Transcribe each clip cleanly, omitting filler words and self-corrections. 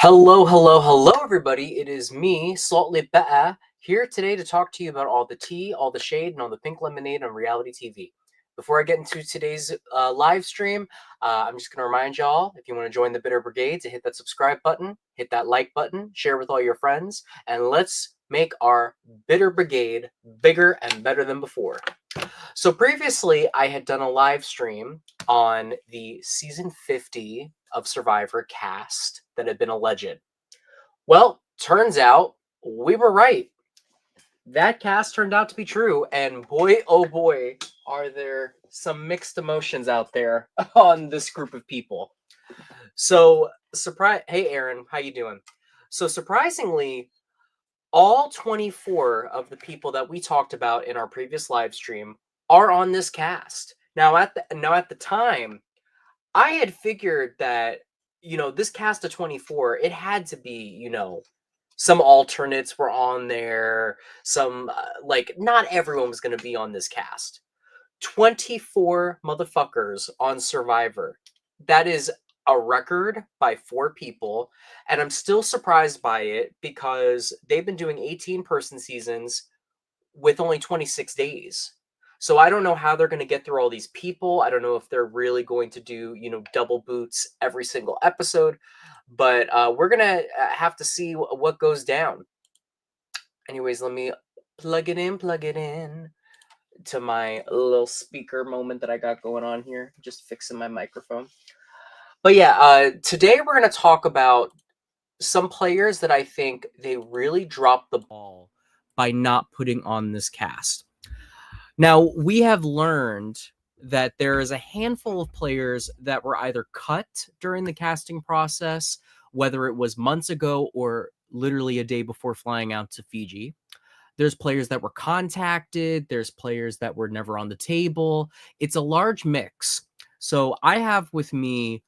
Hello, hello, hello, everybody. It is me, Salt Lip Ba'a, here today to talk to you about all the tea, all the shade, and all the pink lemonade on reality TV. Before I get into today's live stream, I'm just going to remind y'all, if you want to join the Bitter Brigade, to hit that subscribe button, hit that like button, share with all your friends, and let's make our Bitter Brigade bigger and better than before. So previously, I had done a live stream on the season 50 of Survivor cast that had been alleged. Well, turns out we were right. That cast turned out to be true, and boy, oh boy, are there some mixed emotions out there on this group of people. So, hey Aaron, how you doing? So surprisingly, all 24 of the people that we talked about in our previous live stream are on this cast. Now at the time, I had figured that this cast of 24, it had to be, some alternates were on there, some like not everyone was going to be on this cast. 24 motherfuckers on Survivor. That is a record by 4 people, and I'm still surprised by it because they've been doing 18-person seasons with only 26 days. So I don't know how they're going to get through all these people. I don't know if they're really going to do, double boots every single episode, but we're going to have to see what goes down. Anyways, let me plug it in to my little speaker moment that I got going on here. Just fixing my microphone. But yeah, today we're going to talk about some players that I think they really dropped the ball by not putting on this cast. Now, we have learned that there is a handful of players that were either cut during the casting process, whether it was months ago or literally a day before flying out to Fiji. There's players that were contacted. There's players that were never on the table. It's a large mix. So I have with me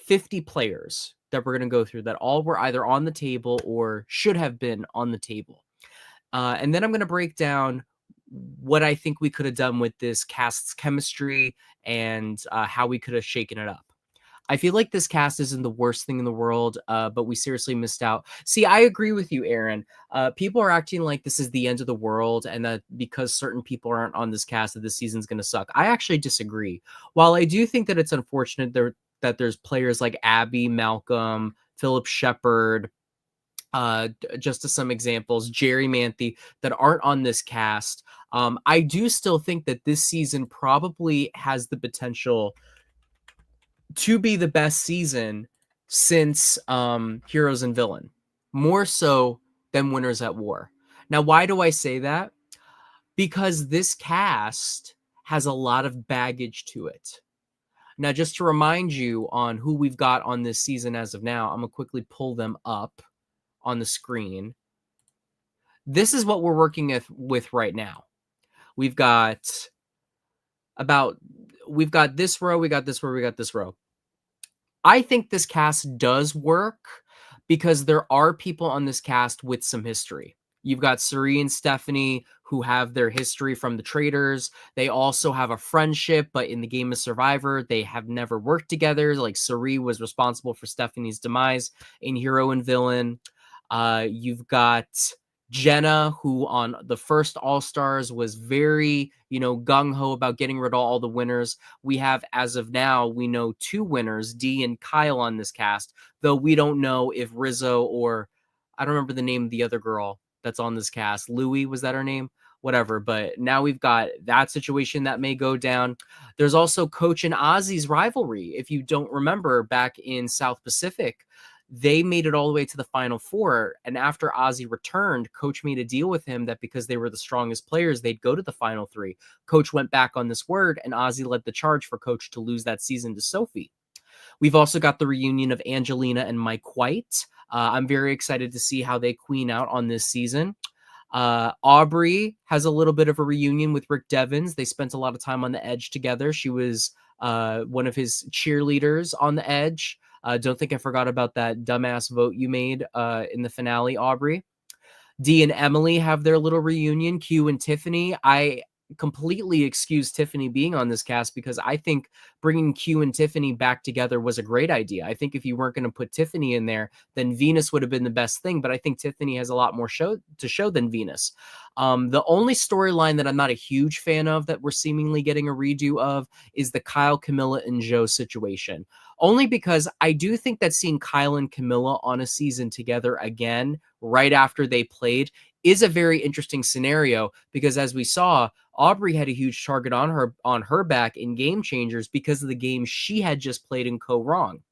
50 players that we're going to go through that all were either on the table or should have been on the table. And then I'm going to break down what I think we could have done with this cast's chemistry and how we could have shaken it up. I feel like this cast isn't the worst thing in the world, but we seriously missed out. See, I agree with you, Aaron. People are acting like this is the end of the world and that because certain people aren't on this cast that this season's going to suck. I actually disagree. While I do think that it's unfortunate that there's players like Abby, Malcolm, Philip Shepard, just as some examples, Jerry Manthe, that aren't on this cast. I do still think that this season probably has the potential to be the best season since Heroes and Villain, more so than Winners at War. Now, why do I say that? Because this cast has a lot of baggage to it. Now, just to remind you on who we've got on this season as of now, I'm going to quickly pull them up on the screen. This is what we're working with right now. We've got this row, we got this row, we got this row. I think this cast does work because there are people on this cast with some history. You've got Suri and Stephanie who have their history from the Traders. They also have a friendship, but in the game of Survivor, they have never worked together. Like Suri was responsible for Stephanie's demise in Hero and Villain. You've got Jenna, who on the first All-Stars was very, gung-ho about getting rid of all the winners. We have, as of now, we know 2 winners, Dee and Kyle, on this cast, though we don't know if Rizzo or, I don't remember the name of the other girl that's on this cast. Louie, was that her name? Whatever, but now we've got that situation that may go down. There's also Coach and Ozzy's rivalry. If you don't remember, back in South Pacific, they made it all the way to the Final Four. And after Ozzy returned, Coach made a deal with him that because they were the strongest players, they'd go to the Final 3. Coach went back on this word, and Ozzy led the charge for Coach to lose that season to Sophie. We've also got the reunion of Angelina and Mike White. I'm very excited to see how they queen out on this season. Aubrey has a little bit of a reunion with Rick Devens. They spent a lot of time on the Edge together. She was one of his cheerleaders on the Edge. Don't think I forgot about that dumbass vote you made in the finale, Aubrey. Dee and Emily have their little reunion. Q and Tiffany. I completely excuse Tiffany being on this cast, because I think bringing Q and Tiffany back together was a great idea. I think if you weren't going to put Tiffany in there, then Venus would have been the best thing. But I think Tiffany has a lot more to show than Venus. The only storyline that I'm not a huge fan of that we're seemingly getting a redo of is the Kyle, Camilla, and Joe situation. Only because I do think that seeing Kyle and Camilla on a season together again right after they played is a very interesting scenario, because as we saw, Aubrey had a huge target on her back in Game Changers because of the game she had just played in Co Wrong.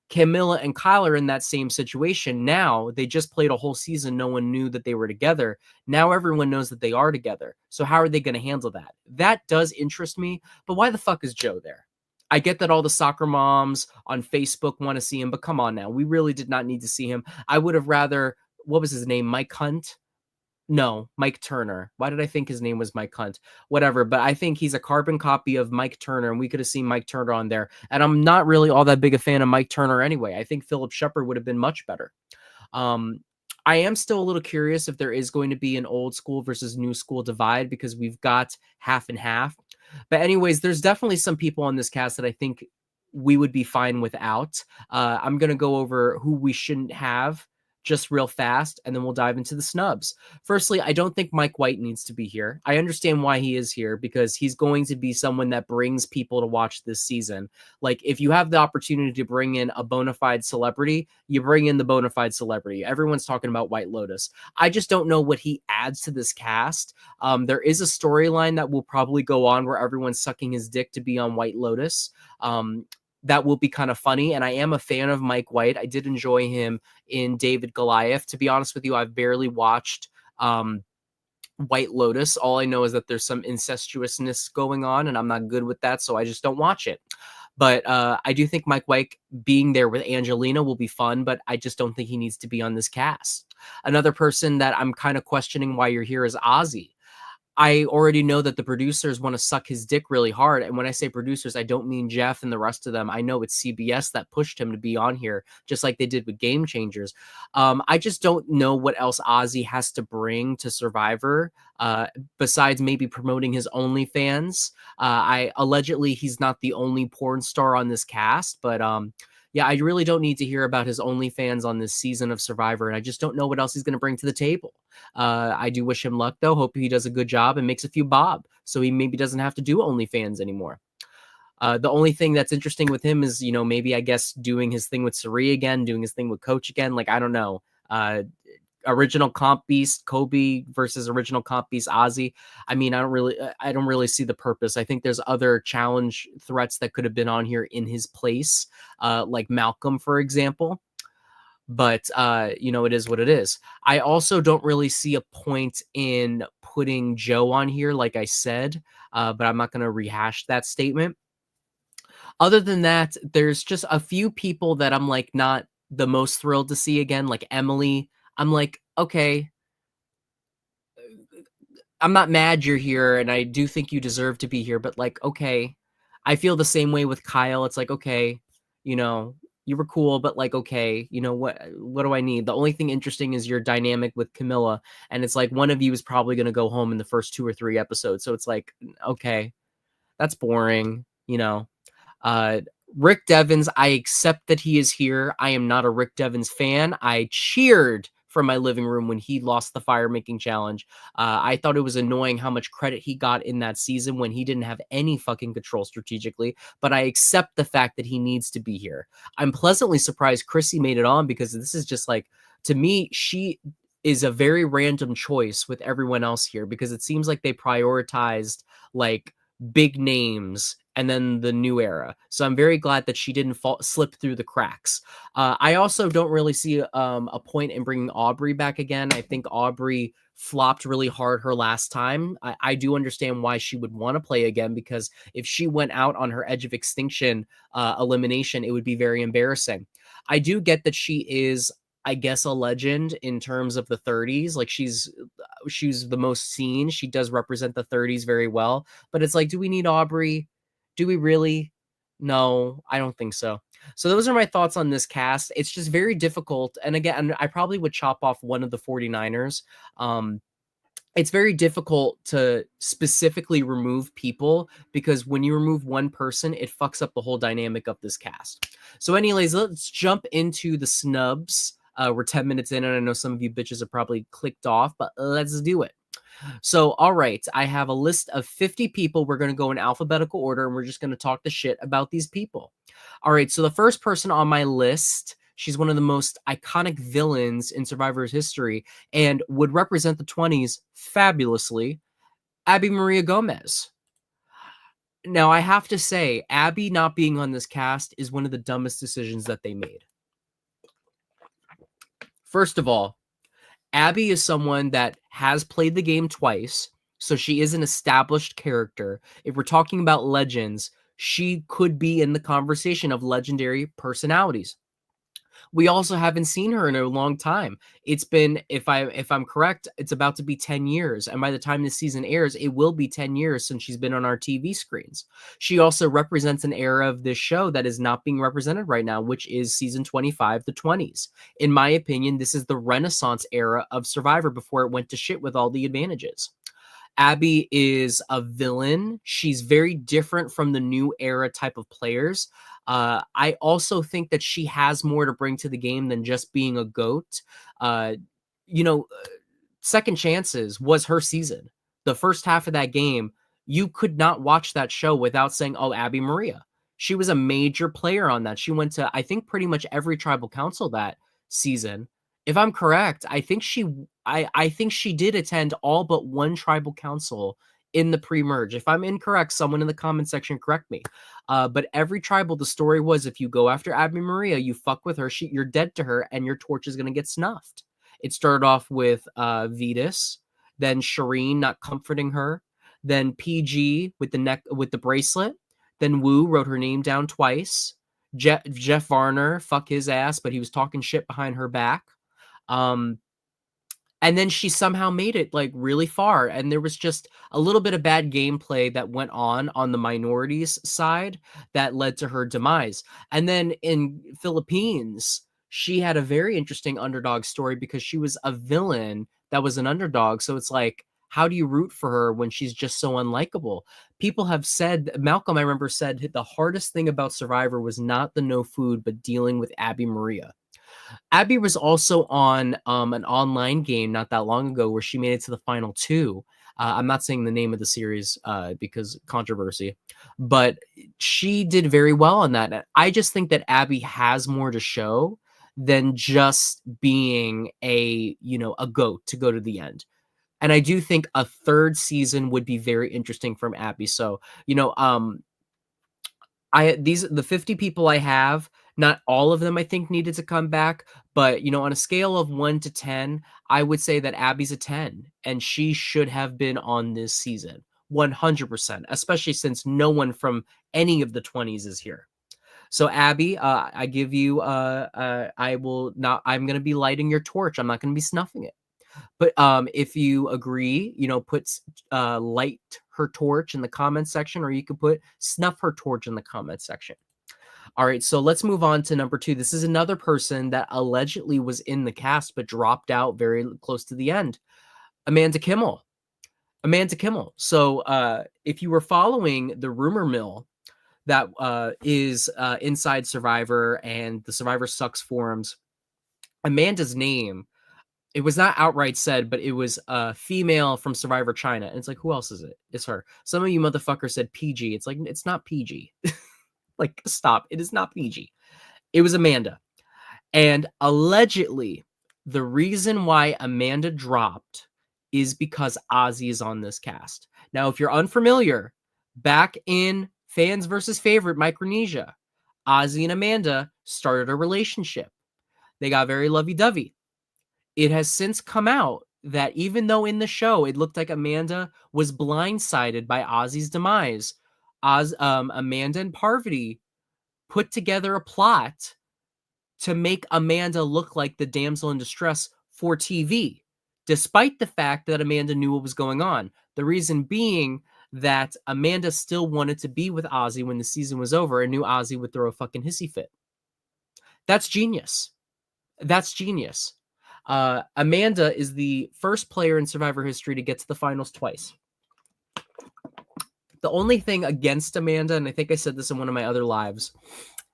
Camilla and Kyle are in that same situation now. They just played a whole season. No one knew that they were together. Now everyone knows that they are together. So how are they going to handle that? That does interest me, but why the fuck is Joe there? I get that all the soccer moms on Facebook want to see him, but come on now. We really did not need to see him. I would have rather, what was his name? Mike Hunt? No, Mike Turner. Why did I think his name was Mike Hunt? Whatever, but I think he's a carbon copy of Mike Turner, and we could have seen Mike Turner on there. And I'm not really all that big a fan of Mike Turner anyway. I think Philip Shepard would have been much better. Um, I am still a little curious if there is going to be an old school versus new school divide, because we've got half and half. But anyways, there's definitely some people on this cast that I think we would be fine without. I'm going to go over who we shouldn't have just real fast, and then we'll dive into the snubs. Firstly, I don't think Mike White needs to be here. I understand why he is here, because he's going to be someone that brings people to watch this season. Like, if you have the opportunity to bring in a bona fide celebrity, you bring in the bona fide celebrity. Everyone's talking about White Lotus. I just don't know what he adds to this cast. There is a storyline that will probably go on where everyone's sucking his dick to be on White Lotus. That will be kind of funny. And I am a fan of Mike White. I did enjoy him in David Goliath. To be honest with you, I've barely watched White Lotus. All I know is that there's some incestuousness going on, and I'm not good with that, so I just don't watch it. But I do think Mike White being there with Angelina will be fun, but I just don't think he needs to be on this cast. Another person that I'm kind of questioning why you're here is Ozzy. I already know that the producers want to suck his dick really hard. And when I say producers, I don't mean Jeff and the rest of them. I know it's CBS that pushed him to be on here, just like they did with Game Changers. I just don't know what else Ozzy has to bring to Survivor, besides maybe promoting his OnlyFans. Allegedly he's not the only porn star on this cast, but yeah, I really don't need to hear about his OnlyFans on this season of Survivor, and I just don't know what else he's going to bring to the table. I do wish him luck, though. Hope he does a good job and makes a few bob, so he maybe doesn't have to do OnlyFans anymore. The only thing that's interesting with him is, maybe I guess doing his thing with Sari again, doing his thing with Coach again. Like, I don't know. Original comp beast Kobe versus original comp beast Ozzy. I mean, I don't really see the purpose. I think there's other challenge threats that could have been on here in his place, like Malcolm, for example. But it is what it is. I also don't really see a point in putting Joe on here, like I said, but I'm not going to rehash that statement. Other than that, there's just a few people that I'm like not the most thrilled to see again, like Emily. I'm like, okay, I'm not mad you're here, and I do think you deserve to be here, but like, okay. I feel the same way with Kyle. It's like, okay, you were cool, but like, okay, what do I need? The only thing interesting is your dynamic with Camilla, and it's like one of you is probably going to go home in the first 2 or 3 episodes. So it's like, okay, that's boring, Uh, Rick Devens, I accept that he is here. I am not a Rick Devens fan. I cheered from my living room when he lost the fire making challenge. I thought it was annoying how much credit he got in that season when he didn't have any fucking control strategically, but I accept the fact that he needs to be here. I'm pleasantly surprised Chrissy made it on, because this is just like, to me, she is a very random choice with everyone else here, because it seems like they prioritized like big names and then the new era. So I'm very glad that she didn't slip through the cracks. I also don't really see a point in bringing Aubrey back again. I think Aubrey flopped really hard her last time. I do understand why she would want to play again, because if she went out on her edge of extinction elimination, it would be very embarrassing. I do get that she is, I guess, a legend in terms of the 30s. Like, she's the most seen. She does represent the 30s very well. But it's like, do we need Aubrey? Do we really? No, I don't think so. So those are my thoughts on this cast. It's just very difficult. And again, I probably would chop off one of the 49ers. it's very difficult to specifically remove people because when you remove one person, it fucks up the whole dynamic of this cast. So, anyways, let's jump into the snubs. We're 10 minutes in, and I know some of you bitches have probably clicked off, but let's do it. So, all right, I have a list of 50 people. We're going to go in alphabetical order, and we're just going to talk the shit about these people. All right, so the first person on my list, she's one of the most iconic villains in Survivor's history and would represent the 20s fabulously, Abby Maria Gomez. Now, I have to say, Abby not being on this cast is one of the dumbest decisions that they made. First of all, Abby is someone that has played the game twice, so she is an established character. If we're talking about legends, she could be in the conversation of legendary personalities. We also haven't seen her in a long time. It's been, if I'm correct, it's about to be 10 years. And by the time this season airs, it will be 10 years since she's been on our TV screens. She also represents an era of this show that is not being represented right now, which is season 25, the 20s. In my opinion, this is the Renaissance era of Survivor before it went to shit with all the advantages. Abby is a villain. She's very different from the new era type of players. I also think that she has more to bring to the game than just being a goat. Uh, you know, Second Chances was her season. The first half of that game, you could not watch that show without saying, "Oh, Abby Maria." She was a major player on that. She went to, I think, pretty much every tribal council that season. If I'm correct, I think she did attend all but one tribal council in the pre-merge. If I'm incorrect, someone in the comment section correct me. But every tribal, the story was if you go after Abby Maria, you fuck with her, you're dead to her, and your torch is going to get snuffed. It started off with Vetus, then Shireen not comforting her, then PG with the bracelet, then Wu wrote her name down twice. Jeff Varner, fuck his ass, but he was talking shit behind her back. Um, and then she somehow made it like really far, and there was just a little bit of bad gameplay that went on the minorities side that led to her demise. And then in Philippines, she had a very interesting underdog story because she was a villain that was an underdog. So it's like, how do you root for her when she's just so unlikable? People have said, Malcolm, I remember, said the hardest thing about Survivor was not the no food, but dealing with Abby Maria. Abby was also on an online game not that long ago where she made it to the final two. I'm not saying the name of the series because controversy, but she did very well on that. I just think that Abby has more to show than just being a goat to go to the end. And I do think a third season would be very interesting from Abby. So, the 50 people I have, not all of them I think needed to come back, but on a scale of 1 to 10, I would say that Abby's a 10 and she should have been on this season 100%, especially since no one from any of the 20s is here. So Abby, I give you I will not I'm going to be lighting your torch. I'm not going to be snuffing it. But if you agree, put light her torch in the comment section, or you could put snuff her torch in the comment section. All right, so let's move on to number 2. This is another person that allegedly was in the cast but dropped out very close to the end. Amanda Kimmel. Amanda Kimmel. So if you were following the rumor mill that is inside Survivor and the Survivor Sucks forums, Amanda's name, it was not outright said, but it was a female from Survivor China. And it's like, who else is it? It's her. Some of you motherfuckers said PG. It's like, it's not PG. Like, stop. It is not PG. It was Amanda. And allegedly, the reason why Amanda dropped is because Ozzy is on this cast. Now, if you're unfamiliar, back in Fans versus Favorite Micronesia, Ozzy and Amanda started a relationship. They got very lovey-dovey. It has since come out that even though in the show it looked like Amanda was blindsided by Ozzy's demise, Amanda and Parvati put together a plot to make Amanda look like the damsel in distress for TV, despite the fact that Amanda knew what was going on. The reason being that Amanda still wanted to be with Ozzy when the season was over and knew Ozzy would throw a fucking hissy fit. That's genius. That's genius. Amanda is the first player in Survivor history to get to the finals twice. The only thing against Amanda, and I think I said this in one of my other lives,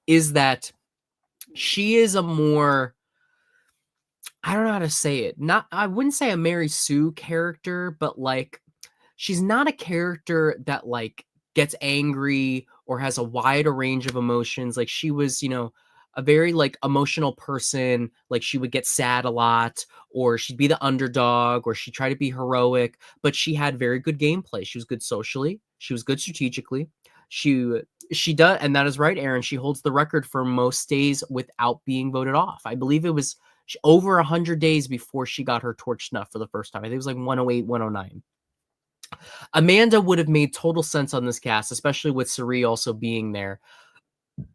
is that she is a more, I don't know how to say it. I wouldn't say a Mary Sue character, but like she's not a character that like gets angry or has a wider range of emotions. Like she was, a very like emotional person. Like she would get sad a lot, or she'd be the underdog, or she'd try to be heroic, but she had very good gameplay. She was good socially. She was good strategically. She does, and that is right, Aaron. She holds the record for most days without being voted off. I believe it was over 100 days before she got her torch snuff for the first time. I think it was like 108, 109. Amanda would have made total sense on this cast, especially with Cirie also being there.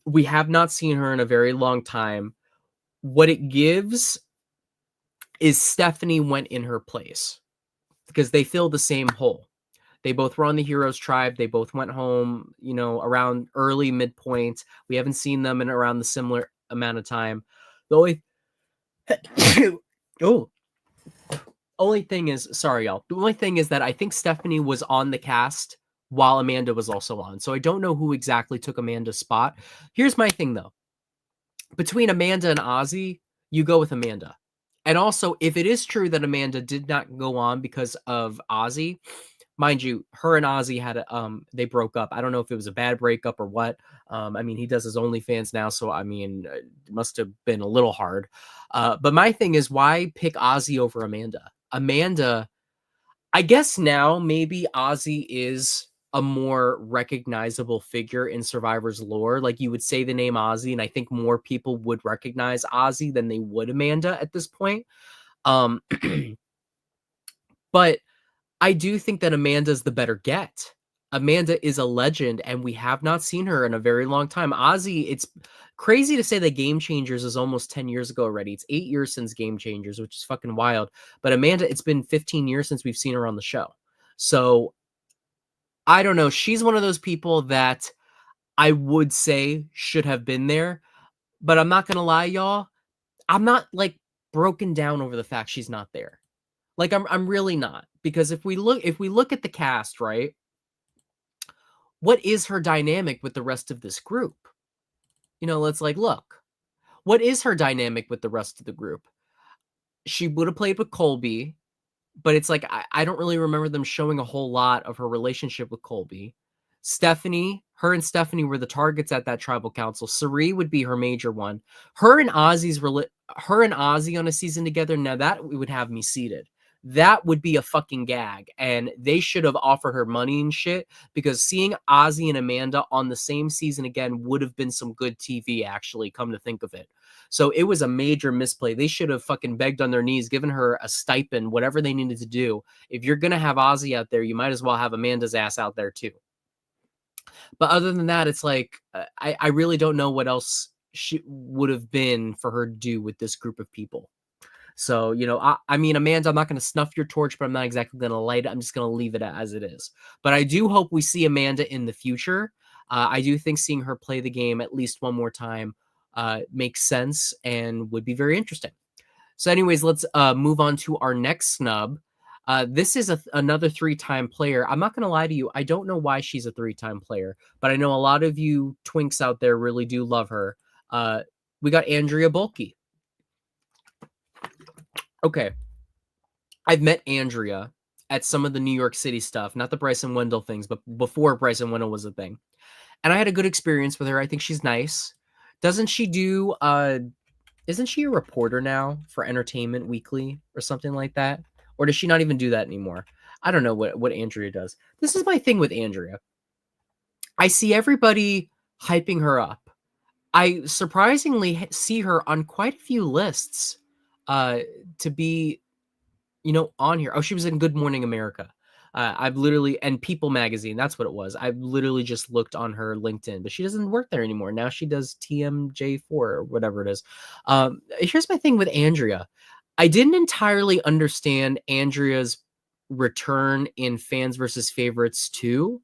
We have not seen her in a very long time. What it gives is Stephanie went in her place because they filled the same hole. They both were on the Heroes Tribe. They both went home, around early midpoint. We haven't seen them in around the similar amount of time. The only only thing is, sorry, y'all. The only thing is that I think Stephanie was on the cast while Amanda was also on. So I don't know who exactly took Amanda's spot. Here's my thing, though. Between Amanda and Ozzy, you go with Amanda. And also, if it is true that Amanda did not go on because of Ozzy, mind you, her and Ozzy had they broke up. I don't know if it was a bad breakup or what. I mean, he does his OnlyFans now, so I mean, it must have been a little hard. But my thing is, why pick Ozzy over Amanda? Amanda, I guess now maybe Ozzy is a more recognizable figure in Survivor's lore. Like you would say the name Ozzy, and I think more people would recognize Ozzy than they would Amanda at this point. But I do think that Amanda's the better get. Amanda is a legend, and we have not seen her in a very long time. Ozzy, it's crazy to say that Game Changers is almost 10 years ago already. It's 8 years since Game Changers, which is fucking wild. But Amanda, it's been 15 years since we've seen her on the show. So I don't know. She's one of those people that I would say should have been there. But I'm not going to lie, y'all. I'm not like broken down over the fact she's not there. Like I'm really not, because if we look at the cast, right? What is her dynamic with the rest of this group? Let's like look. What is her dynamic with the rest of the group? She would have played with Colby, but it's like I don't really remember them showing a whole lot of her relationship with Colby. Stephanie, her and Stephanie were the targets at that tribal council. Cirie would be her major one. Her and Ozzy on a season together, now that would have me seated. That would be a fucking gag, and they should have offered her money and shit, because seeing Ozzy and Amanda on the same season again would have been some good TV, actually, come to think of it. So it was a major misplay. They should have fucking begged on their knees, given her a stipend, whatever they needed to do. If you're going to have Ozzy out there, you might as well have Amanda's ass out there too. But other than that, it's like, I really don't know what else she would have been for her to do with this group of people. So, I mean, Amanda, I'm not going to snuff your torch, but I'm not exactly going to light it. I'm just going to leave it as it is. But I do hope we see Amanda in the future. I do think seeing her play the game at least one more time makes sense and would be very interesting. So anyways, let's move on to our next snub. This is another 3-time player. I'm not going to lie to you. I don't know why she's a 3-time player, but I know a lot of you twinks out there really do love her. We got Andrea Bulkey. Okay. I've met Andrea at some of the New York City stuff, not the Bryson Wendell things, but before Bryson Wendell was a thing. And I had a good experience with her. I think she's nice. Doesn't she do, isn't she a reporter now for Entertainment Weekly or something like that? Or does she not even do that anymore? I don't know what Andrea does. This is my thing with Andrea. I see everybody hyping her up. I surprisingly see her on quite a few lists to be, on here. Oh, she was in Good Morning America. I've literally, and People Magazine, that's what it was. I've literally just looked on her LinkedIn, but she doesn't work there anymore. Now she does TMJ4 or whatever it is. Here's my thing with Andrea. I didn't entirely understand Andrea's return in Fans versus Favorites 2.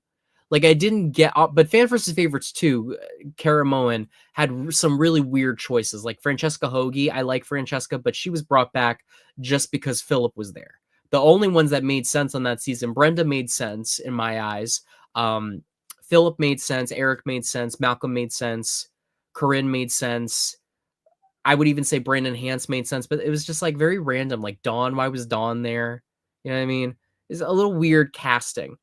Like I didn't get, but fan versus favorites too. Kara Moen had some really weird choices, like Francesca Hoagie. I like Francesca, but she was brought back just because Philip was there. The only ones that made sense on that season, Brenda made sense in my eyes. Um, Philip made sense. Eric made sense. Malcolm made sense. Corinne made sense. I would even say Brandon Hance made sense, but it was just like very random. Like Dawn, why was Dawn there? You know what I mean? It's a little weird casting.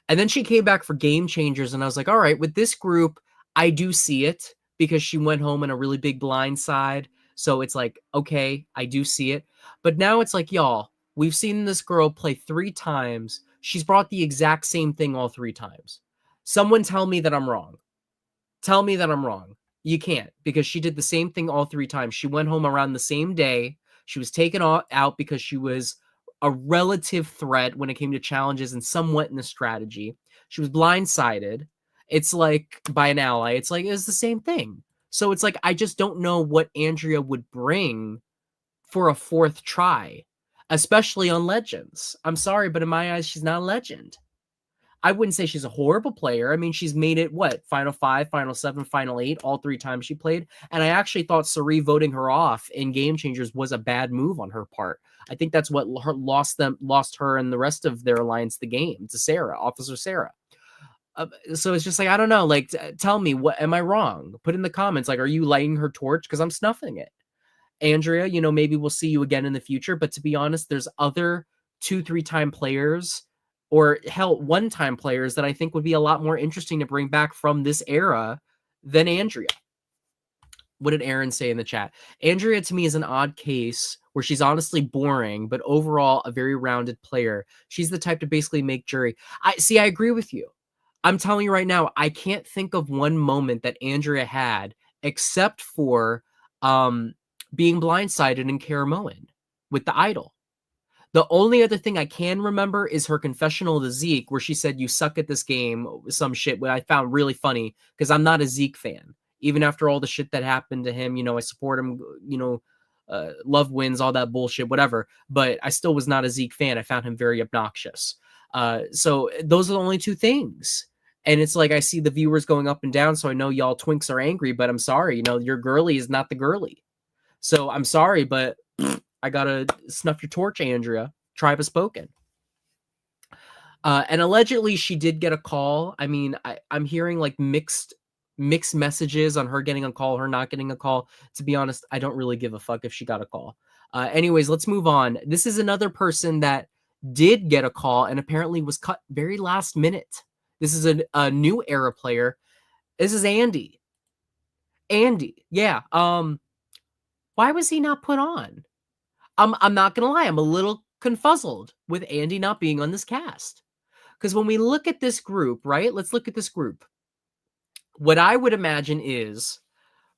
And then she came back for Game Changers, and I was like, all right, with this group, I do see it because she went home in a really big blind side. So it's like, okay, I do see it. But now it's like, y'all, we've seen this girl play 3 times. She's brought the exact same thing all 3 times. Someone tell me that I'm wrong. Tell me that I'm wrong. You can't, because she did the same thing all 3 times. She went home around the same day. She was taken out because she was a relative threat when it came to challenges and somewhat in the strategy. She was blindsided. It's like by an ally. It's like it's the same thing. So it's like I just don't know what Andrea would bring for a 4th try, especially on Legends. I'm sorry, but in my eyes, she's not a legend. I wouldn't say she's a horrible player. I mean, she's made it, what, Final 5, Final 7, Final 8, all 3 times she played. And I actually thought Sari voting her off in Game Changers was a bad move on her part. I think that's what lost her and the rest of their alliance the game to Sarah, Officer Sarah. So it's just like, I don't know. Like, tell me, what am I wrong? Put in the comments, like, are you lighting her torch? Because I'm snuffing it. Andrea, maybe we'll see you again in the future. But to be honest, there's other 2-3 time players or hell, 1-time players that I think would be a lot more interesting to bring back from this era than Andrea. What did Aaron say in the chat? Andrea to me is an odd case where she's honestly boring, but overall a very rounded player. She's the type to basically make jury. I agree with you. I'm telling you right now, I can't think of one moment that Andrea had except for being blindsided in Karamoan with the idol. The only other thing I can remember is her confessional to Zeke, where she said, "You suck at this game," some shit, what I found really funny because I'm not a Zeke fan. Even after all the shit that happened to him, I support him, love wins, all that bullshit, whatever. But I still was not a Zeke fan. I found him very obnoxious. So those are the only 2 things. And it's like I see the viewers going up and down, so I know y'all twinks are angry, but I'm sorry, your girly is not the girly. So I'm sorry, but I gotta snuff your torch, Andrea. Tribe has spoken. And allegedly, she did get a call. I mean, I'm hearing like mixed messages on her getting a call, her not getting a call. To be honest, I don't really give a fuck if she got a call. Anyways, let's move on. This is another person that did get a call and apparently was cut very last minute. This is a new era player. This is Andy. Andy, yeah. Why was he not put on? I'm not gonna lie, I'm a little confuzzled with Andy not being on this cast. Because when we look at this group, right? Let's look at this group. What I would imagine is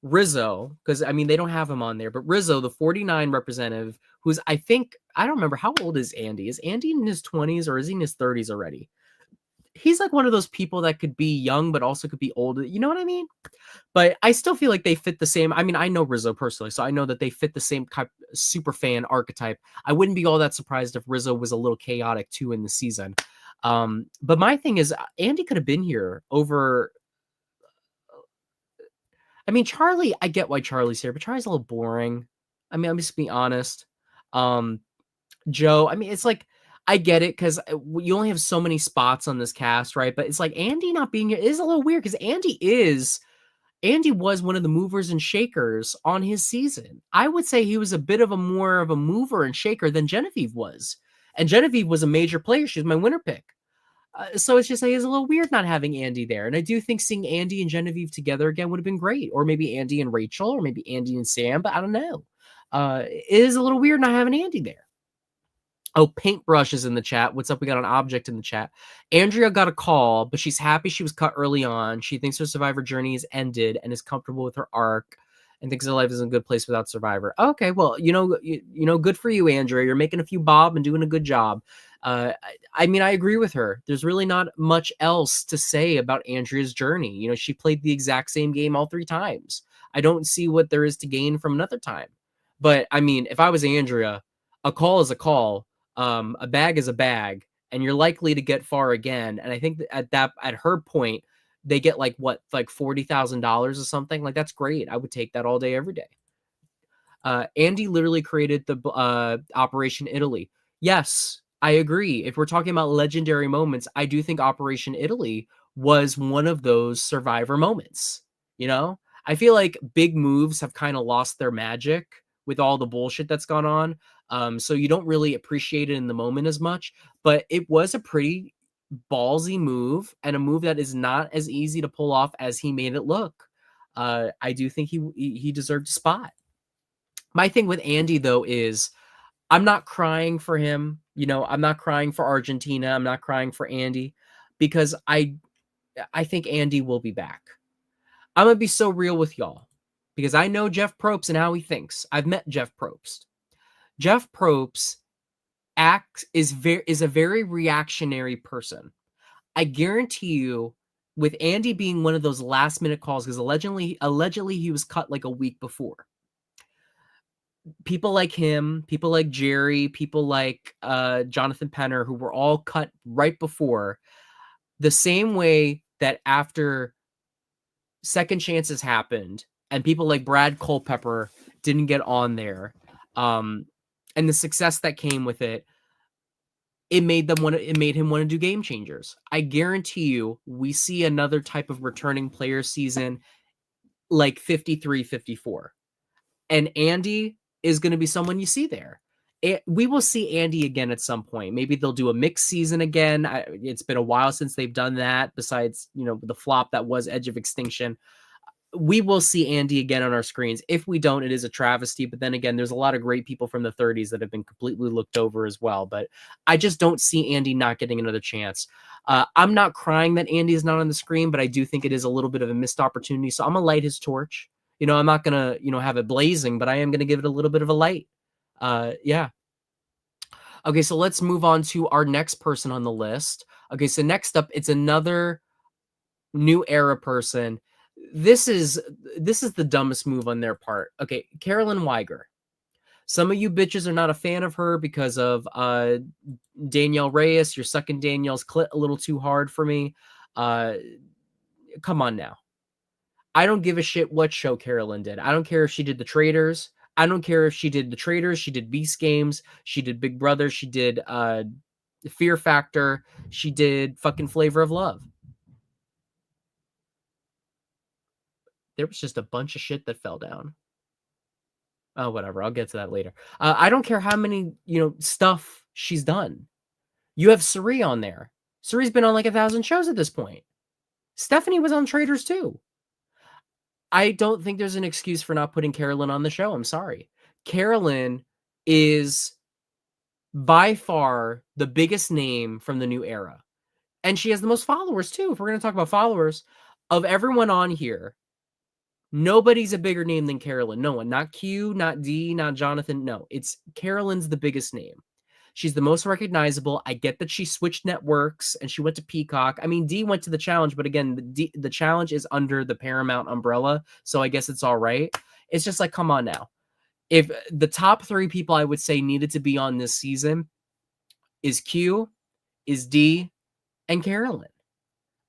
Rizzo, because I mean they don't have him on there, but Rizzo, the 49 representative, who's I don't remember how old is Andy. Is Andy in his 20s or is he in his 30s already? He's like one of those people that could be young but also could be old. You know what I mean? But I still feel like they fit the same. I mean, I know Rizzo personally, so I know that they fit the same type super fan archetype. I wouldn't be all that surprised if Rizzo was a little chaotic too in the season. But my thing is, Andy could have been here over. I mean, Charlie, I get why Charlie's here, but Charlie's a little boring. I mean, I'm just being honest. Joe, I mean, it's like I get it because you only have so many spots on this cast, right? But it's like Andy not being here is a little weird because Andy was one of the movers and shakers on his season. I would say he was a bit of a more of a mover and shaker than Genevieve was. And Genevieve was a major player. She was my winner pick. So it's just like, it's a little weird not having Andy there. And I do think seeing Andy and Genevieve together again would have been great. Or maybe Andy and Rachel, or maybe Andy and Sam, but I don't know. It is a little weird not having Andy there. Oh, Paintbrush is in the chat. What's up? We got an object in the chat. Andrea got a call, but she's happy she was cut early on. She thinks her Survivor journey is ended and is comfortable with her arc and thinks her life is in a good place without Survivor. Okay, well, good for you, Andrea. You're making a few bob and doing a good job. I mean, I agree with her. There's really not much else to say about Andrea's journey. She played the exact same game all 3 times. I don't see what there is to gain from another time. But, I mean, if I was Andrea, a call is a call. A bag is a bag, and you're likely to get far again. And I think that at her point, they get like what, like $40,000 or something. Like that's great. I would take that all day, every day. Andy literally created the Operation Italy. Yes, I agree. If we're talking about legendary moments, I do think Operation Italy was one of those survivor moments. You know, I feel like big moves have kind of lost their magic with all the bullshit that's gone on. So you don't really appreciate it in the moment as much, but it was a pretty ballsy move and a move that is not as easy to pull off as he made it look. I do think he deserved a spot. My thing with Andy though is I'm not crying for him. You know, I'm not crying for Argentina. I'm not crying for Andy because I think Andy will be back. I'm gonna be so real with y'all because I know Jeff Probst and how he thinks. I've met Jeff Probst. Jeff Probst is a very reactionary person. I guarantee you, with Andy being one of those last minute calls, because allegedly he was cut like a week before. People like him, people like Jerry, people like Jonathan Penner, who were all cut right before, the same way that after second chances happened and people like Brad Culpepper didn't get on there, and the success that came with it, it made him want to do Game Changers. I guarantee you we see another type of returning player season like 53, 54. And Andy is going to be someone you see there. We will see Andy again at some point. Maybe they'll do a mixed season again. It's been a while since they've done that, besides, you know, the flop that was Edge of Extinction. We will see Andy again on our screens. If we don't, it is a travesty. But then again, there's a lot of great people from the 30s that have been completely looked over as well. But I just don't see Andy not getting another chance. I'm not crying that Andy is not on the screen, but I do think it is a little bit of a missed opportunity. So I'm going to light his torch. You know, I'm not going to, you know, have it blazing, but I am going to give it a little bit of a light. Yeah. Okay, so let's move on to our next person on the list. Okay, so next up, it's another new era person. This is the dumbest move on their part. Okay, Carolyn Weiger. Some of you bitches are not a fan of her because of Danielle Reyes. You're sucking Danielle's clit a little too hard for me. Come on now. I don't give a shit what show Carolyn did. I don't care if she did The Traitors. I don't care if she did The Traitors. She did Beast Games. She did Big Brother. She did Fear Factor. She did fucking Flavor of Love. There was just a bunch of shit that fell down. Oh, whatever. I'll get to that later. I don't care how many, you know, stuff she's done. You have Suri on there. Suri's been on like 1,000 shows at this point. Stephanie was on Traitors too. I don't think there's an excuse for not putting Carolyn on the show. I'm sorry. Carolyn is by far the biggest name from the new era. And she has the most followers too. If we're going to talk about followers, of everyone on here, nobody's a bigger name than Carolyn. No one. Not Q, not D, not Jonathan. No, it's Carolyn's the biggest name. She's the most recognizable. I get that she switched networks and she went to Peacock. I mean, D went to the challenge, but again, the challenge is under the Paramount umbrella, so I guess it's all right. It's just like, come on now. If the top 3 people I would say needed to be on this season is Q, is D, and Carolyn.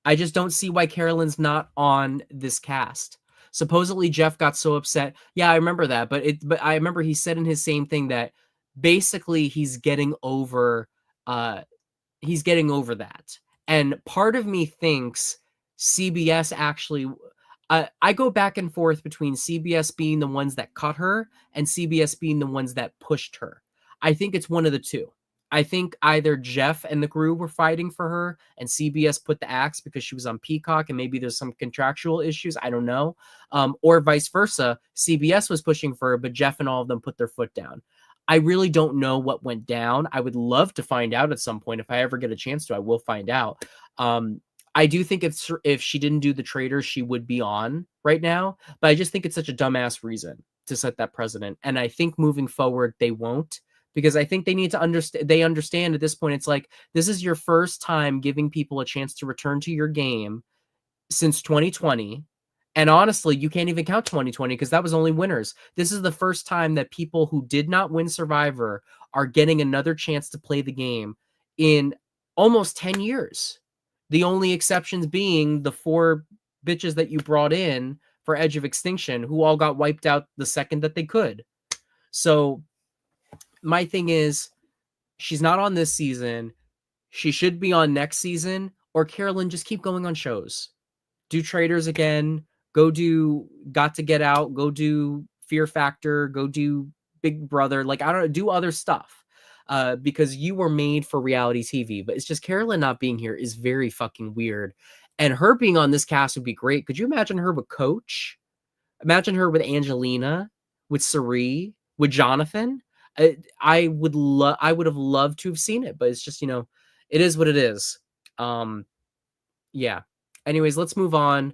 I just don't see why Carolyn's not on this cast. Supposedly Jeff got so upset. Yeah, I remember that, but I remember he said in his same thing that basically he's getting over that. And part of me thinks CBS actually I go back and forth between CBS being the ones that cut her and CBS being the ones that pushed her. I think it's one of the two. I think either Jeff and the crew were fighting for her and CBS put the axe because she was on Peacock and maybe there's some contractual issues. I don't know. Or vice versa. CBS was pushing for her, but Jeff and all of them put their foot down. I really don't know what went down. I would love to find out at some point. If I ever get a chance to, I will find out. I do think if she didn't do The Traitors, she would be on right now. But I just think it's such a dumbass reason to set that precedent. And I think moving forward, they won't. Because I think they need to understand. They understand at this point, it's like, this is your first time giving people a chance to return to your game since 2020. And honestly, you can't even count 2020 because that was only winners. This is the first time that people who did not win Survivor are getting another chance to play the game in almost 10 years. The only exceptions being the 4 bitches that you brought in for Edge of Extinction, who all got wiped out the second that they could. So my thing is, she's not on this season. She should be on next season. Or Carolyn, just keep going on shows. Do Traitors again. Go do Got to Get Out. Go do Fear Factor. Go do Big Brother. Like, I don't know, do other stuff. Because you were made for reality TV. But it's just Carolyn not being here is very fucking weird. And her being on this cast would be great. Could you imagine her with Coach? Imagine her with Angelina, with Sari, with Jonathan. I would have loved to have seen it, but it's just, it is what it is. Yeah. Anyways, let's move on.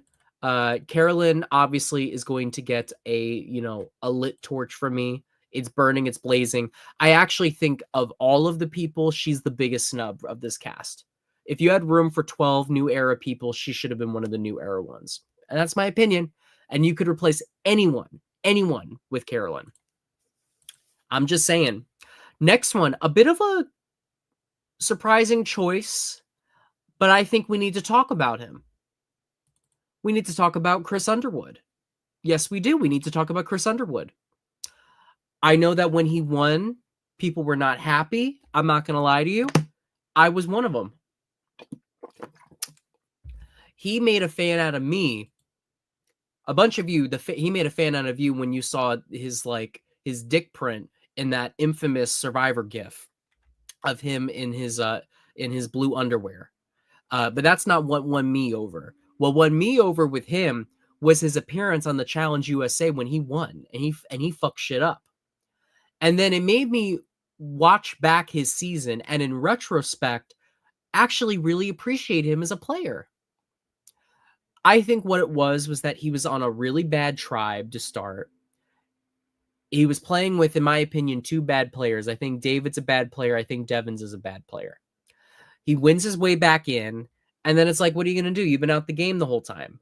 Carolyn obviously is going to get a lit torch from me. It's burning, it's blazing. I actually think of all of the people, she's the biggest snub of this cast. If you had room for 12 new era people, she should have been one of the new era ones. And that's my opinion. And you could replace anyone with Carolyn. I'm just saying. Next one, a bit of a surprising choice, but I think we need to talk about him. We need to talk about Chris Underwood. Yes, we do. We need to talk about Chris Underwood. I know that when he won, people were not happy. I'm not going to lie to you. I was one of them. He made a fan out of me. A bunch of you, he made a fan out of you when you saw his dick print in that infamous Survivor gif of him in his blue underwear. But that's not what won me over. What won me over with him was his appearance on the Challenge USA when he won, and he fucked shit up. And then it made me watch back his season, and in retrospect, actually really appreciate him as a player. I think what it was that he was on a really bad tribe to start. He was playing with, in my opinion, 2 bad players. I think David's a bad player. I think Devins is a bad player. He wins his way back in, and then it's like, what are you going to do? You've been out the game the whole time.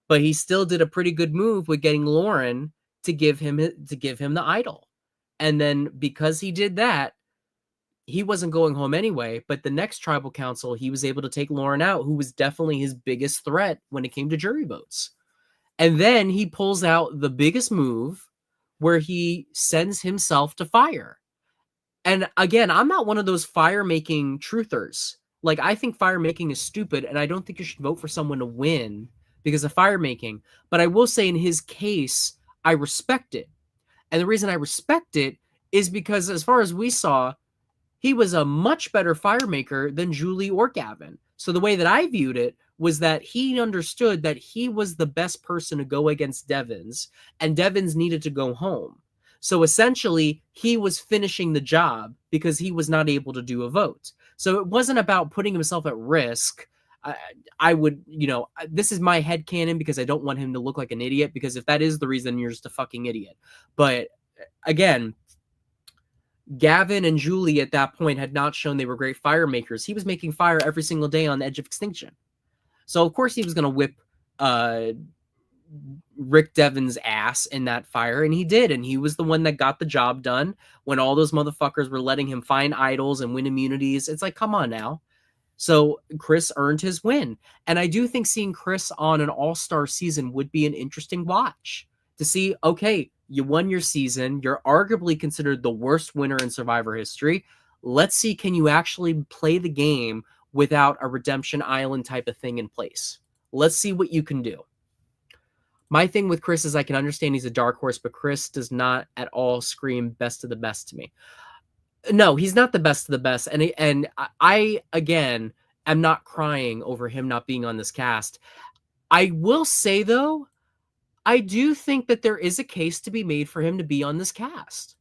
But he still did a pretty good move with getting Lauren to give him the idol. And then because he did that, he wasn't going home anyway, but the next tribal council, he was able to take Lauren out, who was definitely his biggest threat when it came to jury votes. And then he pulls out the biggest move where he sends himself to fire. And again, I'm not one of those fire-making truthers. Like, I think fire-making is stupid, and I don't think you should vote for someone to win because of fire-making. But I will say in his case, I respect it. And the reason I respect it is because as far as we saw, he was a much better fire maker than Julie or Gavin. So the way that I viewed it was that he understood that he was the best person to go against Devins, and Devins needed to go home. So essentially, he was finishing the job because he was not able to do a vote. So it wasn't about putting himself at risk. I would, this is my headcanon because I don't want him to look like an idiot, because if that is the reason, you're just a fucking idiot. But again, Gavin and Julie at that point had not shown they were great fire makers. He was making fire every single day on the Edge of Extinction. So, of course, he was going to whip Rick Devins' ass in that fire, and he did. And he was the one that got the job done when all those motherfuckers were letting him find idols and win immunities. It's like, come on now. So Chris earned his win. And I do think seeing Chris on an all-star season would be an interesting watch to see, okay, you won your season. You're arguably considered the worst winner in Survivor history. Let's see, can you actually play the game without a Redemption Island type of thing in place? Let's see what you can do. My thing with Chris is I can understand he's a dark horse, but Chris does not at all scream best of the best to me. No, he's not the best of the best. And I again, am not crying over him not being on this cast. I will say, though, I do think that there is a case to be made for him to be on this cast.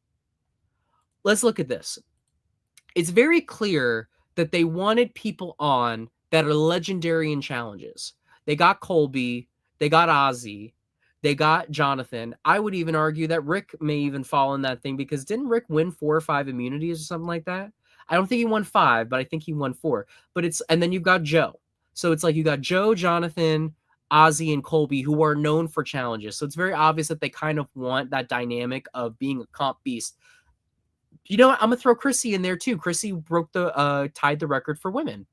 Let's look at this. It's very clear that they wanted people on that are legendary in challenges. They got Colby, they got Ozzy, they got Jonathan. I would even argue that Rick may even fall in that thing, because didn't Rick win 4 or 5 immunities or something like that? I don't think he won 5, but I think he won 4. And then you've got Joe. So it's like you got Joe, Jonathan, Ozzy, and Colby, who are known for challenges. So it's very obvious that they kind of want that dynamic of being a comp beast. You know what? I'm gonna throw Chrissy in there too. Chrissy tied the record for women.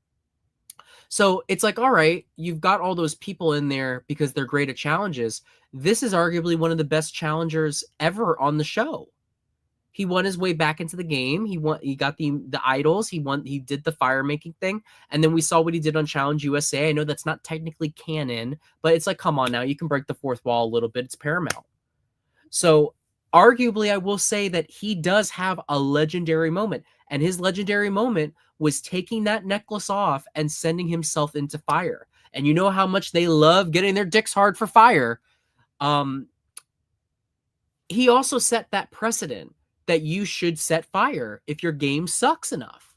So it's like, all right, you've got all those people in there because they're great at challenges. This is arguably one of the best challengers ever on the show. He won his way back into the game. He got the idols. He did the fire making thing. And then we saw what he did on Challenge USA. I know that's not technically canon, but it's like, come on now, you can break the fourth wall a little bit. It's Paramount. So arguably, I will say that he does have a legendary moment. And his legendary moment was taking that necklace off and sending himself into fire. And you know how much they love getting their dicks hard for fire. Um, he also set that precedent that you should set fire if your game sucks enough.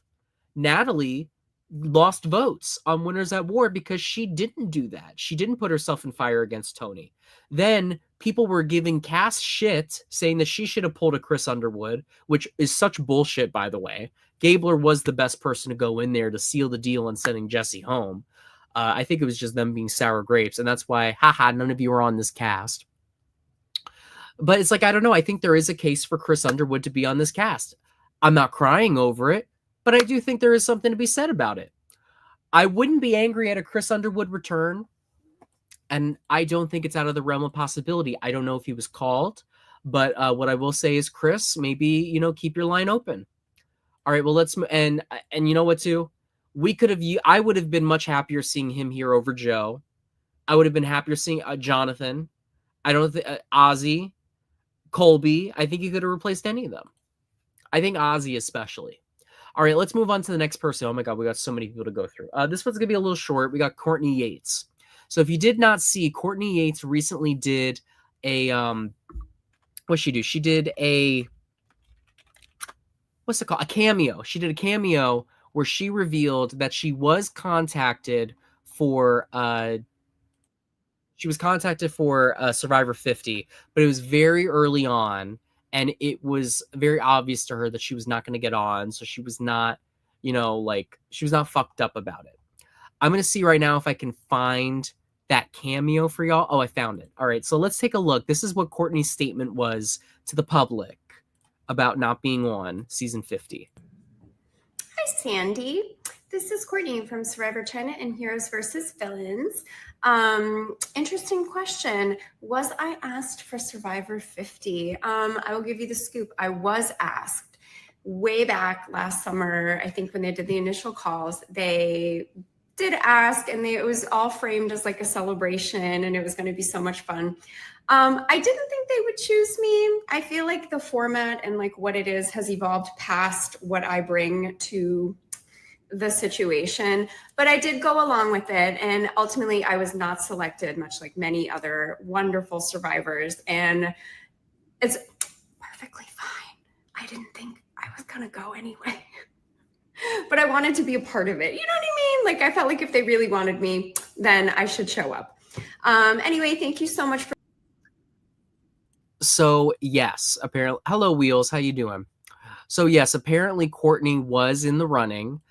Natalie lost votes on Winners at War because she didn't do that. She didn't put herself in fire against Tony. Then people were giving Cass shit, saying that she should have pulled a Chris Underwood, which is such bullshit, by the way. Gabler was the best person to go in there to seal the deal and sending Jesse home. I think it was just them being sour grapes, and that's why, haha, none of you are on this cast. But it's like, I don't know. I think there is a case for Chris Underwood to be on this cast. I'm not crying over it, but I do think there is something to be said about it. I wouldn't be angry at a Chris Underwood return, and I don't think it's out of the realm of possibility. I don't know if he was called, but what I will say is, Chris, maybe, keep your line open. All right, well, and you know what, too? I would have been much happier seeing him here over Joe. I would have been happier seeing Jonathan. I don't think Ozzy. Colby, I think you could have replaced any of them. I think Ozzy especially. All right, let's move on to the next person. Oh my God, we got so many people to go through. This one's going to be a little short. We got Courtney Yates. So if you did not see, Courtney Yates recently did a, what'd she do? She did what's it called? A cameo. She did a cameo where she revealed that she was contacted for Survivor 50, but it was very early on, and it was very obvious to her that she was not going to get on, so she was not, she was not fucked up about it. I'm going to see right now if I can find that cameo for y'all. Oh, I found it. All right, so let's take a look. This is what Courtney's statement was to the public about not being on season 50. Hi, Sandy. This is Courtney from Survivor China and Heroes vs. Villains. Interesting question. Was I asked for Survivor 50? I will give you the scoop. I was asked way back last summer. I think when they did the initial calls, they did ask, and it was all framed as like a celebration, and it was going to be so much fun. I didn't think they would choose me. I feel like the format and like what it is has evolved past what I bring to the situation, but I did go along with it. And ultimately I was not selected, much like many other wonderful survivors. And it's perfectly fine. I didn't think I was going to go anyway, but I wanted to be a part of it. You know what I mean? Like, I felt like if they really wanted me, then I should show up. Anyway, thank you so much for. So yes, apparently, hello Wheels, how you doing? So yes, apparently Courtney was in the running.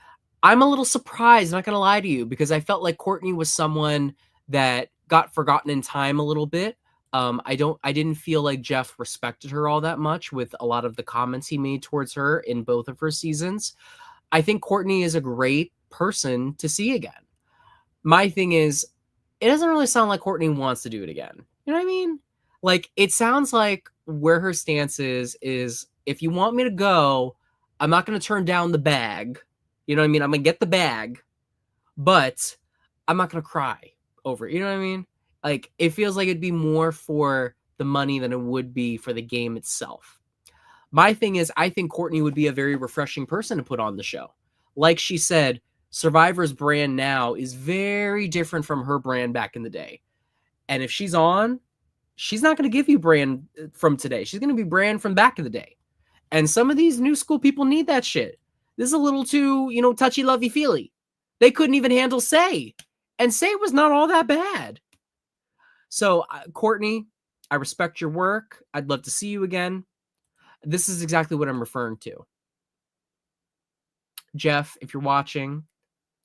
I'm a little surprised, not going to lie to you, because I felt like Courtney was someone that got forgotten in time a little bit. I didn't feel like Jeff respected her all that much with a lot of the comments he made towards her in both of her seasons. I think Courtney is a great person to see again. My thing is, it doesn't really sound like Courtney wants to do it again. You know what I mean? Like, it sounds like where her stance is if you want me to go, I'm not going to turn down the bag. You know what I mean? I'm going to get the bag, but I'm not going to cry over it. You know what I mean? Like, it feels like it'd be more for the money than it would be for the game itself. My thing is, I think Courtney would be a very refreshing person to put on the show. Like she said, Survivor's brand now is very different from her brand back in the day. And if she's on, she's not going to give you brand from today. She's going to be brand from back in the day. And some of these new school people need that shit. This is a little too, touchy, lovey, feely. They couldn't even handle Say. And Say was not all that bad. So, Courtney, I respect your work. I'd love to see you again. This is exactly what I'm referring to. Jeff, if you're watching,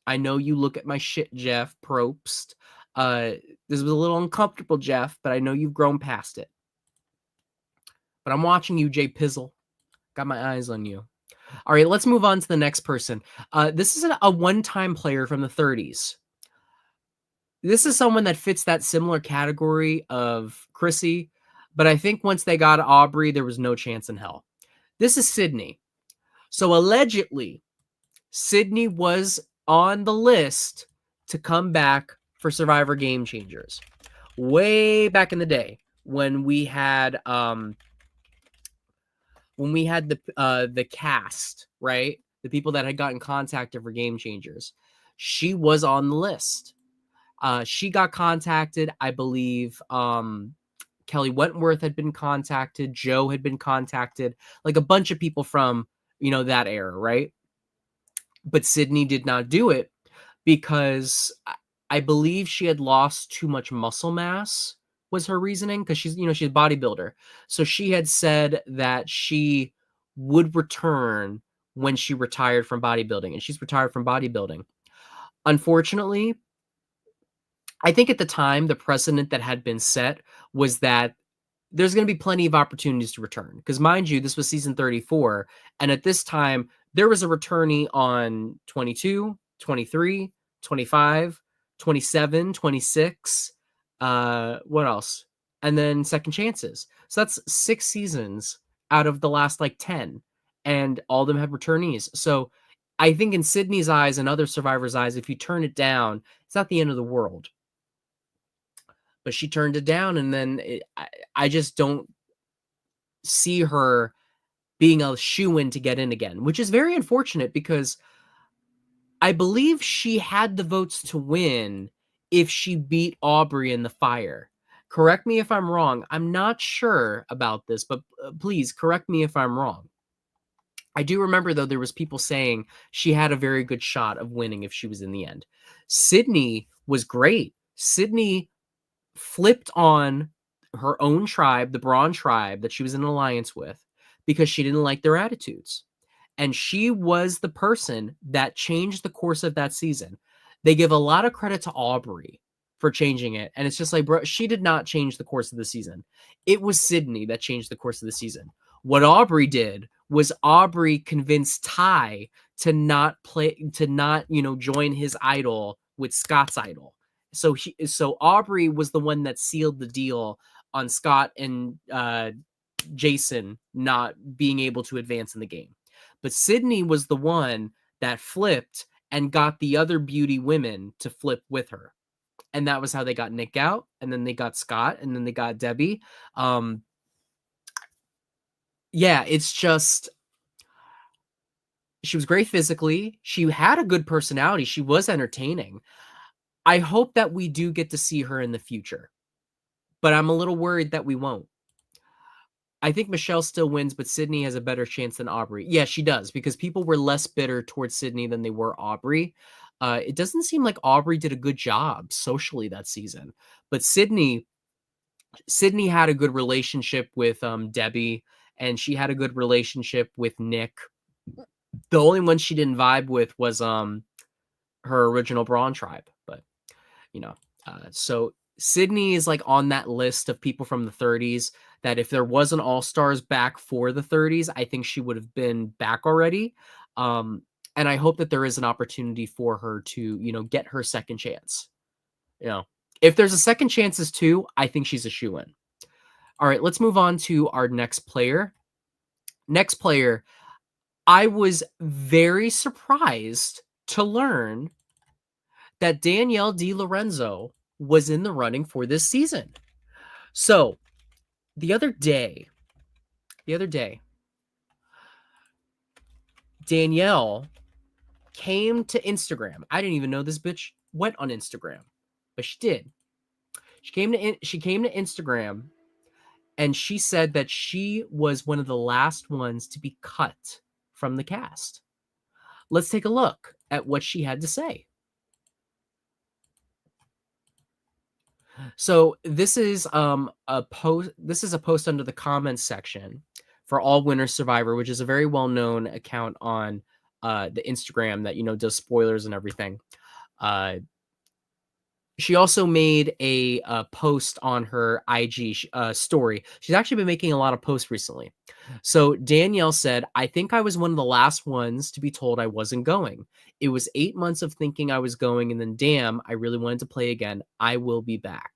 I know you look at my shit, Jeff. Probst. This was a little uncomfortable, Jeff, but I know you've grown past it. But I'm watching you, Jay Pizzle. Got my eyes on you. All right, let's move on to the next person. This is a one-time player from the 30s. this is someone that fits that similar category of Chrissy, but I think once they got Aubrey, there was no chance in hell. This is Sydney. So allegedly, Sydney was on the list to come back for Survivor Game Changers. Way back in the day when we had the cast, right? The people that had gotten contacted for Game Changers. She was on the list. She got contacted, I believe. Kelly Wentworth had been contacted. Joe had been contacted. Like a bunch of people from, that era, right? But Sydney did not do it because I believe she had lost too much muscle mass was her reasoning, because she's a bodybuilder. So she had said that she would return when she retired from bodybuilding, and she's retired from bodybuilding. Unfortunately, I think at the time, the precedent that had been set was that there's going to be plenty of opportunities to return. Because mind you, this was season 34. And at this time, there was a returnee on 22, 23, 25, 27, 26. What else? And then second chances. So that's 6 seasons out of the last 10. And all of them have returnees. So I think in Sydney's eyes and other survivors' eyes, if you turn it down, it's not the end of the world. But she turned it down, and then I just don't see her being a shoo-in to get in again, which is very unfortunate because I believe she had the votes to win if she beat Aubrey in the fire. Correct me if I'm wrong. I'm not sure about this, but please correct me if I'm wrong. I do remember, though, there was people saying she had a very good shot of winning if she was in the end. Sydney was great. Sydney flipped on her own tribe, the Braun tribe that she was in an alliance with, because she didn't like their attitudes. And she was the person that changed the course of that season. They give a lot of credit to Aubrey for changing it. And it's just like, bro, she did not change the course of the season. It was Sydney that changed the course of the season. What Aubrey did was Aubrey convinced Ty to not join his idol with Scott's idol. So Aubrey was the one that sealed the deal on Scott and Jason not being able to advance in the game. But Sydney was the one that flipped and got the other beauty women to flip with her. And that was how they got Nick out, and then they got Scott, and then they got Debbie. It's just, she was great physically. She had a good personality. She was entertaining. I hope that we do get to see her in the future, but I'm a little worried that we won't. I think Michelle still wins, but Sydney has a better chance than Aubrey. Yeah, she does, because people were less bitter towards Sydney than they were Aubrey. It doesn't seem like Aubrey did a good job socially that season, but Sydney had a good relationship with Debbie, and she had a good relationship with Nick. The only one she didn't vibe with was her original Braun tribe, but so Sydney is on that list of people from the 30s that if there was an All-Stars back for the 30s, I think she would have been back already. And I hope that there is an opportunity for her to, get her second chance. If there's a second chances too, I think she's a shoo-in. All right, let's move on to our next player. Next player, I was very surprised to learn that Danielle DiLorenzo was in the running for this season. So the other day, Danielle came to Instagram. I didn't even know this bitch went on Instagram, but she did. She came to Instagram, and she said that she was one of the last ones to be cut from the cast. Let's take a look at what she had to say. So this is a post. This is a post under the comments section for All Winners Survivor, which is a very well-known account on the Instagram that does spoilers and everything. She also made a post on her IG story. She's actually been making a lot of posts recently. So Danielle said, I think I was one of the last ones to be told I wasn't going. It was 8 months of thinking I was going, and then damn, I really wanted to play again. I will be back.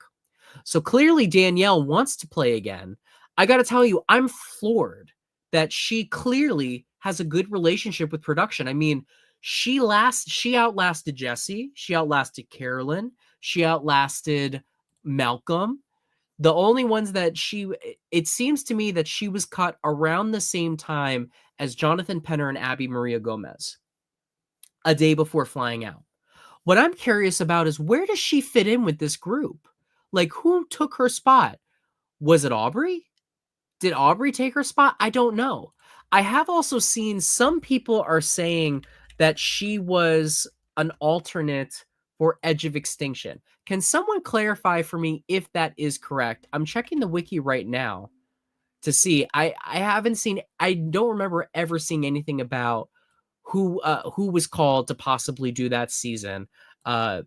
So clearly Danielle wants to play again. I got to tell you, I'm floored that she clearly has a good relationship with production. I mean, she outlasted Jesse, she outlasted Carolyn, she outlasted Malcolm. The only ones that it seems to me that she was cut around the same time as Jonathan Penner and Abby Maria Gomez, a day before flying out. What I'm curious about is where does she fit in with this group? Like, who took her spot? Was it Aubrey? Did Aubrey take her spot? I don't know. I have also seen some people are saying that she was an alternate for Edge of Extinction. Can someone clarify for me if that is correct? I'm checking the wiki right now to see. I haven't seen, I don't remember ever seeing anything about who was called to possibly do that season. Uh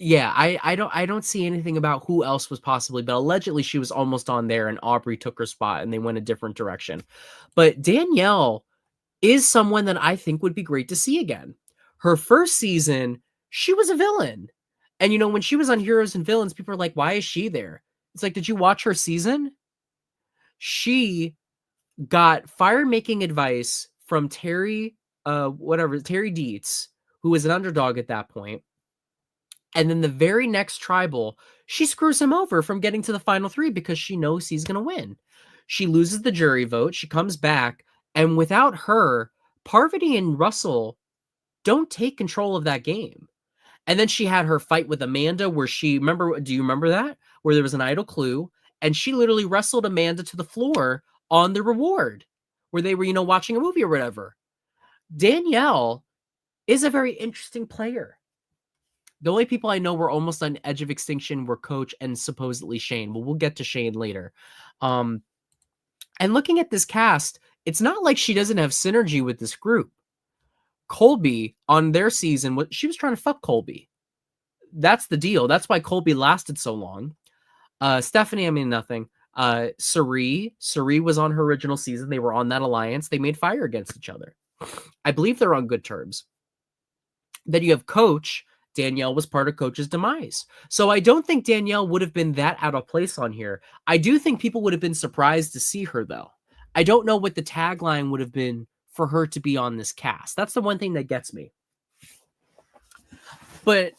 Yeah, I don't see anything about who else was possibly, but allegedly she was almost on there and Aubrey took her spot and they went a different direction. But Danielle is someone that I think would be great to see again. Her first season, she was a villain. And when she was on Heroes and Villains, people are like, why is she there? It's like, did you watch her season? She got fire making advice from Terry Dietz, who was an underdog at that point. And then the very next tribal, she screws him over from getting to the final three because she knows he's going to win. She loses the jury vote. She comes back. And without her, Parvati and Russell don't take control of that game. And then she had her fight with Amanda where do you remember that? Where there was an idle clue and she literally wrestled Amanda to the floor on the reward where they were, watching a movie or whatever. Danielle is a very interesting player. The only people I know were almost on Edge of Extinction were Coach and supposedly Shane. Well, we'll get to Shane later. And looking at this cast, it's not like she doesn't have synergy with this group. Colby on their season, she was trying to fuck Colby. That's the deal. That's why Colby lasted so long. Stephanie, I mean nothing. Suri was on her original season. They were on that alliance. They made fire against each other. I believe they're on good terms. Then you have Coach. Danielle was part of Coach's demise. So I don't think Danielle would have been that out of place on here. I do think people would have been surprised to see her, though. I don't know what the tagline would have been for her to be on this cast. That's the one thing that gets me. But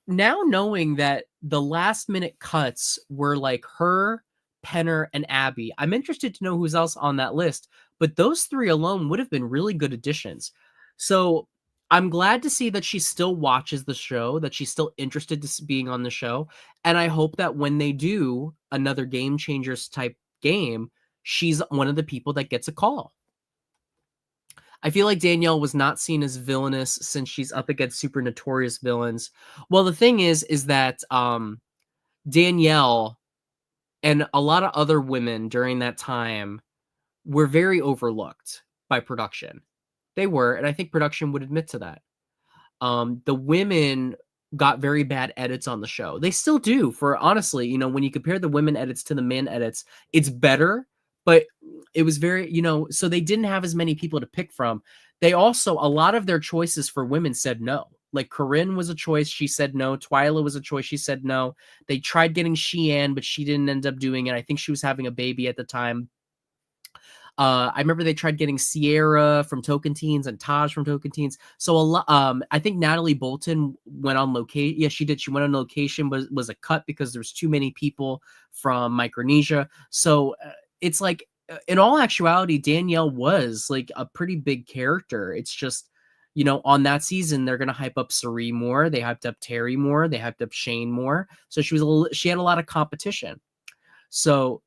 now knowing that the last minute cuts were like her, Penner, and Abby, I'm interested to know who's else on that list. But those three alone would have been really good additions. So I'm glad to see that she still watches the show, that she's still interested in being on the show. And I hope that when they do another Game Changers type game, she's one of the people that gets a call. I feel like Danielle was not seen as villainous since she's up against super notorious villains. Well, the thing is that Danielle and a lot of other women during that time were very overlooked by production. They were, and I think production would admit to that. The women got very bad edits on the show. They still do. For honestly, when you compare the women edits to the men edits, it's better, but it was very, so they didn't have as many people to pick from. They also, a lot of their choices for women said no. Like Corinne was a choice, she said no. Twyla was a choice, she said no. They tried getting Sheehan, but she didn't end up doing it. I think she was having a baby at the time. I remember they tried getting Sierra from Tocantins and Taj from Tocantins. So a lot. I think Natalie Bolton went on location. Yeah, she did. She went on location, but was a cut because there's too many people from Micronesia. So it's like, in all actuality, Danielle was like a pretty big character. It's just, on that season, they're gonna hype up Suri more. They hyped up Terry more. They hyped up Shane more. So she had a lot of competition. So.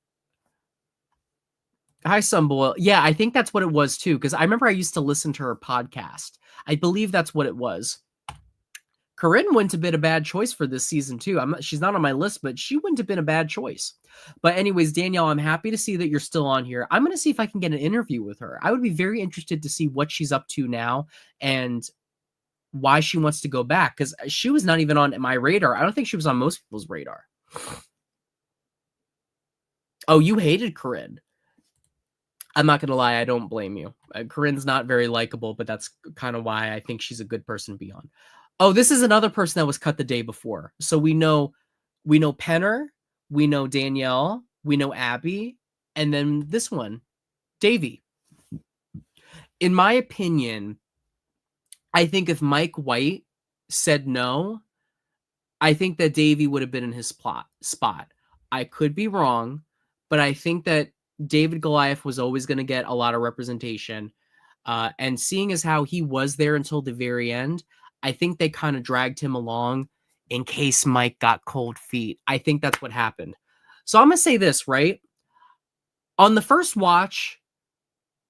Hi, Sunboil. Yeah, I think that's what it was too. Because I remember I used to listen to her podcast. I believe that's what it was. Corinne wouldn't have been a bad choice for this season too. She's not on my list, but she wouldn't have been a bad choice. But anyways, Danielle, I'm happy to see that you're still on here. I'm gonna see if I can get an interview with her. I would be very interested to see what she's up to now and why she wants to go back, because she was not even on my radar. I don't think she was on most people's radar. Oh, you hated Corinne. I'm not going to lie. I don't blame you. Corinne's not very likable, but that's kind of why I think she's a good person to be on. Oh, this is another person that was cut the day before. So we know Penner, we know Danielle, we know Abby, and then this one, Davy. In my opinion, I think if Mike White said no, I think that Davy would have been in his spot. I could be wrong, but I think that David Goliath was always going to get a lot of representation. And seeing as how he was there until the very end, I think they kind of dragged him along in case Mike got cold feet. I think that's what happened. So I'm going to say this, right? On the first watch,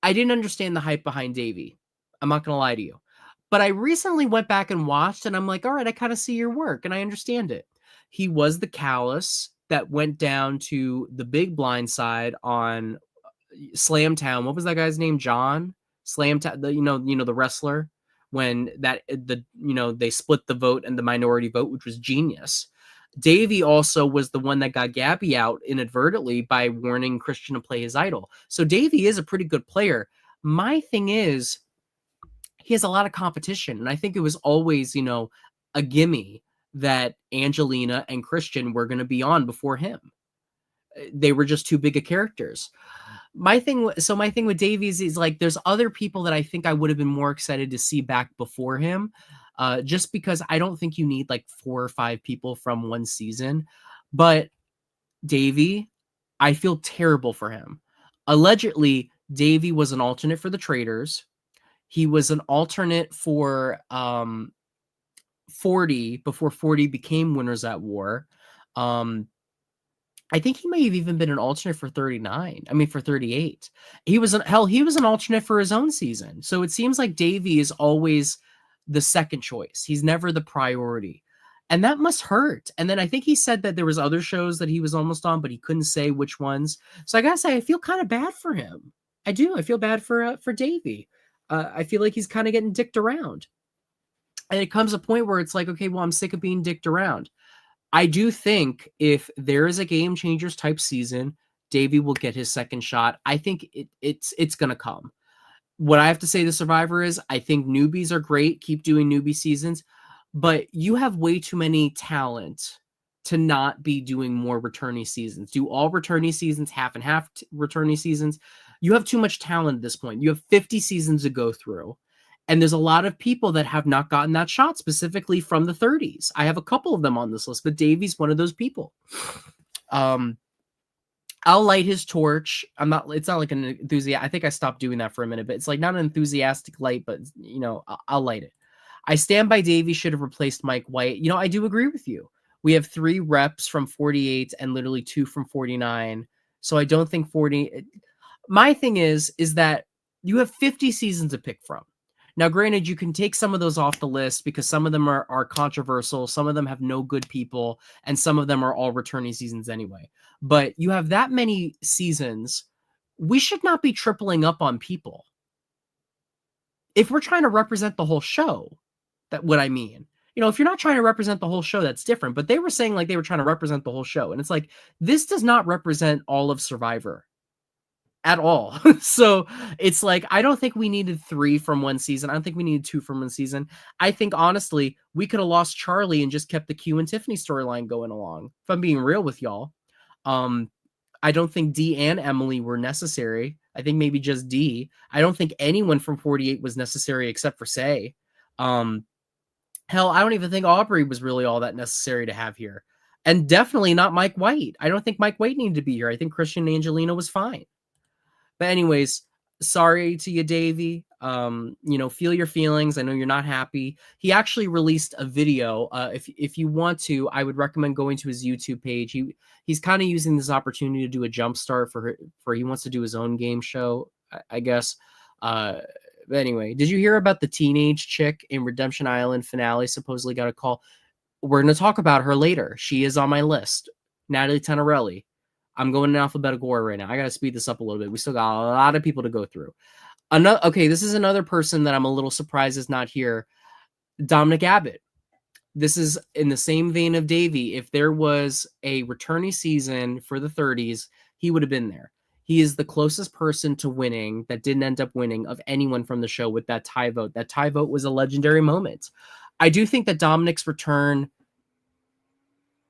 I didn't understand the hype behind Davy. I'm not going to lie to you. But I recently went back and watched, and I'm like, all right, I kind of see your work, and I understand it. He was the callus that went down to the big blind side on Slamtown. What was that guy's name? John Slamtown. The wrestler. When they split the vote and the minority vote, which was genius. Davey also was the one that got Gabby out inadvertently by warning Christian to play his idol. So Davey is a pretty good player. My thing is, he has a lot of competition, and I think it was always, a gimme that Angelina and Christian were going to be on before him. They were just too big of characters. My thing with Davies is like, there's other people that I think I would have been more excited to see back before him, just because I don't think you need like 4 or 5 people from one season. But Davy, I feel terrible for him. Allegedly, Davy was an alternate for the Traders. He was an alternate for 40 before 40 became Winners at War. I think he may have even been an alternate for 39. I mean, for 38. He was an alternate for his own season. So it seems like Davey is always the second choice. He's never the priority. And that must hurt. And then I think he said that there was other shows that he was almost on, but he couldn't say which ones. So I gotta say, I feel kind of bad for him. I do. I feel bad for Davey. I feel like he's kind of getting dicked around. And it comes a point where it's like, okay, well, I'm sick of being dicked around. I do think if there is a Game Changers type season, Davey will get his second shot. I think it's going to come. What I have to say to Survivor is, I think newbies are great. Keep doing newbie seasons. But you have way too many talent to not be doing more returnee seasons. Do all returnee seasons, half and half returnee seasons. You have too much talent at this point. You have 50 seasons to go through. And there's a lot of people that have not gotten that shot, specifically from the 30s. I have a couple of them on this list, but Davey's one of those people. I'll light his torch. It's not like an enthusiast. I think I stopped doing that for a minute, but it's like not an enthusiastic light, but I'll light it. I stand by Davey should have replaced Mike White. I do agree with you. We have 3 reps from 48 and literally 2 from 49. So I don't think 40. My thing is that you have 50 seasons to pick from. Now, granted, you can take some of those off the list because some of them are controversial. Some of them have no good people, and some of them are all returning seasons anyway. But you have that many seasons. We should not be tripling up on people. If we're trying to represent the whole show, that's what I mean. If you're not trying to represent the whole show, that's different. But they were saying like they were trying to represent the whole show. And it's like, this does not represent all of Survivor at all. So it's like, I don't think we needed 3 from one season. I don't think we needed 2 from one season. I think honestly, we could have lost Charlie and just kept the Q and Tiffany storyline going along. If I'm being real with y'all. I don't think Dee and Emily were necessary. I think maybe just Dee. I don't think anyone from 48 was necessary except for Say. Hell, I don't even think Aubrey was really all that necessary to have here. And definitely not Mike White. I don't think Mike White needed to be here. I think Christian and Angelina was fine. But anyways, sorry to you, Davey. Feel your feelings. I know you're not happy. He actually released a video. If you want to, I would recommend going to his YouTube page. He's kind of using this opportunity to do a jump start for he wants to do his own game show, I guess. But anyway, did you hear about the teenage chick in Redemption Island finale supposedly got a call? We're going to talk about her later. She is on my list. Natalie Tenorelli. I'm going in alphabetical order right now. I got to speed this up a little bit. We still got a lot of people to go through. Okay, this is another person that I'm a little surprised is not here. Dominic Abbott. This is in the same vein of Davey. If there was a returnee season for the 30s, he would have been there. He is the closest person to winning that didn't end up winning of anyone from the show with that tie vote. That tie vote was a legendary moment. I do think that Dominic's return,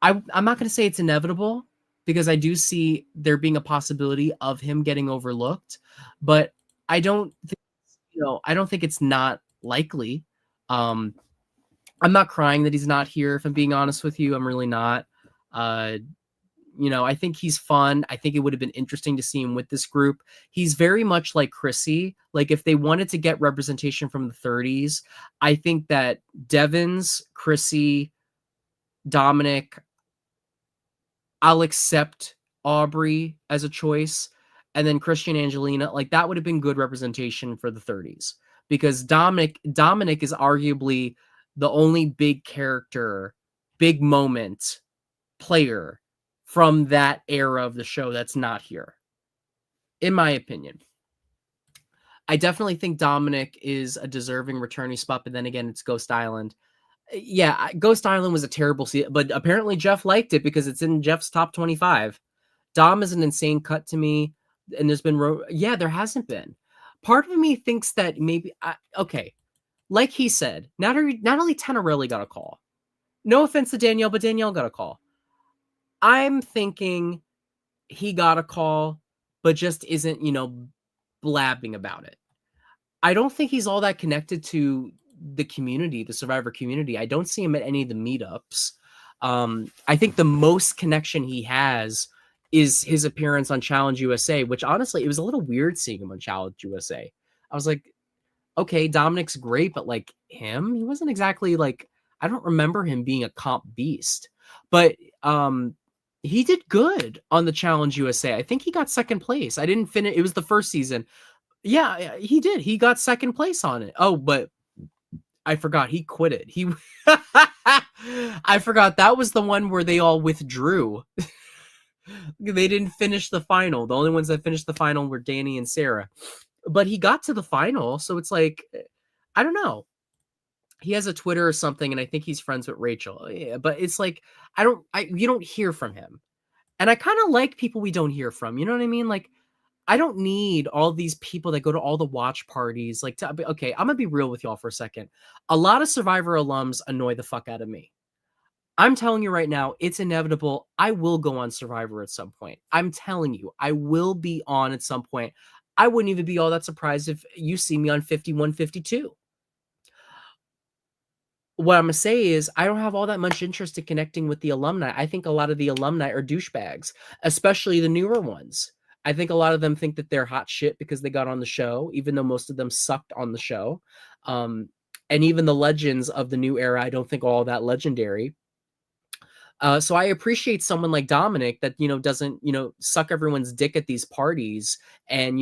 I'm not going to say it's inevitable because I do see there being a possibility of him getting overlooked, but I don't think, I don't think it's not likely. Um, I'm not crying that he's not here. If I'm being honest with you, I'm really not. Uh, I think he's fun. I think it would have been interesting to see him with this group. He's very much like Chrissy. Like if they wanted to get representation from the 30s, I think that Devins, Chrissy, Dominic, I'll accept Aubrey as a choice, and then Christian Angelina, like that would have been good representation for the 30s because Dominic is arguably the only big character, big moment player from that era of the show that's not here, in my opinion. I definitely think Dominic is a deserving returnee spot, but then again, it's Ghost Island. Yeah, Ghost Island was a terrible season, but apparently Jeff liked it because it's in Jeff's top 25. Dom is an insane cut to me, and there's been there hasn't been. Part of me thinks that maybe okay, like he said, not only Tenorelli got a call. No offense to Danielle, but Danielle got a call. I'm thinking he got a call, but just isn't, blabbing about it. I don't think he's all that connected to the community, the Survivor community. I don't see him at any of the meetups. I think the most connection he has is his appearance on Challenge USA, which honestly, it was a little weird seeing him on Challenge USA. I was like, okay, Dominic's great, but like him, he wasn't exactly like, I don't remember him being a comp beast, but he did good on the Challenge USA. I think he got second place. I didn't finish. It was the first season. Yeah, he did. He got second place on it. Oh, but I forgot he quit it. I forgot that was the one where they all withdrew. They didn't finish the final. The only ones that finished the final were Danny and Sarah. But he got to the final, so it's like, I don't know. He has a Twitter or something, and I think he's friends with Rachel. Yeah, but it's like you don't hear from him. And I kind of like people we don't hear from. You know what I mean? Like, I don't need all these people that go to all the watch parties. Like, okay, I'm gonna be real with y'all for a second. A lot of Survivor alums annoy the fuck out of me. I'm telling you right now, it's inevitable. I will go on Survivor at some point. I'm telling you, I will be on at some point. I wouldn't even be all that surprised if you see me on 51, 52. What I'm gonna say is I don't have all that much interest in connecting with the alumni. I think a lot of the alumni are douchebags, especially the newer ones. I think a lot of them think that they're hot shit because they got on the show, even though most of them sucked on the show. And even the legends of the new era, I don't think all that legendary. So I appreciate someone like Dominic that, doesn't, suck everyone's dick at these parties and,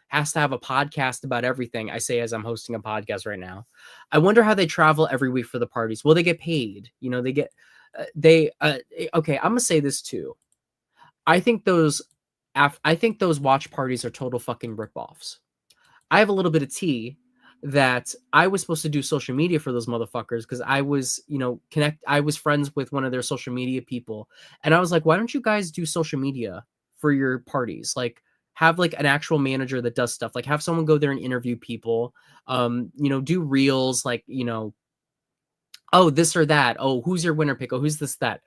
has to have a podcast about everything. I say as I'm hosting a podcast right now. I wonder how they travel every week for the parties. Will they get paid? Okay, I'm going to say this too. I think those watch parties are total fucking ripoffs. I have a little bit of tea that I was supposed to do social media for those motherfuckers because I was, I was friends with one of their social media people. And I was like, why don't you guys do social media for your parties? Like, have like an actual manager that does stuff. Like, have someone go there and interview people. Do reels, like, oh, this or that. Oh, who's your winner pick? Oh, who's this, that.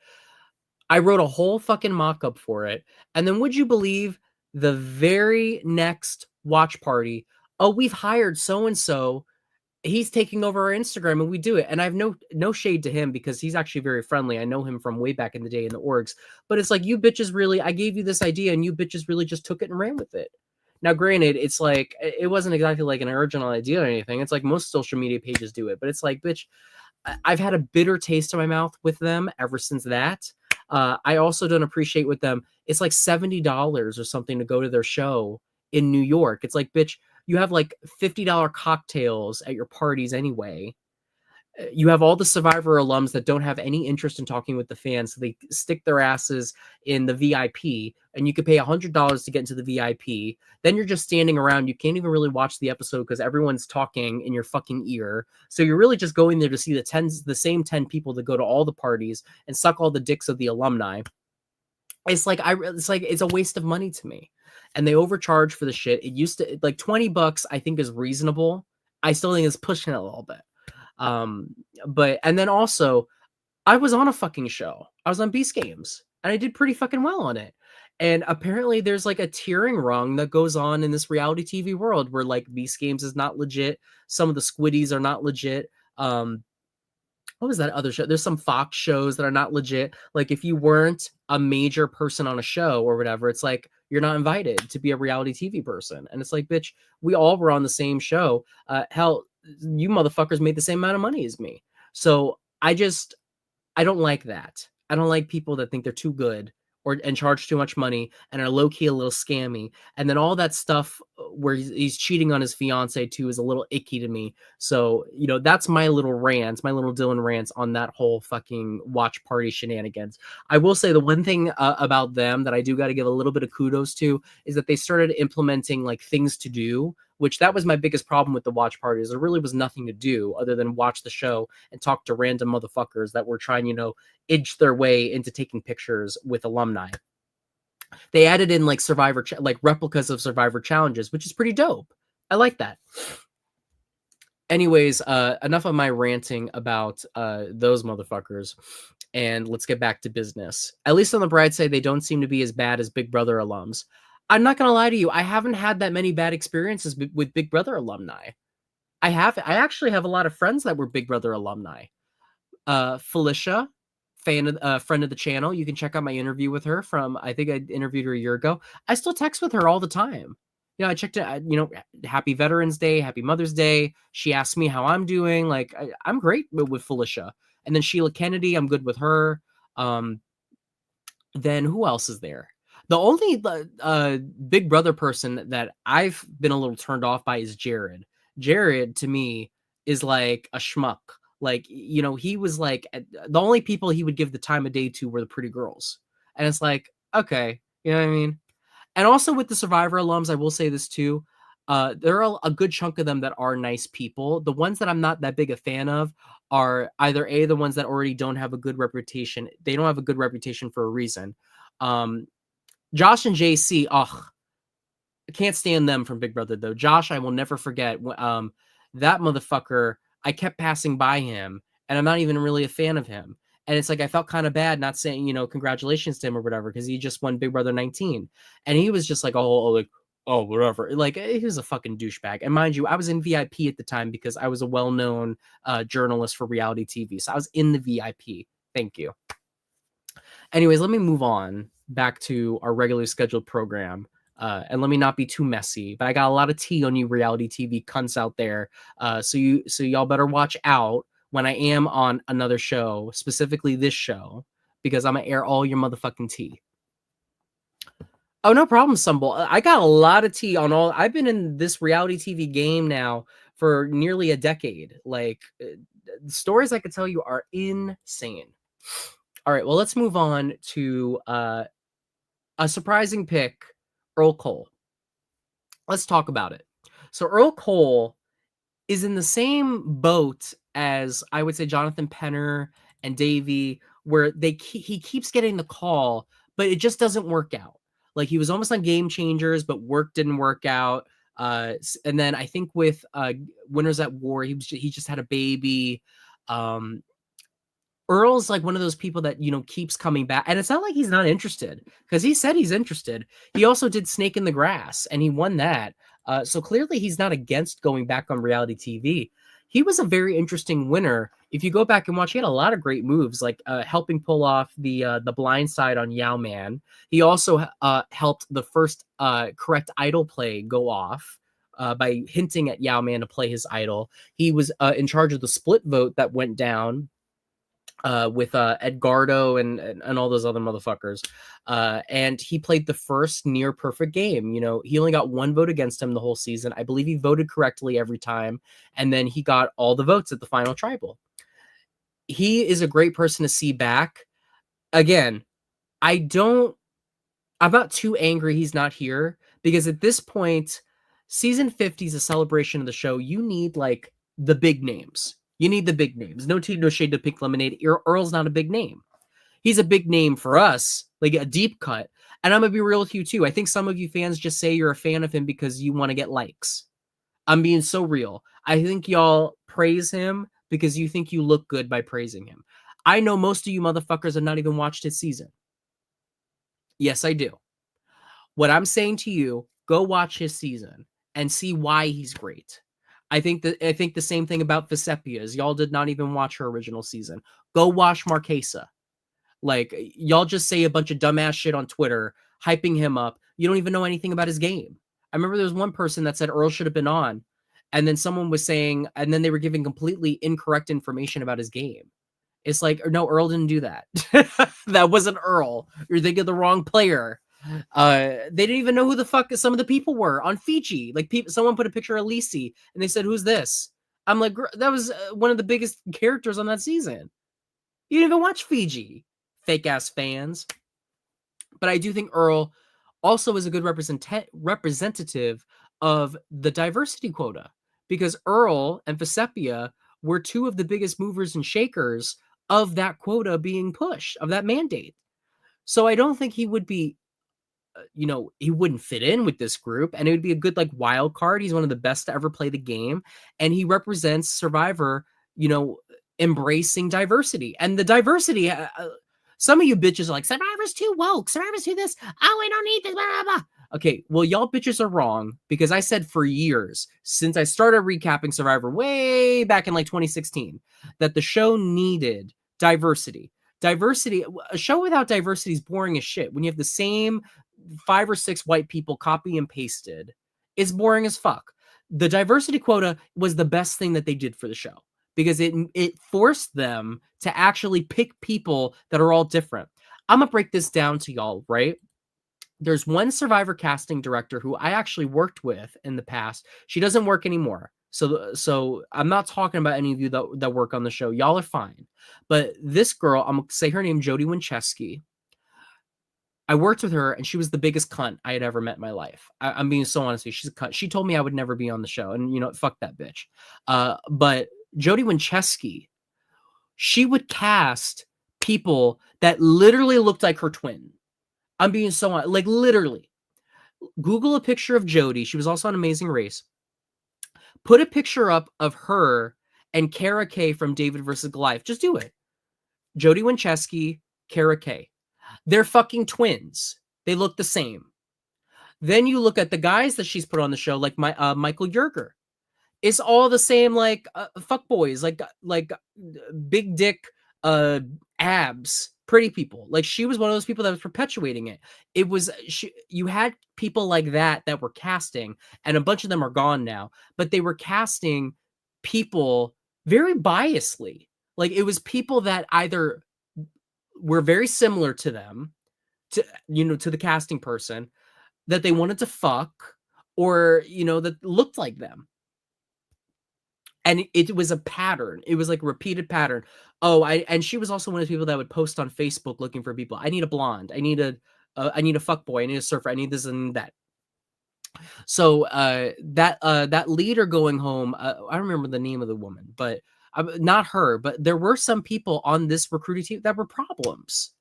I wrote a whole fucking mock-up for it. And then would you believe the very next watch party, oh, we've hired so-and-so. He's taking over our Instagram and we do it. And I have no shade to him because he's actually very friendly. I know him from way back in the day in the orgs. But it's like, you bitches really, I gave you this idea and you bitches really just took it and ran with it. Now, granted, it's like, it wasn't exactly like an original idea or anything. It's like most social media pages do it. But it's like, bitch, I've had a bitter taste in my mouth with them ever since that. I also don't appreciate with them. It's like $70 or something to go to their show in New York. It's like, bitch, you have like $50 cocktails at your parties anyway. You have all the Survivor alums that don't have any interest in talking with the fans, so they stick their asses in the VIP, and you could pay $100 to get into the VIP. Then you're just standing around. You can't even really watch the episode because everyone's talking in your fucking ear. So you're really just going there to see the same 10 people that go to all the parties and suck all the dicks of the alumni. It's a waste of money to me. And they overcharge for the shit. It used to like $20, I think, is reasonable. I still think it's pushing it a little bit. Um, but and then also I was on a fucking show. I was on Beast Games and I did pretty fucking well on it. And apparently there's like a tiering rung that goes on in this reality TV world where like Beast Games is not legit. Some of the Squiddies are not legit. What was that other show? There's some Fox shows that are not legit. Like if you weren't a major person on a show or whatever, it's like you're not invited to be a reality TV person. And it's like, bitch, we all were on the same show. Hell, you motherfuckers made the same amount of money as me. So I don't like that. I don't like people that think they're too good and charge too much money and are low key a little scammy. And then all that stuff where he's cheating on his fiance too is a little icky to me. So, that's my little rant, my little Dylan rants on that whole fucking watch party shenanigans. I will say the one thing about them that I do got to give a little bit of kudos to is that they started implementing like things to do, which that was my biggest problem with the watch parties. There really was nothing to do other than watch the show and talk to random motherfuckers that were trying, edge their way into taking pictures with alumni. They added in like like replicas of Survivor challenges, which is pretty dope. I like that. Anyways, enough of my ranting about those motherfuckers, and let's get back to business. At least on the bright side, they don't seem to be as bad as Big Brother alums. I'm not gonna lie to you, I haven't had that many bad experiences with Big Brother alumni. I actually have a lot of friends that were Big Brother alumni. Felicia, friend of the channel. You can check out my interview with her from, I think I interviewed her a year ago. I still text with her all the time. I checked it, happy Veterans Day, happy Mother's Day. She asked me how I'm doing. Like, I'm great with Felicia. And then Sheila Kennedy, I'm good with her. Then who else is there? The only Big Brother person that I've been a little turned off by is Jared. Jared, to me, is like a schmuck. Like, he was like, the only people he would give the time of day to were the pretty girls. And it's like, okay, you know what I mean? And also with the Survivor alums, I will say this too. There are a good chunk of them that are nice people. The ones that I'm not that big a fan of are either the ones that already don't have a good reputation. They don't have a good reputation for a reason. Josh and JC, I can't stand them from Big Brother though. Josh, I will never forget. That motherfucker, I kept passing by him, and I'm not even really a fan of him. And it's like I felt kind of bad not saying, congratulations to him or whatever, because he just won Big Brother 19, and he was just like, oh, whatever. Like, he was a fucking douchebag. And mind you, I was in VIP at the time because I was a well-known journalist for reality TV, so I was in the VIP. Thank you. Anyways, let me move on back to our regularly scheduled program. And let me not be too messy, but I got a lot of tea on you reality TV cunts out there. So y'all better watch out when I am on another show, specifically this show, because I'm gonna air all your motherfucking tea. Oh, no problem, Stumble. I got a lot of tea on all. I've been in this reality TV game now for nearly a decade. Like, the stories I could tell you are insane. All right, well, let's move on to a surprising pick. Earl Cole. Let's talk about it. So Earl Cole is in the same boat as, I would say, Jonathan Penner and Davey, where he keeps getting the call, but it just doesn't work out. Like, he was almost on Game Changers, but work didn't work out. And then I think with Winners at War, he just had a baby. Earl's like one of those people that, keeps coming back. And it's not like he's not interested, because he said he's interested. He also did Snake in the Grass, and he won that. So clearly he's not against going back on reality TV. He was a very interesting winner. If you go back and watch, he had a lot of great moves, like helping pull off the blind side on Yao Man. He also helped the first correct idol play go off. By hinting at Yao Man to play his idol. He was in charge of the split vote that went down with Edgardo and all those other motherfuckers. And he played the first near perfect game. He only got one vote against him the whole season. I believe he voted correctly every time. And then he got all the votes at the final tribal. he is a great person to see back. Again, I'm not too angry he's not here, because at this point, season 50 is a celebration of the show. You need like the big names. You need the big names. No tea, no shade to Pink Lemonade. Earl's not a big name. He's a big name for us, like a deep cut. And I'm gonna be real with you too. I think some of you fans just say you're a fan of him because you want to get likes. I'm being so real. I think y'all praise him because you think you look good by praising him. I know most of you motherfuckers have not even watched his season. Yes, I do. What I'm saying to you, go watch his season and see why he's great. I think the same thing about Vesepia is y'all did not even watch her original season. Go watch Marquesa. Like, y'all just say a bunch of dumbass shit on Twitter, hyping him up. You don't even know anything about his game. I remember there was one person that said Earl should have been on, and then someone was saying, and then they were giving completely incorrect information about his game. It's like, no, Earl didn't do that. That wasn't Earl. You're thinking of the wrong player. They didn't even know who the fuck some of the people were on Fiji. Like, someone put a picture of Lisi, and they said, "Who's this?" I'm like, that was one of the biggest characters on that season. You didn't even watch Fiji, fake ass fans. But I do think Earl also is a good representative of the diversity quota, because Earl and Vesepia were two of the biggest movers and shakers of that quota being pushed, of that mandate. So I don't think he would be, he wouldn't fit in with this group, and it would be a good like wild card. He's one of the best to ever play the game, and he represents Survivor, you know, embracing diversity. And the diversity, some of you bitches are like, Survivor's too woke, Survivor's too this, oh, we don't need this, blah, blah, blah. Okay, well, y'all bitches are wrong, because I said for years, since I started recapping Survivor way back in like 2016, that the show needed diversity. Diversity, a show without diversity is boring as shit. When you have the same 5 or 6 white people copy and pasted, it's boring as fuck. The diversity quota was the best thing that they did for the show, because it forced them to actually pick people that are all different. I'm gonna break this down to y'all, right? There's one Survivor casting director who I actually worked with in the past. She doesn't work anymore. So I'm not talking about any of you that work on the show. Y'all are fine. But this girl, I'm gonna say her name, Jody Winchesky. I worked with her, and she was the biggest cunt I had ever met in my life. I'm being so honest with you. She's a cunt. She told me I would never be on the show, and fuck that bitch. But Jody Winchesky, she would cast people that literally looked like her twin. I'm being so honest, like literally. Google a picture of Jody. She was also on Amazing Race. Put a picture up of her and Kara Kay from David versus Goliath. Just do it. Jody Winchesky, Kara Kay. They're fucking twins. They look the same. Then you look at the guys that she's put on the show, like Michael Yerger. It's all the same, like fuck boys, like big dick abs, pretty people. Like, she was one of those people that was perpetuating it. It was you had people like that were casting, and a bunch of them are gone now, but they were casting people very biasly. Like, it was people that either were very similar to them, to the casting person, that they wanted to fuck, or that looked like them. And it was a pattern. It was like a repeated pattern. And she was also one of the people that would post on Facebook looking for people. I need a blonde. I need a fuck boy. I need a surfer. I need this and that. So that leader going home, I don't remember the name of the woman, but not her. But there were some people on this recruiting team that were problems.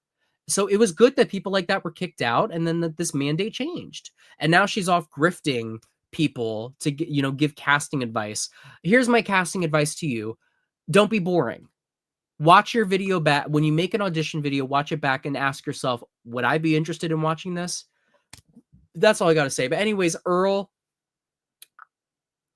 So it was good that people like that were kicked out, and then that this mandate changed. And now she's off grifting people to give casting advice. Here's my casting advice to you. Don't be boring. Watch your video back. When you make an audition video, watch it back and ask yourself, would I be interested in watching this? That's all I got to say. But anyways, Earl,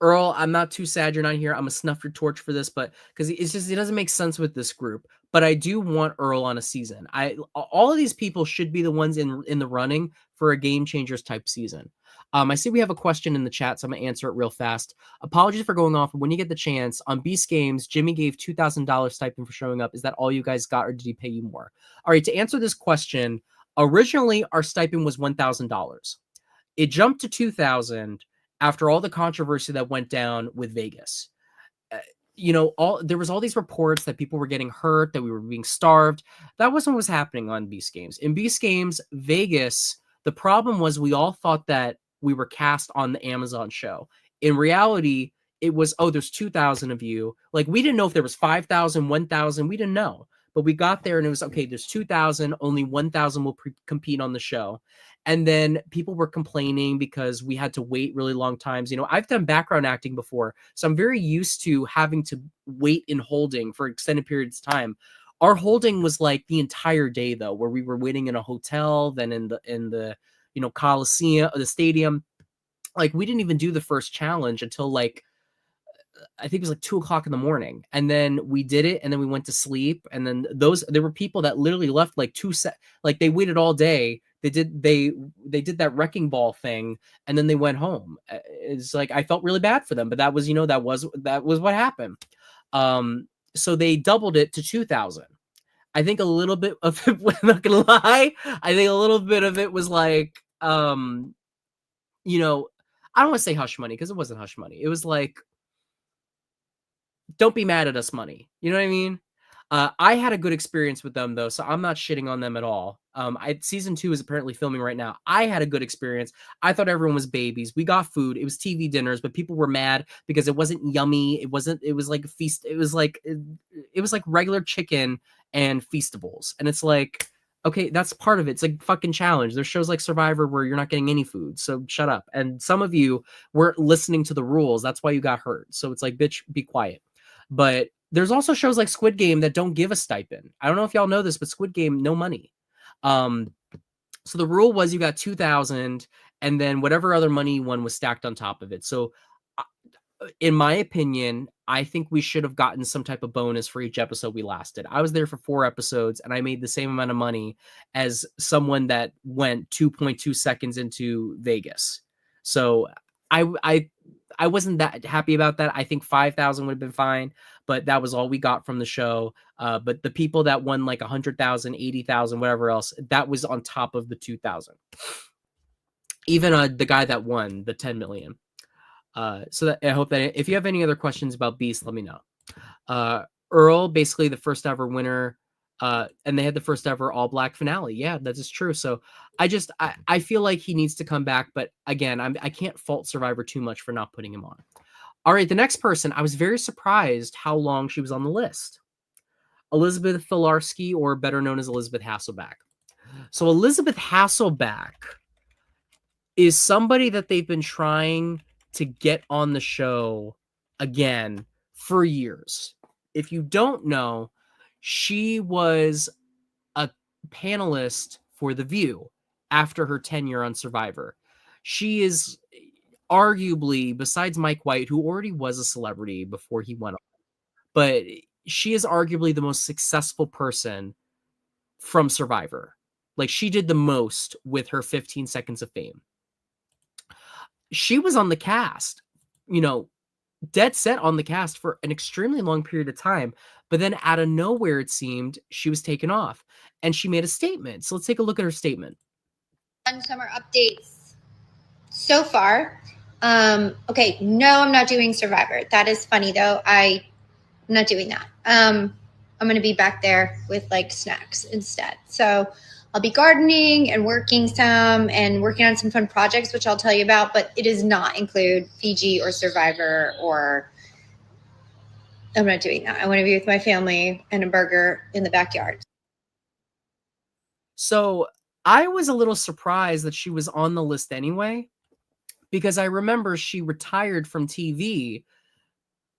I'm not too sad you're not here. I'm gonna snuff your torch for this, but because it doesn't make sense with this group. But I do want Earl on a season. All of these people should be the ones in the running for a Game Changers type season. I see we have a question in the chat, so I'm gonna answer it real fast. Apologies for going off. When you get the chance, on Beast Games, Jimmy gave $2,000 stipend for showing up. Is that all you guys got, or did he pay you more? All right, to answer this question, originally our stipend was $1,000. It jumped to $2,000 after all the controversy that went down with Vegas. there was all these reports that people were getting hurt, that we were being starved. That wasn't what was happening on Beast Games. In Beast Games Vegas, the problem was we all thought that we were cast on the Amazon show. In reality, it was, oh, there's 2,000 of you. Like, we didn't know if there was 5,000, 1,000. We didn't know. But we got there and it was, okay, there's 2,000, only 1,000 will compete on the show. And then people were complaining because we had to wait really long times. I've done background acting before, so I'm very used to having to wait in holding for extended periods of time. Our holding was like the entire day, though, where we were waiting in a hotel, then in the Coliseum, the stadium. Like, we didn't even do the first challenge until like I think it was like 2 o'clock in the morning. And then we did it and then we went to sleep. And then there were people that literally left like like they waited all day. They did that wrecking ball thing and then they went home. It's like, I felt really bad for them, but that was what happened. So they doubled it to 2,000. I think a little bit of it, I'm not gonna lie, I think a little bit of it was like, I don't want to say hush money because it wasn't hush money. It was like, don't be mad at us money. You know what I mean? I had a good experience with them though, so I'm not shitting on them at all. Season 2 is apparently filming right now. I had a good experience. I thought everyone was babies. We got food. It was TV dinners, but people were mad because it wasn't yummy. It was like a feast. It was like regular chicken and Feastables. And it's like, okay, that's part of it. It's like fucking challenge. There's shows like Survivor where you're not getting any food, so shut up. And some of you weren't listening to the rules. That's why you got hurt. So it's like, bitch, be quiet. But there's also shows like Squid Game that don't give a stipend. I don't know if y'all know this, but Squid Game, no money. So the rule was you got 2,000 and then whatever other money you won was stacked on top of it. So in my opinion, I think we should have gotten some type of bonus for each episode we lasted. I was there for 4 episodes and I made the same amount of money as someone that went 2.2 seconds into Vegas. So I wasn't that happy about that. I think 5,000 would have been fine, but that was all we got from the show. But the people that won like 100,000, 80,000, whatever else, that was on top of the 2,000. Even the guy that won the 10 million. So that, I hope that if you have any other questions about Beast, let me know. Earl, basically the first ever winner, and they had the first ever all black finale. Yeah, that is true. So I feel like he needs to come back. But again, I can't fault Survivor too much for not putting him on. All right, the next person, I was very surprised how long she was on the list. Elizabeth Filarski, or better known as Elizabeth Hasselbeck. So Elizabeth Hasselbeck is somebody that they've been trying to get on the show again for years. If you don't know, she was a panelist for The View after her tenure on Survivor. She is arguably, besides Mike White, who already was a celebrity before he went on, but she is arguably the most successful person from Survivor. Like, she did the most with her 15 seconds of fame. She was on the cast, dead set on the cast for an extremely long period of time. But then out of nowhere, it seemed she was taken off and she made a statement. So let's take a look at her statement. On summer updates so far. Okay, no, I'm not doing Survivor. That is funny though. I'm not doing that. I'm going to be back there with like snacks instead. So I'll be gardening and working some and working on some fun projects, which I'll tell you about, but it does not include Fiji or Survivor, or I'm not doing that. I want to be with my family and a burger in the backyard. So I was a little surprised that she was on the list anyway, because I remember she retired from TV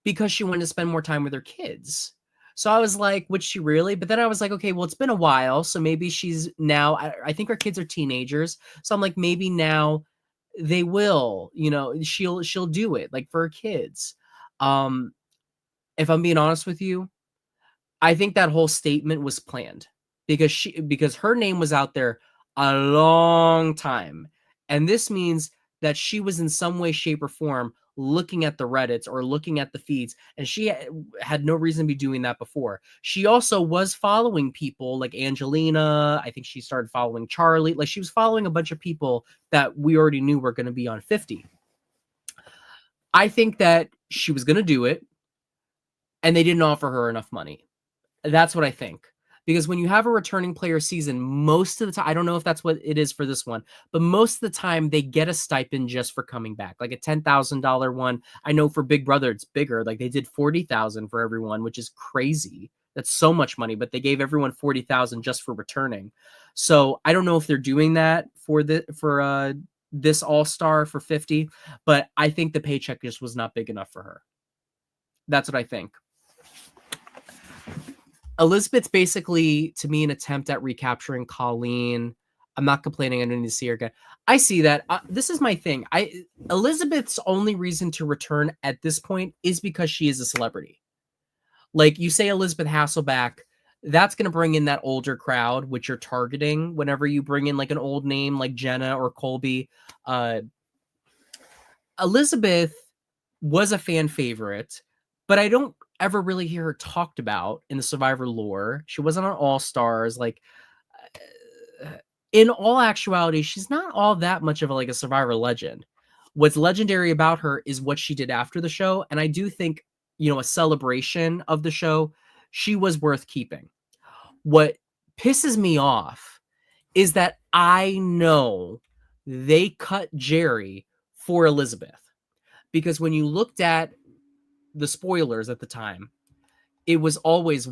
because she wanted to spend more time with her kids. So I was like, would she really? But then I was like, okay, well, it's been a while. So maybe she's now, I think her kids are teenagers. So I'm like, maybe now they will, she'll do it like for her kids. If I'm being honest with you, I think that whole statement was planned because her name was out there a long time. And this means that she was in some way, shape, or form looking at the Reddits or looking at the feeds, and she had no reason to be doing that before. She also was following people like Angelina. I think she started following Charlie. Like, she was following a bunch of people that we already knew were going to be on 50. I think that she was going to do it. and they didn't offer her enough money. That's what I think. Because when you have a returning player season, most of the time, I don't know if that's what it is for this one, but most of the time they get a stipend just for coming back, like a $10,000 one. I know for Big Brother, it's bigger. Like they did 40,000 for everyone, which is crazy. That's so much money, but they gave everyone 40,000 just for returning. So I don't know if they're doing that for this All-Star for 50, but I think the paycheck just was not big enough for her. That's what I think. Elizabeth's basically, to me, an attempt at recapturing Colleen. I'm not complaining. I don't need to see her again. I see that. This is my thing. Elizabeth's only reason to return at this point is because she is a celebrity. Like you say, Elizabeth Hasselbeck, that's going to bring in that older crowd, which you're targeting whenever you bring in like an old name like Jenna or Colby. Elizabeth was a fan favorite, but I don't ever really hear her talked about in the Survivor lore. She wasn't on All Stars. Like, in all actuality, she's not all that much of a Survivor legend. What's legendary about her is what she did after the show, and I do think, a celebration of the show, she was worth keeping. What pisses me off is that I know they cut Jerry for Elizabeth, because when you looked at the spoilers at the time, it was always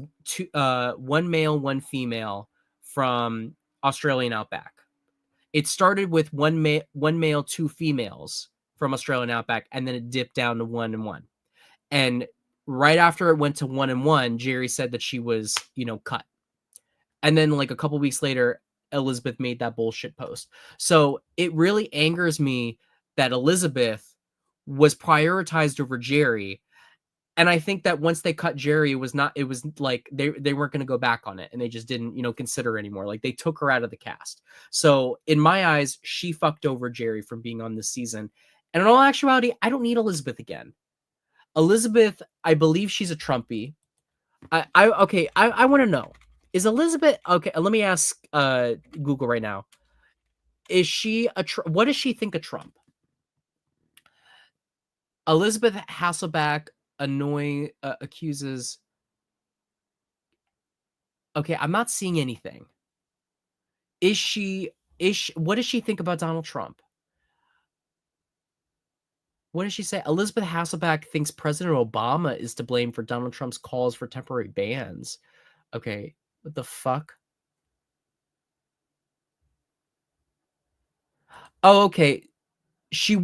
one male, one female from Australian Outback. It started with one male, two females from Australian Outback, and then it dipped down to 1 and 1. And right after it went to 1 and 1, Jerry said that she was, cut. And then like a couple weeks later, Elizabeth made that bullshit post. So it really angers me that Elizabeth was prioritized over Jerry. And I think that once they cut Jerry, it was like they weren't going to go back on it, and they just didn't, consider anymore. Like they took her out of the cast. So in my eyes, she fucked over Jerry from being on this season. And in all actuality, I don't need Elizabeth again. Elizabeth, I believe she's a Trumpy. I want to know, is Elizabeth okay? Let me ask Google right now. Is she what does she think of Trump? Elizabeth Hasselbeck annoying accuses. Okay, I'm not seeing anything. What does she think about Donald Trump? What does she say? Elizabeth Hasselbeck thinks President Obama is to blame for Donald Trump's calls for temporary bans. Okay, what the fuck? Oh, okay. She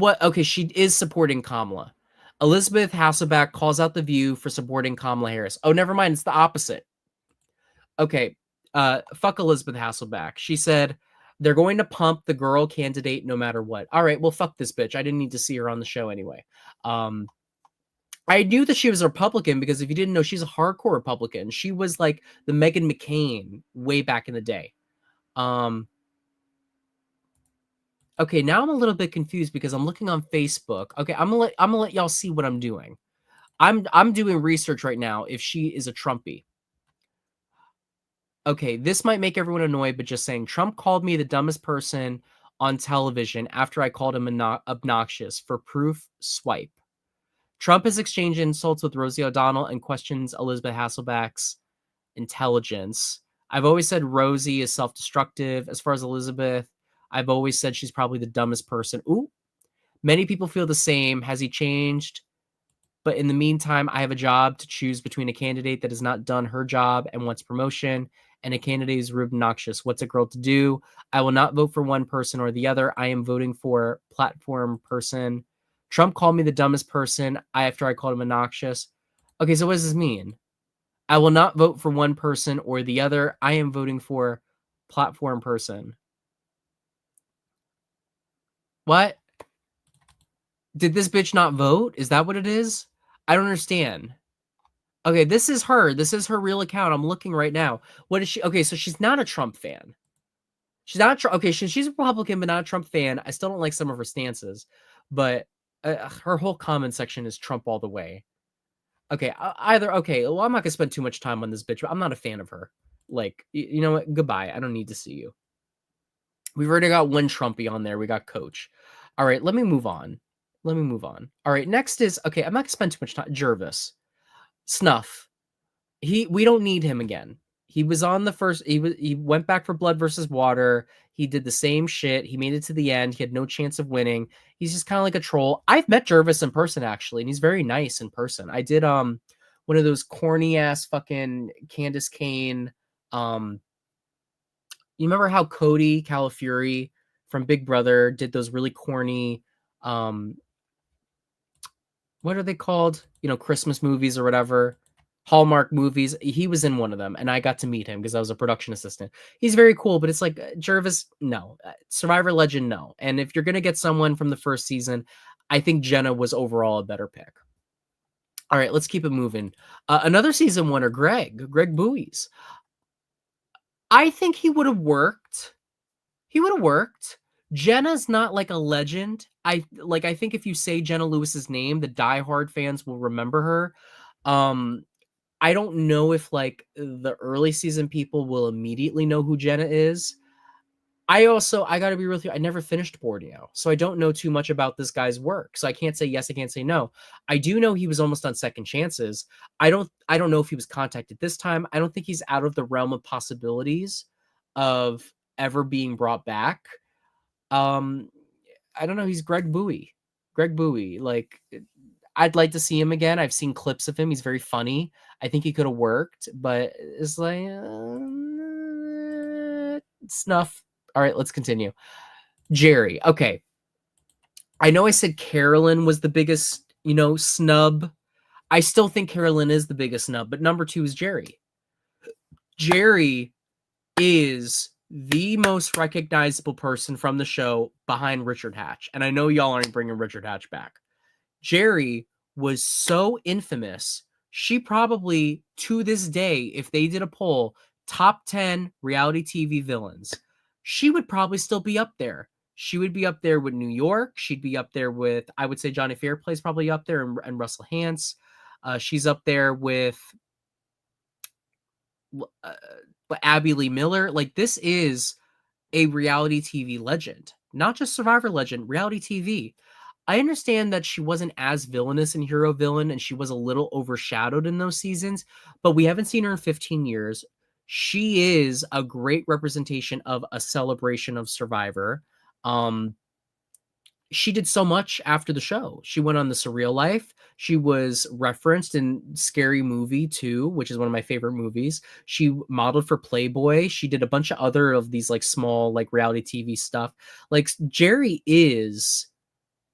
is supporting Kamala. Elizabeth Hasselbeck calls out The View for supporting Kamala Harris. Oh, never mind. It's the opposite. Okay. Fuck Elizabeth Hasselbeck. She said they're going to pump the girl candidate no matter what. All right. Well, fuck this bitch. I didn't need to see her on the show anyway. I knew that she was a Republican because if you didn't know, she's a hardcore Republican. She was like the Meghan McCain way back in the day. Okay, now I'm a little bit confused because I'm looking on Facebook. Okay, I'm gonna let y'all see what I'm doing. I'm doing research right now if she is a Trumpy. Okay, this might make everyone annoyed, but just saying, Trump called me the dumbest person on television after I called him obnoxious. For proof, swipe. Trump has exchanged insults with Rosie O'Donnell and questions Elizabeth Hasselbeck's intelligence. I've always said Rosie is self-destructive. As far as Elizabeth, I've always said she's probably the dumbest person. Ooh, many people feel the same. Has he changed? But in the meantime, I have a job to choose between a candidate that has not done her job and wants promotion and a candidate who's rude and obnoxious. What's a girl to do? I will not vote for one person or the other. I am voting for platform person. Trump called me the dumbest person after I called him obnoxious. Okay, so what does this mean? I will not vote for one person or the other. I am voting for platform person. What? Did this bitch not vote? Is that what it is? I don't understand. Okay, this is her. This is her real account. I'm looking right now. What is she? Okay, so she's not a Trump fan. She's not a Trump. Okay, she's a Republican, but not a Trump fan. I still don't like some of her stances, but her whole comment section is Trump all the way. Okay, okay, well, I'm not gonna spend too much time on this bitch, but I'm not a fan of her. Like, you know what? Goodbye. I don't need to see you. We've already got one Trumpy on there. We got Coach. All right, let me move on. All right, next is, okay, I'm not gonna spend too much time. Jervis. Snuff. We don't need him again. He was on the first. He went back for Blood versus Water. He did the same shit. He made it to the end. He had no chance of winning. He's just kind of like a troll. I've met Jervis in person actually, and he's very nice in person. I did one of those corny ass fucking Candace Kane. You remember how Cody Calafiori from Big Brother did those really corny what are they called? You know, Christmas movies or whatever. Hallmark movies. He was in one of them, and I got to meet him because I was a production assistant. He's very cool, but it's like Jervis, no. Survivor Legend, no. And if you're gonna get someone from the first season, I think Jenna was overall a better pick. All right, let's keep it moving. Another season winner, Greg Buies. I think he would have worked. He would have worked. Jenna's not like a legend. I think if you say Jenna Lewis's name, the diehard fans will remember her. I don't know if like the early season people will immediately know who Jenna is. I got to be real with you. I never finished Borneo, so I don't know too much about this guy's work. So I can't say yes, I can't say no. I do know he was almost on Second Chances. I don't know if he was contacted this time. I don't think he's out of the realm of possibilities of ever being brought back. I don't know. He's Greg Buie. Like, I'd like to see him again. I've seen clips of him. He's very funny. I think he could have worked, but it's like Snuff. All right, let's continue. Jerry. Okay. I know I said Carolyn was the biggest, snub. I still think Carolyn is the biggest snub, but number 2 is Jerry. Jerry is the most recognizable person from the show behind Richard Hatch. And I know y'all aren't bringing Richard Hatch back. Jerry was so infamous. She probably, to this day, if they did a poll, top 10 reality TV villains, she would probably still be up there. She would be up there with New York. She'd be up there with, I would say Johnny Fairplay's probably up there, and Russell Hantz. She's up there with Abby Lee Miller. Like, this is a reality TV legend, not just Survivor legend, reality TV. I understand that she wasn't as villainous in Hero Villain, and she was a little overshadowed in those seasons, but we haven't seen her in 15 years. She is a great representation of a celebration of Survivor. She did so much after the show. She went on The Surreal Life. She was referenced in Scary Movie 2, which is one of my favorite movies. She modeled for Playboy. She did a bunch of other of these like small like reality TV stuff. Like, Jerry is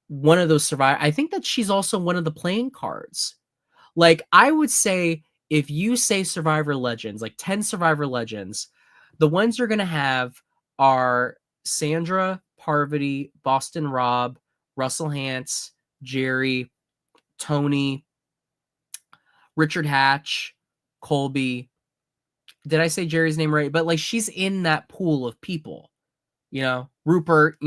one of those Survivor. I think that she's also one of the playing cards. Like, I would say if you say Survivor Legends, like 10 Survivor Legends, the ones you're going to have are Sandra, Parvati, Boston Rob, Russell Hantz, Jerry, Tony, Richard Hatch, Colby. Did I say Jerry's name right? But like, she's in that pool of people, Rupert,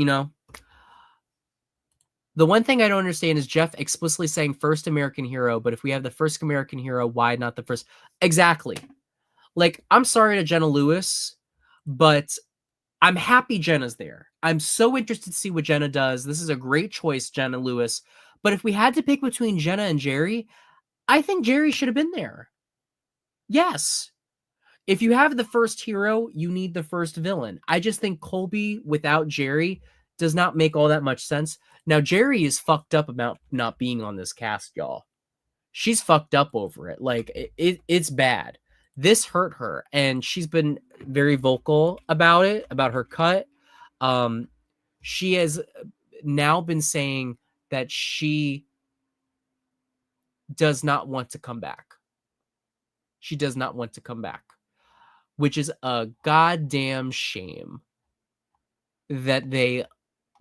The one thing I don't understand is Jeff explicitly saying first American hero, but if we have the first American hero, why not the first? Exactly. Like, I'm sorry to Jenna Lewis, but I'm happy Jenna's there. I'm so interested to see what Jenna does. This is a great choice, Jenna Lewis. But if we had to pick between Jenna and Jerry, I think Jerry should have been there. Yes. If you have the first hero, you need the first villain. I just think Colby without Jerry does not make all that much sense. Now, Jerry is fucked up about not being on this cast, y'all. She's fucked up over it. Like, it's bad. This hurt her, and she's been very vocal about it, about her cut. She has now been saying that she does not want to come back. She does not want to come back, which is a goddamn shame that they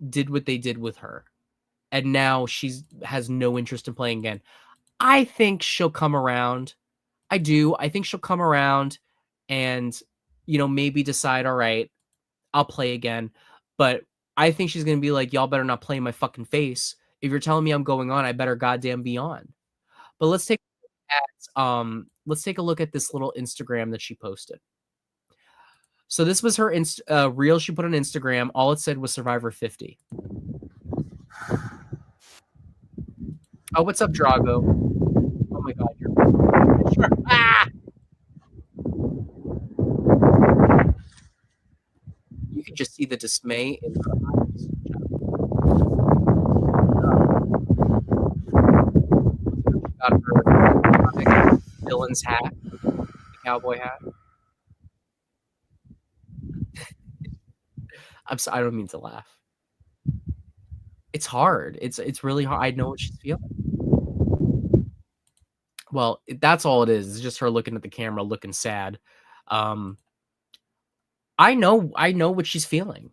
did what they did with her. And now she has no interest in playing again. I think she'll come around. I do. I think she'll come around and, maybe decide, all right, I'll play again. But I think she's going to be like, y'all better not play in my fucking face. If you're telling me I'm going on, I better goddamn be on. But let's take a look at this little Instagram that she posted. So this was her reel she put on Instagram. All it said was Survivor 50. Oh, what's up, Drago? Oh my God, you're could just see the dismay in her eyes. She got her villain's hat, the cowboy hat. I'm sorry, I don't mean to laugh. It's hard. It's really hard. I know what she's feeling. Well, that's all it is. It's just her looking at the camera, looking sad. I know what she's feeling.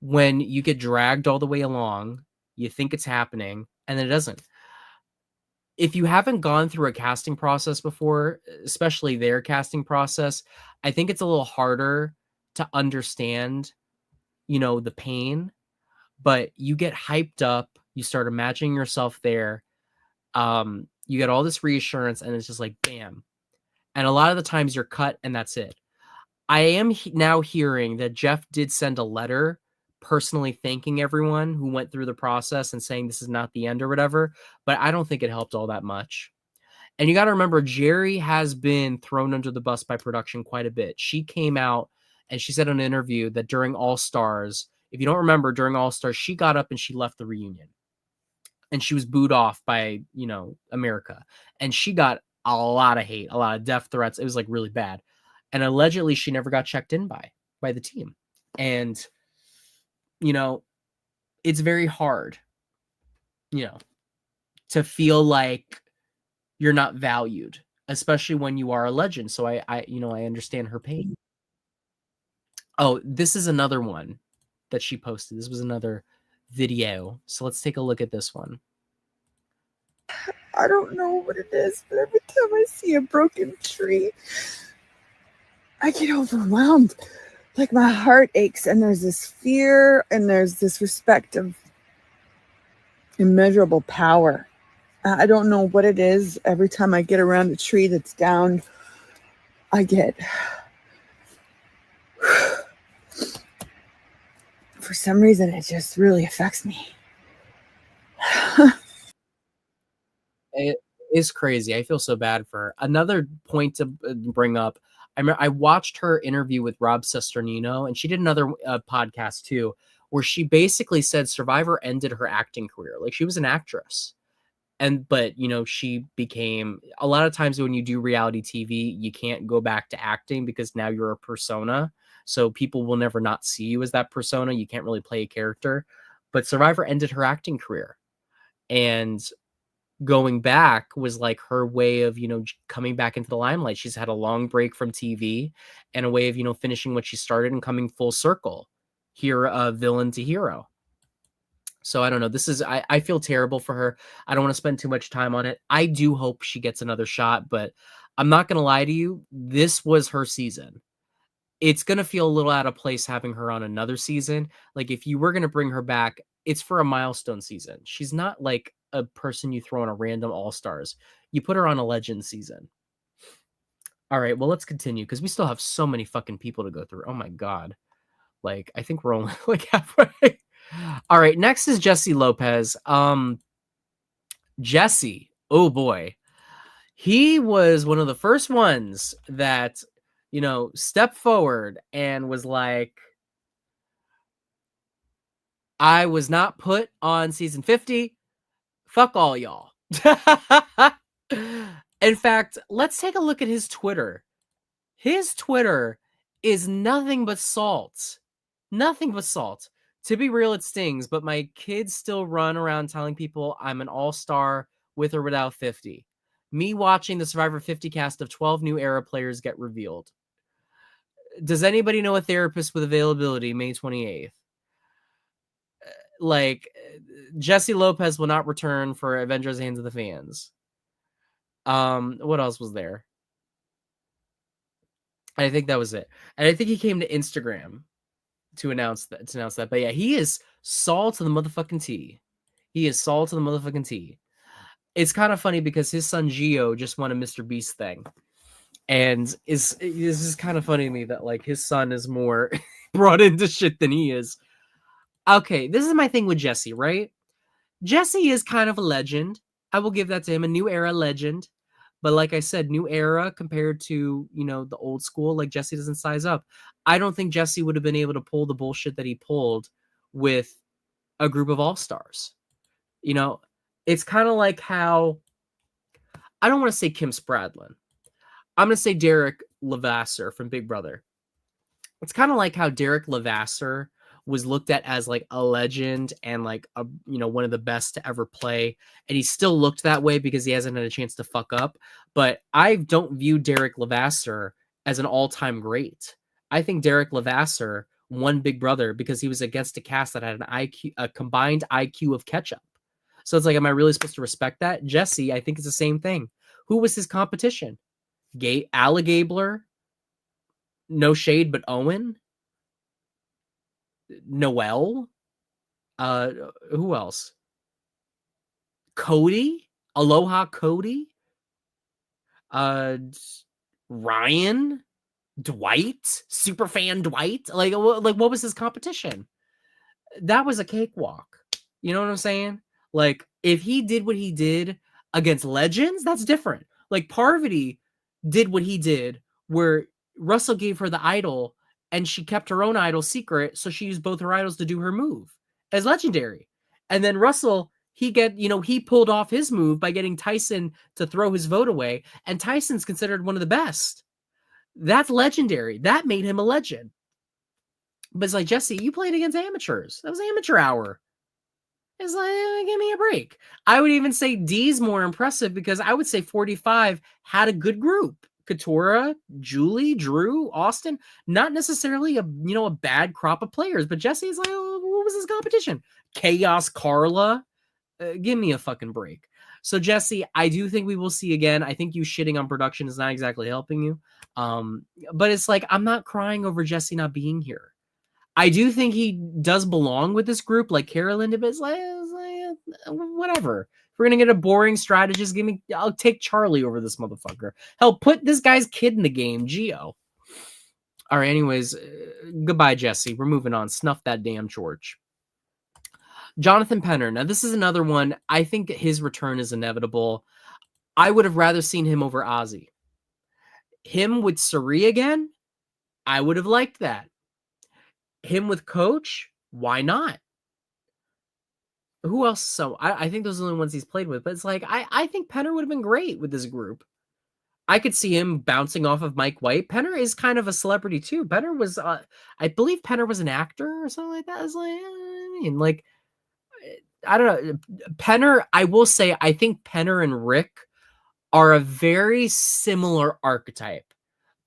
When you get dragged all the way along, you think it's happening, and then it doesn't. If you haven't gone through a casting process before, especially their casting process, I think it's a little harder to understand, the pain. But you get hyped up, you start imagining yourself there. You get all this reassurance, and it's just like, bam. And a lot of the times you're cut, and that's it. I am now hearing that Jeff did send a letter personally thanking everyone who went through the process and saying this is not the end or whatever, but I don't think it helped all that much. And you got to remember, Jerry has been thrown under the bus by production quite a bit. She came out and she said in an interview that during All Stars, if you don't remember, during All Stars, she got up and she left the reunion. And she was booed off by, America. And she got a lot of hate, a lot of death threats. It was like really bad. And allegedly she never got checked in by the team. And, it's very hard, to feel like you're not valued, especially when you are a legend. So I understand her pain. Oh, this is another one that she posted. This was another video. So let's take a look at this one. I don't know what it is, but every time I see a broken tree, I get overwhelmed. Like my heart aches, and there's this fear and there's this respect of immeasurable power. I don't know what it is. Every time I get around a tree that's down, I get... For some reason, it just really affects me. It is crazy. I feel so bad for her. Another point to bring up, I watched her interview with Rob Cesternino, and she did another podcast too, where she basically said Survivor ended her acting career. Like, she was an actress. But she became, a lot of times when you do reality TV, you can't go back to acting because now you're a persona. So people will never not see you as that persona. You can't really play a character. But Survivor ended her acting career. And going back was like her way of, coming back into the limelight. She's had a long break from TV and a way of, finishing what she started and coming full circle. Here, villain to hero. So I don't know. I feel terrible for her. I don't want to spend too much time on it. I do hope she gets another shot, but I'm not going to lie to you. This was her season. It's going to feel a little out of place having her on another season. Like, if you were going to bring her back, it's for a milestone season. She's not like a person you throw on a random All-Stars. You put her on a legend season. All right, well, let's continue because we still have so many fucking people to go through. Oh my God. Like, I think we're only like halfway. All right, next is Jesse Lopez. Jesse, oh boy. He was one of the first ones that, stepped forward and was like, I was not put on season 50. Fuck all y'all. In fact, let's take a look at his Twitter. His Twitter is nothing but salt. Nothing but salt. To be real, it stings, but my kids still run around telling people I'm an all-star with or without 50. Me watching the Survivor 50 cast of 12 new era players get revealed. Does anybody know a therapist with availability May 28th? Like, Jesse Lopez will not return for Avengers Hands of the Fans. What else was there? I think that was it. And I think he came to Instagram to announce that. But yeah, he is salt to the motherfucking tea. He is salt to the motherfucking tea. It's kind of funny because his son Gio just won a Mr. Beast thing. And this is kind of funny to me that like his son is more brought into shit than he is. Okay, this is my thing with Jesse, right? Jesse is kind of a legend. I will give that to him, a new era legend. But like I said, new era compared to, the old school, like Jesse doesn't size up. I don't think Jesse would have been able to pull the bullshit that he pulled with a group of all-stars. It's kind of like how, I don't want to say Kim Spradlin. I'm going to say Derek Levasseur from Big Brother. It's kind of like how Derek Levasseur was looked at as like a legend and like one of the best to ever play, and he still looked that way because he hasn't had a chance to fuck up. But I don't view Derek Levasseur as an all-time great. I think Derek Levasseur won Big Brother because he was against a cast that had a combined IQ of ketchup. So it's like, am I really supposed to respect that? Jesse, I think it's the same thing. Who was his competition? Alec Gabler, no shade, but Owen, Noel, who else? Cody, Aloha Cody, Ryan, Dwight, Superfan Dwight. Like what was his competition? That was a cakewalk. You know what I'm saying? Like, if he did what he did against legends, that's different. Like, Parvati did what he did, where Russell gave her the idol and she kept her own idol secret, so she used both her idols to do her move as legendary. And then Russell, he pulled off his move by getting Tyson to throw his vote away, and Tyson's considered one of the best. That's legendary. That made him a legend. But it's like, Jesse, you played against amateurs. That was amateur hour. It's like, give me a break. I would even say D's more impressive because I would say 45 had a good group. Katurah, Julie, Drew, Austin, not necessarily a bad crop of players, but Jesse's like, what was his competition? Chaos, Carla. Give me a fucking break. So Jesse, I do think we will see again. I think you shitting on production is not exactly helping you. But it's like, I'm not crying over Jesse not being here. I do think he does belong with this group, like Carolyn did, but it's like, whatever. If we're gonna get a boring strategist, I'll take Charlie over this motherfucker. Hell, put this guy's kid in the game, Gio. All right, anyways, goodbye, Jesse. We're moving on. Snuff that damn George. Jonathan Penner. Now, this is another one. I think his return is inevitable. I would have rather seen him over Ozzy. Him with Suri again, I would have liked that. Him with Coach, why not? Who else? So I think those are the only ones he's played with. But it's like, I think Penner would have been great with this group. I could see him bouncing off of Mike White. Penner is kind of a celebrity too. Penner was, I believe Penner was an actor or something like that. It's like, I don't know. Penner, I will say, I think Penner and Rick are a very similar archetype.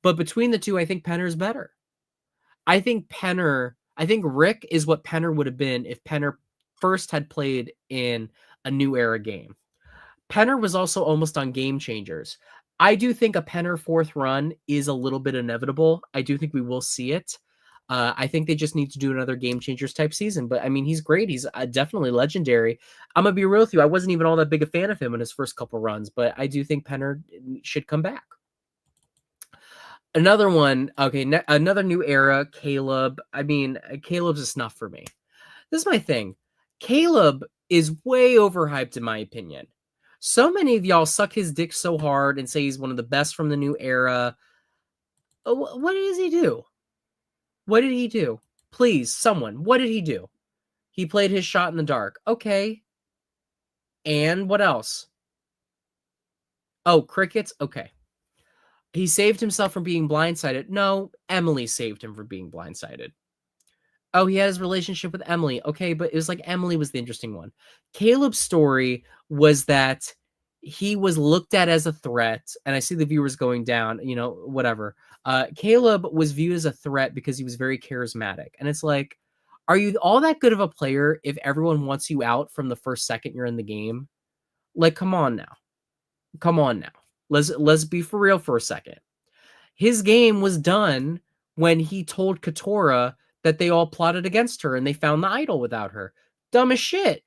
But between the two, I think Penner's better. I think Rick is what Penner would have been if Penner first had played in a new era game. Penner was also almost on Game Changers. I do think a Penner fourth run is a little bit inevitable. I do think we will see it. I think they just need to do another Game Changers type season. But I mean, he's great. He's definitely legendary. I'm going to be real with you. I wasn't even all that big a fan of him in his first couple runs, but I do think Penner should come back. Another one, okay, another new era, Caleb. I mean, Caleb's a snuff for me. This is my thing. Caleb is way overhyped in my opinion. So many of y'all suck his dick so hard and say he's one of the best from the new era. What does he do? What did he do? Please, someone, what did he do? He played his shot in the dark. Okay. And what else? Oh, crickets? Okay. He saved himself from being blindsided. No, Emily saved him from being blindsided. Oh, he had his relationship with Emily. Okay, but it was like Emily was the interesting one. Caleb's story was that he was looked at as a threat, and I see the viewers going down, whatever. Caleb was viewed as a threat because he was very charismatic. And it's like, are you all that good of a player if everyone wants you out from the first second you're in the game? Like, come on now. Come on now. Let's be for real for a second. His game was done when he told Katurah that they all plotted against her and they found the idol without her. Dumb as shit.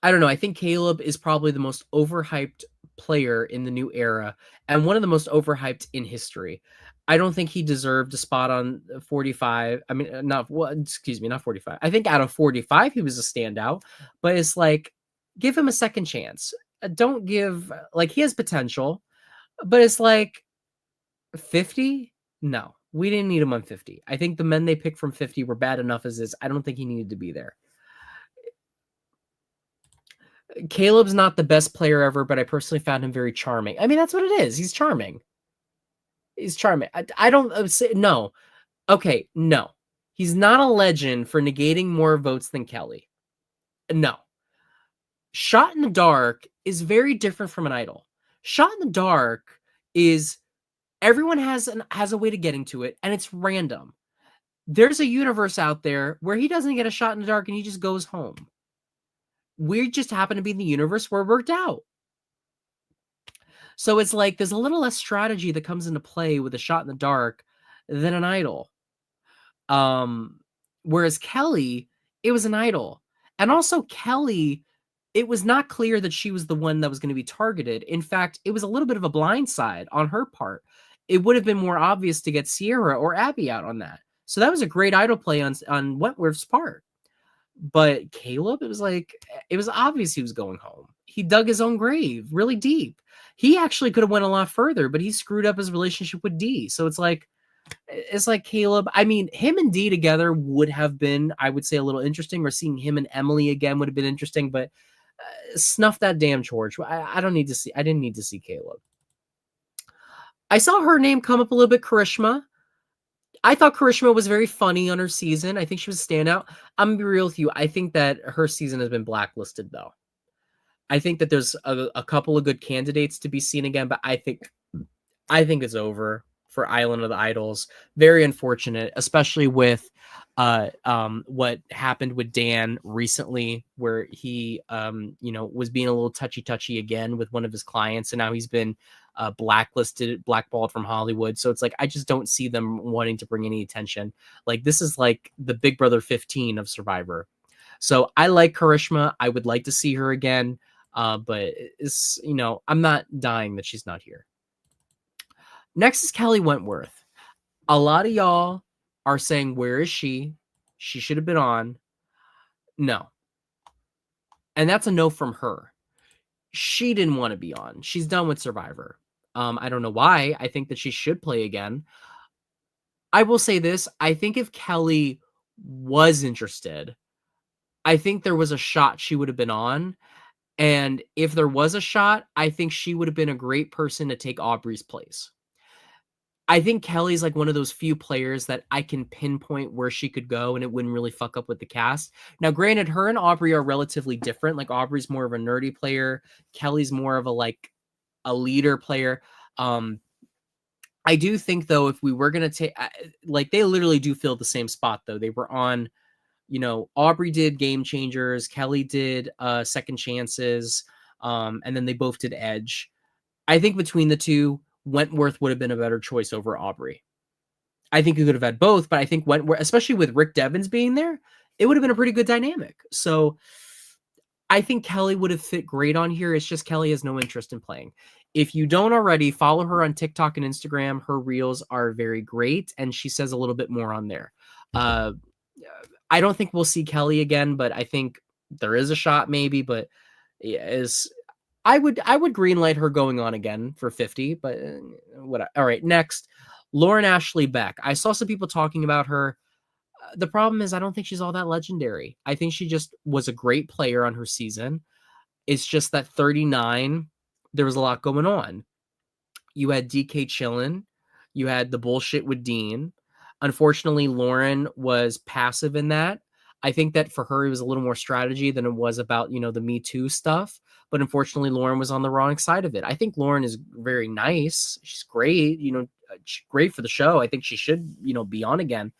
I don't know. I think Caleb is probably the most overhyped player in the new era and one of the most overhyped in history. I don't think he deserved a spot on 45. I mean, not 45. I think out of 45, he was a standout, but it's like, give him a second chance. don't give, like, he has potential, but it's like 50? No, we didn't need him on 50. I think the men they picked from 50 were bad enough as is. I don't think he needed to be there. Caleb's not the best player ever, but I personally found him very charming. I mean, that's what it is. He's charming. He's charming. I don't say no. Okay, no. He's not a legend for negating more votes than Kelly. No. Shot in the Dark is very different from an idol. Shot in the Dark is everyone has a way to getting to it, and it's random. There's a universe out there where he doesn't get a shot in the dark and he just goes home. We just happen to be in the universe where it worked out. So it's like there's a little less strategy that comes into play with a shot in the dark than an idol. Whereas Kelly, it was an idol. And also Kelly, it was not clear that she was the one that was going to be targeted. In fact, it was a little bit of a blindside on her part. It would have been more obvious to get Sierra or Abby out on that. So that was a great idol play on Wentworth's part. But Caleb, it was obvious he was going home. He dug his own grave really deep. He actually could have went a lot further, but he screwed up his relationship with Dee. So it's like Caleb. I mean, him and Dee together would have been, I would say, a little interesting, or seeing him and Emily again would have been interesting, but snuff that damn George. I didn't need to see Caleb. I saw her name come up a little bit, Karishma. I thought Karishma was very funny on her season. I think she was a standout. I'm going to be real with you. I think that her season has been blacklisted, though. I think that there's a couple of good candidates to be seen again, but I think it's over for Island of the Idols. Very unfortunate, especially with what happened with Dan recently, where he was being a little touchy again with one of his clients, and now he's been blackballed from Hollywood. So it's like I just don't see them wanting to bring any attention. Like, this is like the Big Brother 15 of Survivor. So I like Karishma. I would like to see her again, but it's, I'm not dying that she's not here. Next is Kelly Wentworth. A lot of y'all are saying, where is she? She should have been on. No. And that's a no from her. She didn't want to be on. She's done with Survivor. I don't know why. I think that she should play again. I will say this. I think if Kelly was interested, I think there was a shot she would have been on. And if there was a shot, I think she would have been a great person to take Aubrey's place. I think Kelly's like one of those few players that I can pinpoint where she could go and it wouldn't really fuck up with the cast. Now, granted, her and Aubrey are relatively different. Like, Aubrey's more of a nerdy player. Kelly's more of a leader player. I do think, though, if we were going to take, they literally do fill the same spot, though. They were on, Aubrey did Game Changers. Kelly did Second Chances. And then they both did Edge. I think between the two, Wentworth would have been a better choice over Aubrey. I think you could have had both, but I think Wentworth, especially with Rick Devens being there, it would have been a pretty good dynamic. So I think Kelly would have fit great on here. It's just Kelly has no interest in playing. If you don't already, follow her on TikTok and Instagram. Her reels are very great, and she says a little bit more on there. I don't think we'll see Kelly again, but I think there is a shot maybe, but I would greenlight her going on again for 50, but what? All right, next, Lauren Ashley Beck. I saw some people talking about her. The problem is I don't think she's all that legendary. I think she just was a great player on her season. It's just that 39, there was a lot going on. You had DK chillin'. You had the bullshit with Dean. Unfortunately, Lauren was passive in that. I think that for her, it was a little more strategy than it was about, the Me Too stuff. But unfortunately, Lauren was on the wrong side of it. I think Lauren is very nice. She's great, she's great for the show. I think she should, be on again.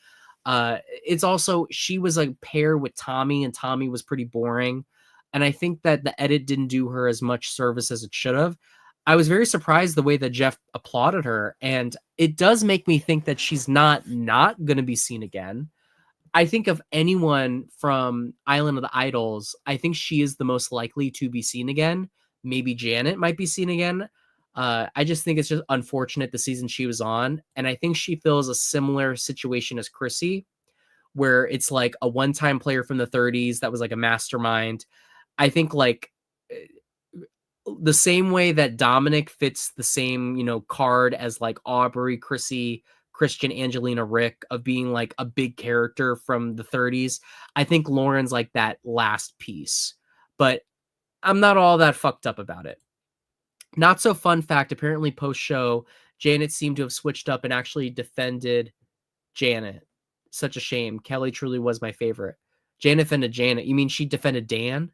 It's also, she was a pair with Tommy, and Tommy was pretty boring. And I think that the edit didn't do her as much service as it should have. I was very surprised the way that Jeff applauded her. And it does make me think that she's not going to be seen again. I think of anyone from Island of the Idols, I think she is the most likely to be seen again. Maybe Janet might be seen again. I just think it's just unfortunate the season she was on. And I think she feels a similar situation as Chrissy, where it's like a one-time player from the 30s that was like a mastermind. I think the same way that Dominic fits the same, card as like Aubrey, Chrissy, Christian, Angelina, Rick, of being like a big character from the 30s. I think Lauren's like that last piece, but I'm not all that fucked up about it. Not so fun fact, apparently post show, Janet seemed to have switched up and actually defended Janet. Such a shame. Kelly truly was my favorite. Janet defended Janet. You mean she defended Dan?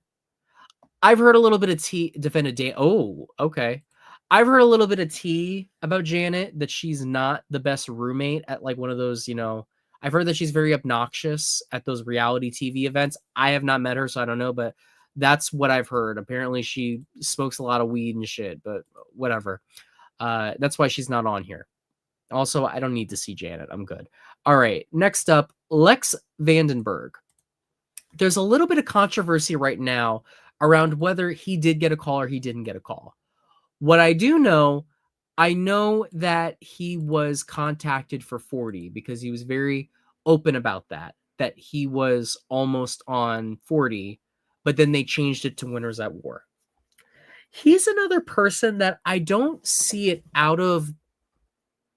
I've heard a little bit of tea defended Dan. Oh, okay. I've heard a little bit of tea about Janet, that she's not the best roommate at like one of those, I've heard that she's very obnoxious at those reality TV events. I have not met her, so I don't know, but that's what I've heard. Apparently she smokes a lot of weed and shit, but whatever. That's why she's not on here. Also, I don't need to see Janet. I'm good. All right. Next up, Lex Vandenberg. There's a little bit of controversy right now around whether he did get a call or he didn't get a call. What I do know, I know that he was contacted for 40 because he was very open about that he was almost on 40, but then they changed it to Winners at War. He's another person that I don't see it out of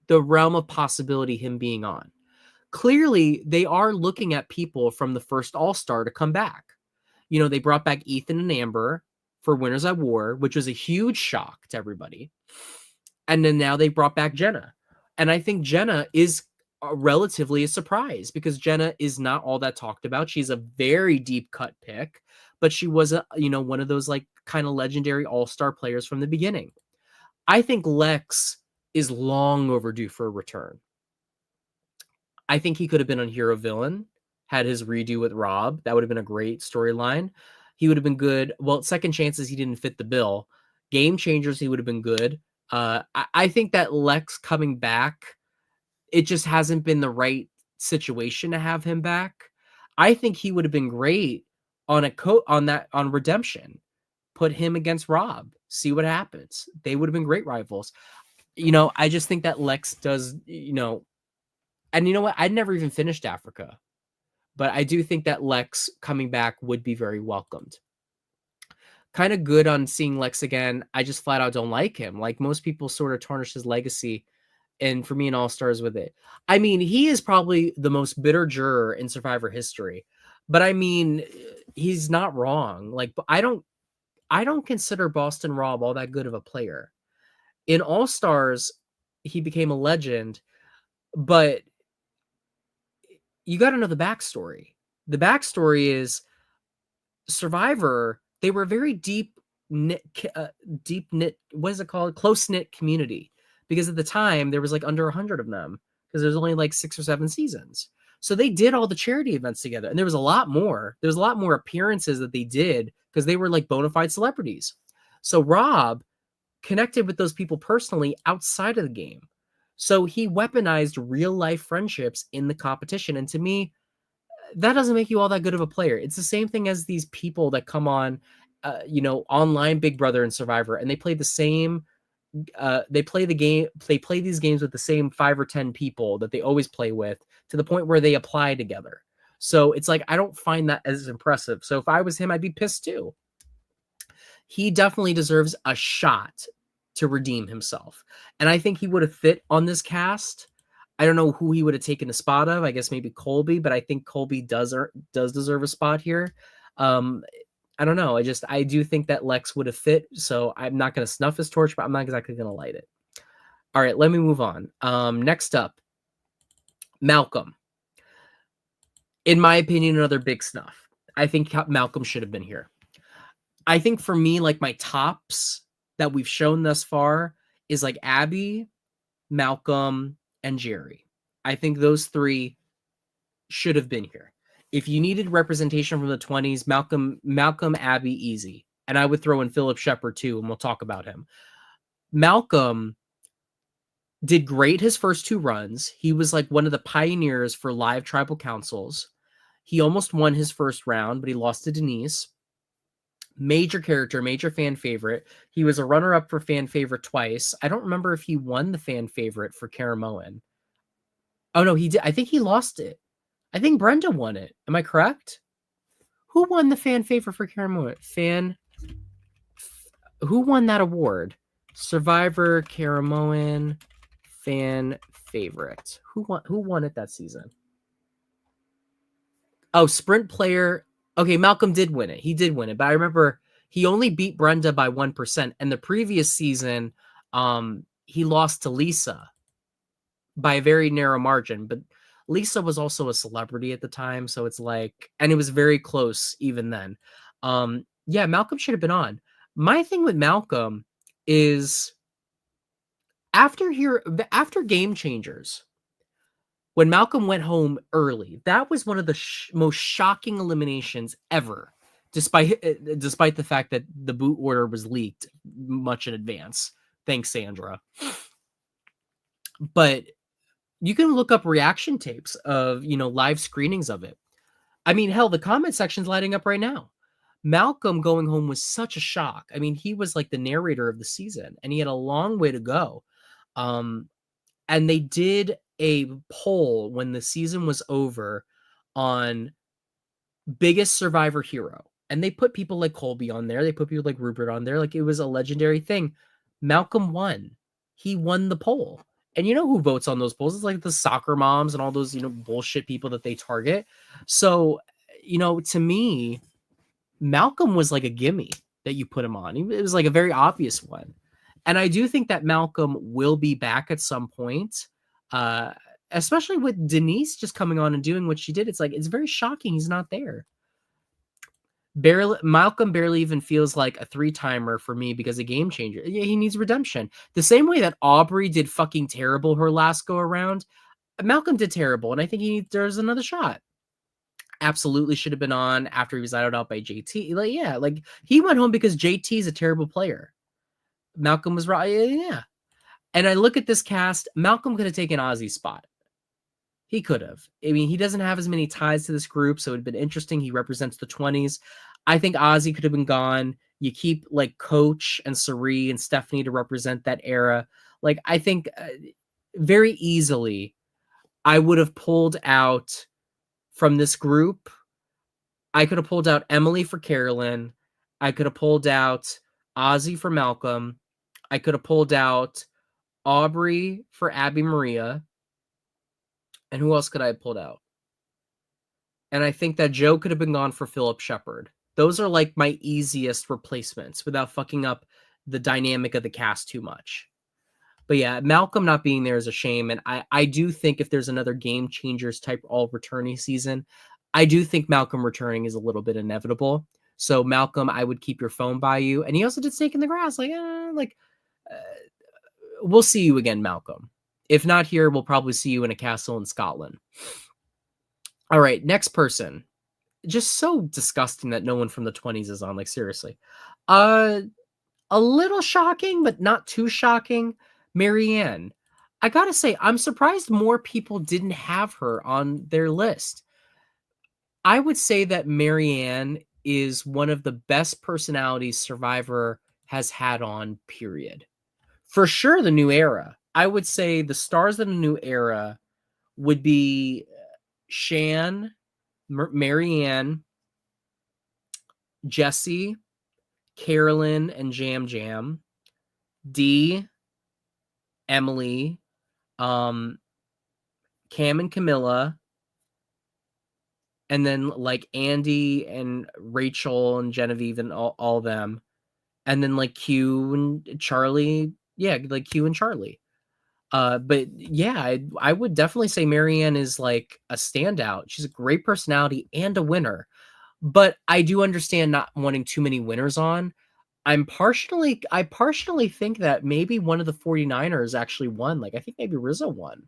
the realm of possibility him being on. Clearly, they are looking at people from the first All-Star to come back. They brought back Ethan and Amber for Winners at War, which was a huge shock to everybody. And then now they brought back Jenna. And I think Jenna is relatively a surprise because Jenna is not all that talked about. She's a very deep cut pick, but she was one of those like kind of legendary all-star players from the beginning. I think Lex is long overdue for a return. I think he could have been on Hero Villain, had his redo with Rob. That would have been a great storyline. He would have been good. Well, Second Chances, he didn't fit the bill. Game Changers, he would have been good. I think that Lex coming back, it just hasn't been the right situation to have him back. I think he would have been great on on Redemption. Put him against Rob. See what happens. They would have been great rivals. I just think that Lex does, and you know what? I'd never even finished Africa, but I do think that Lex coming back would be very welcomed. Kind of good on seeing Lex again. I just flat out don't like him. Like most people sort of tarnish his legacy. And for me, an All-Stars with it. I mean, he is probably the most bitter juror in Survivor history. But I mean, he's not wrong. Like, I don't consider Boston Rob all that good of a player. In All-Stars, he became a legend, but you got to know the backstory. The backstory is Survivor, they were a very deep knit, what is it called? Close-knit community. Because at the time, there was like under 100 of them because there's only like 6 or 7 seasons. So they did all the charity events together. And there was a lot more. There was a lot more appearances that they did because they were like bona fide celebrities. So Rob connected with those people personally outside of the game. So he weaponized real life friendships in the competition. And to me, that doesn't make you all that good of a player. It's the same thing as these people that come on, online Big Brother and Survivor, and they play the same. They play these games with the same 5 or 10 people that they always play with to the point where they apply together. So it's like, I don't find that as impressive. So if I was him, I'd be pissed too. He definitely deserves a shot to redeem himself. And I think he would have fit on this cast. I don't know who he would have taken a spot of. I guess maybe Colby, but I think Colby does deserve a spot here. I don't know. I do think that Lex would have fit. So I'm not going to snuff his torch, but I'm not exactly going to light it. All right, let me move on. Next up, Malcolm. In my opinion, another big snuff. I think Malcolm should have been here. I think for me, like my tops that we've shown thus far is like Abby, Malcolm, and Jerry. I think those 3 should have been here. If you needed representation from the 20s, Malcolm, Abby, easy. And I would throw in Philip Shepard too, and we'll talk about him. Malcolm did great his first 2 runs. He was like one of the pioneers for live tribal councils. He almost won his first round, but he lost to Denise. Major character, major fan favorite. He was a runner-up for fan favorite twice. I don't remember if he won the fan favorite for Caramoan. Oh, no, he did. I think he lost it. I think Brenda won it. Am I correct? Who won the fan favorite for Caramoan? Who won that award? Survivor Karamoan fan favorite. Who won it that season? Oh, sprint player. Okay, Malcolm did win it. He did win it, but I remember he only beat Brenda by 1%. And the previous season, he lost to Lisa by a very narrow margin. But Lisa was also a celebrity at the time, so it's like, and it was very close even then. Yeah, Malcolm should have been on. My thing with Malcolm is after Game Changers, when Malcolm went home early, that was one of the most shocking eliminations ever, despite the fact that the boot order was leaked much in advance. Thanks, Sandra. But you can look up reaction tapes of, live screenings of it. I mean, hell, the comment section's lighting up right now. Malcolm going home was such a shock. I mean, he was like the narrator of the season, and he had a long way to go. And they did a poll when the season was over on biggest survivor hero. And they put people like Colby on there. They put people like Rupert on there. Like, it was a legendary thing. Malcolm won. He won the poll. And you know who votes on those polls? It's like the soccer moms and all those, bullshit people that they target. So, to me, Malcolm was like a gimme that you put him on. It was like a very obvious one. And I do think that Malcolm will be back at some point, especially with Denise just coming on and doing what she did. It's like, it's very shocking he's not there. Malcolm barely even feels like a 3-timer for me because a game changer. Yeah, he needs redemption. The same way that Aubrey did fucking terrible her last go around, Malcolm did terrible, and I think he deserves another shot. Absolutely should have been on after he was idled out by JT. Like he went home because JT is a terrible player. Malcolm was right. Yeah. And I look at this cast, Malcolm could have taken Ozzy's spot. He could have. I mean, he doesn't have as many ties to this group, so it'd been interesting. He represents the 20s. I think Ozzy could have been gone. You keep like Coach and Sari and Stephanie to represent that era. Like, I think very easily I would have pulled out from this group. I could have pulled out Emily for Carolyn. I could have pulled out Ozzy for Malcolm. I could have pulled out Aubrey for Abby Maria. And who else could I have pulled out? And I think that Joe could have been gone for Philip Shepard. Those are like my easiest replacements without fucking up the dynamic of the cast too much. But yeah, Malcolm not being there is a shame. And I do think if there's another Game Changers type all returning season, I do think Malcolm returning is a little bit inevitable. So Malcolm, I would keep your phone by you. And he also did Snake in the Grass. We'll see you again, Malcolm. If not here, we'll probably see you in a castle in Scotland. All right, next person. Just so disgusting that no one from the 20s is on. Like, seriously. A little shocking, but not too shocking. Marianne. I gotta say, I'm surprised more people didn't have her on their list. I would say that Marianne is one of the best personalities Survivor has had on, period. For sure, the new era. I would say the stars of the new era would be Shan, Marianne, Jesse, Carolyn, and Jam Jam, Dee, Emily, Cam and Camilla, and then like Andy and Rachel and Genevieve and all them, and then like Q and Charlie. Yeah, like Q and Charlie. But yeah, I would definitely say Marianne is like a standout. She's a great personality and a winner. But I do understand not wanting too many winners on. I partially think that maybe one of the 49ers actually won. Like, I think maybe Rizzo won.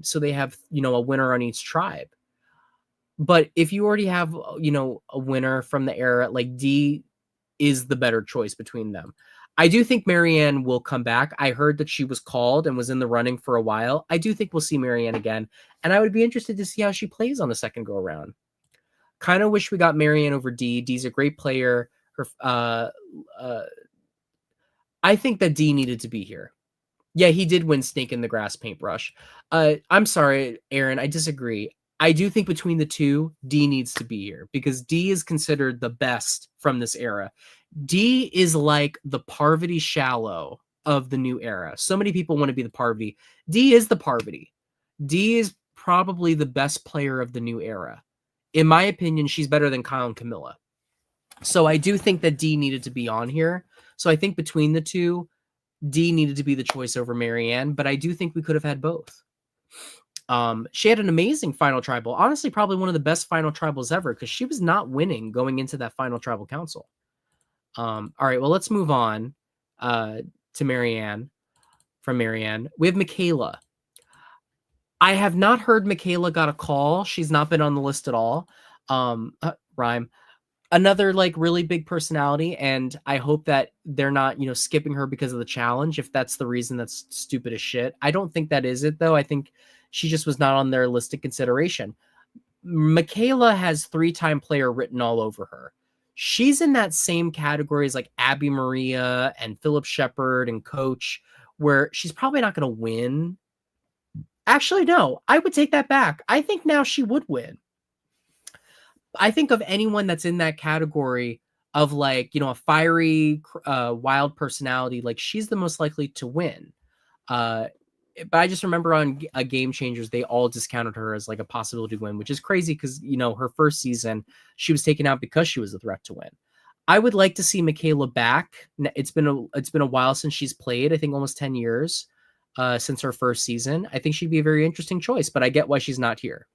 So they have, a winner on each tribe. But if you already have, a winner from the era, like D is the better choice between them. I do think Marianne will come back. I heard that she was called and was in the running for a while. I do think we'll see Marianne again. And I would be interested to see how she plays on the second go around. Kind of wish we got Marianne over D. D's a great player. I think that D needed to be here. Yeah, he did win Snake in the Grass paintbrush. I'm sorry, Aaron, I disagree. I do think between the two, D needs to be here because D is considered the best from this era. D is like the Parvati Shallow of the new era. So many people want to be the Parvati. D is the Parvati. D is probably the best player of the new era. In my opinion, she's better than Kyle and Camilla. So I do think that D needed to be on here. So I think between the two, D needed to be the choice over Marianne, but I do think we could have had both. She had an amazing final tribal. Honestly, probably one of the best final tribals ever because she was not winning going into that final tribal council. All right, well, let's move on to Marianne. From Marianne, we have Michaela. I have not heard Michaela got a call. She's not been on the list at all. Rhyme. Another like really big personality, and I hope that they're not, skipping her because of the challenge. If that's the reason, that's stupid as shit. I don't think that is it though. I think she just was not on their list of consideration. Michaela has 3-time player written all over her. She's in that same category as like Abby Maria and Philip Shepard and Coach, where she's probably not going to win. Actually, no, I would take that back. I think now she would win. I think of anyone that's in that category of like, a fiery, wild personality, like she's the most likely to win. But I just remember on Game Changers, they all discounted her as like a possibility to win, which is crazy because, her first season, she was taken out because she was a threat to win. I would like to see Michaela back. It's been a while since she's played. I think almost 10 years since her first season. I think she'd be a very interesting choice, but I get why she's not here.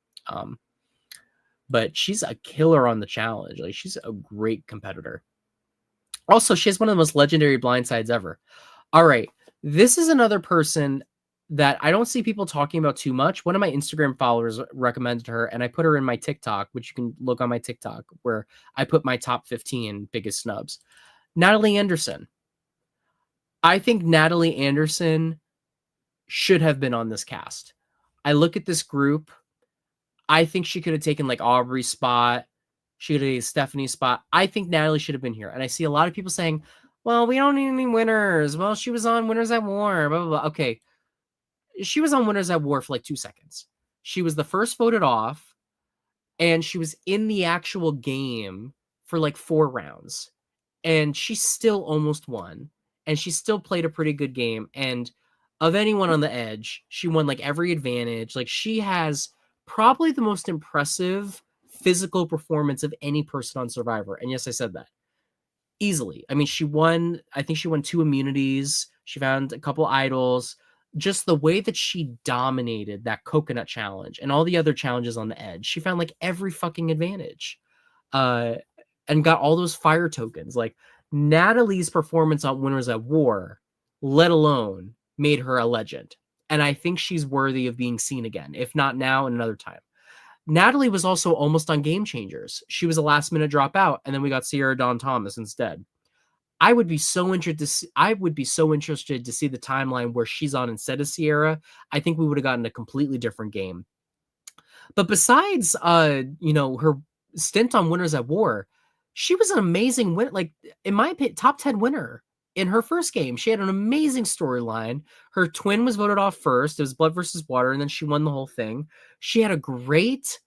But she's a killer on the challenge. Like she's a great competitor. Also, she has one of the most legendary blindsides ever. All right. This is another person that I don't see people talking about too much. One of my Instagram followers recommended her, and I put her in my TikTok, which you can look on my TikTok, where I put my top 15 biggest snubs. Natalie Anderson. I think Natalie Anderson should have been on this cast. I look at this group. I think she could have taken like Aubrey's spot. She could have taken Stephanie's spot. I think Natalie should have been here. And I see a lot of people saying, well, we don't need any winners. Well, she was on Winners at War, blah, blah, blah. Okay. She was on Winners at War for like 2 seconds. She was the first voted off, and she was in the actual game for like 4 rounds. And she still almost won. And she still played a pretty good game. And of anyone on the edge, she won like every advantage. Like she has probably the most impressive physical performance of any person on Survivor. And yes, I said that. Easily. I mean, I think she won 2 immunities. She found a couple idols. Just the way that she dominated that coconut challenge and all the other challenges on the edge. She found like every fucking advantage. And got all those fire tokens. Like Natalie's performance on Winners at War, let alone, made her a legend. And I think she's worthy of being seen again, if not now, another time. Natalie was also almost on Game Changers. She was a last minute dropout, and then we got Sierra Dawn Thomas instead. I would be so interested to see the timeline where she's on instead of Sierra. I think we would have gotten a completely different game. But besides her stint on Winners at War, she was an amazing win. Like, in my opinion, top 10 winner. In her first game, she had an amazing storyline. Her twin was voted off first. It was Blood versus Water, and then she won the whole thing. She had a great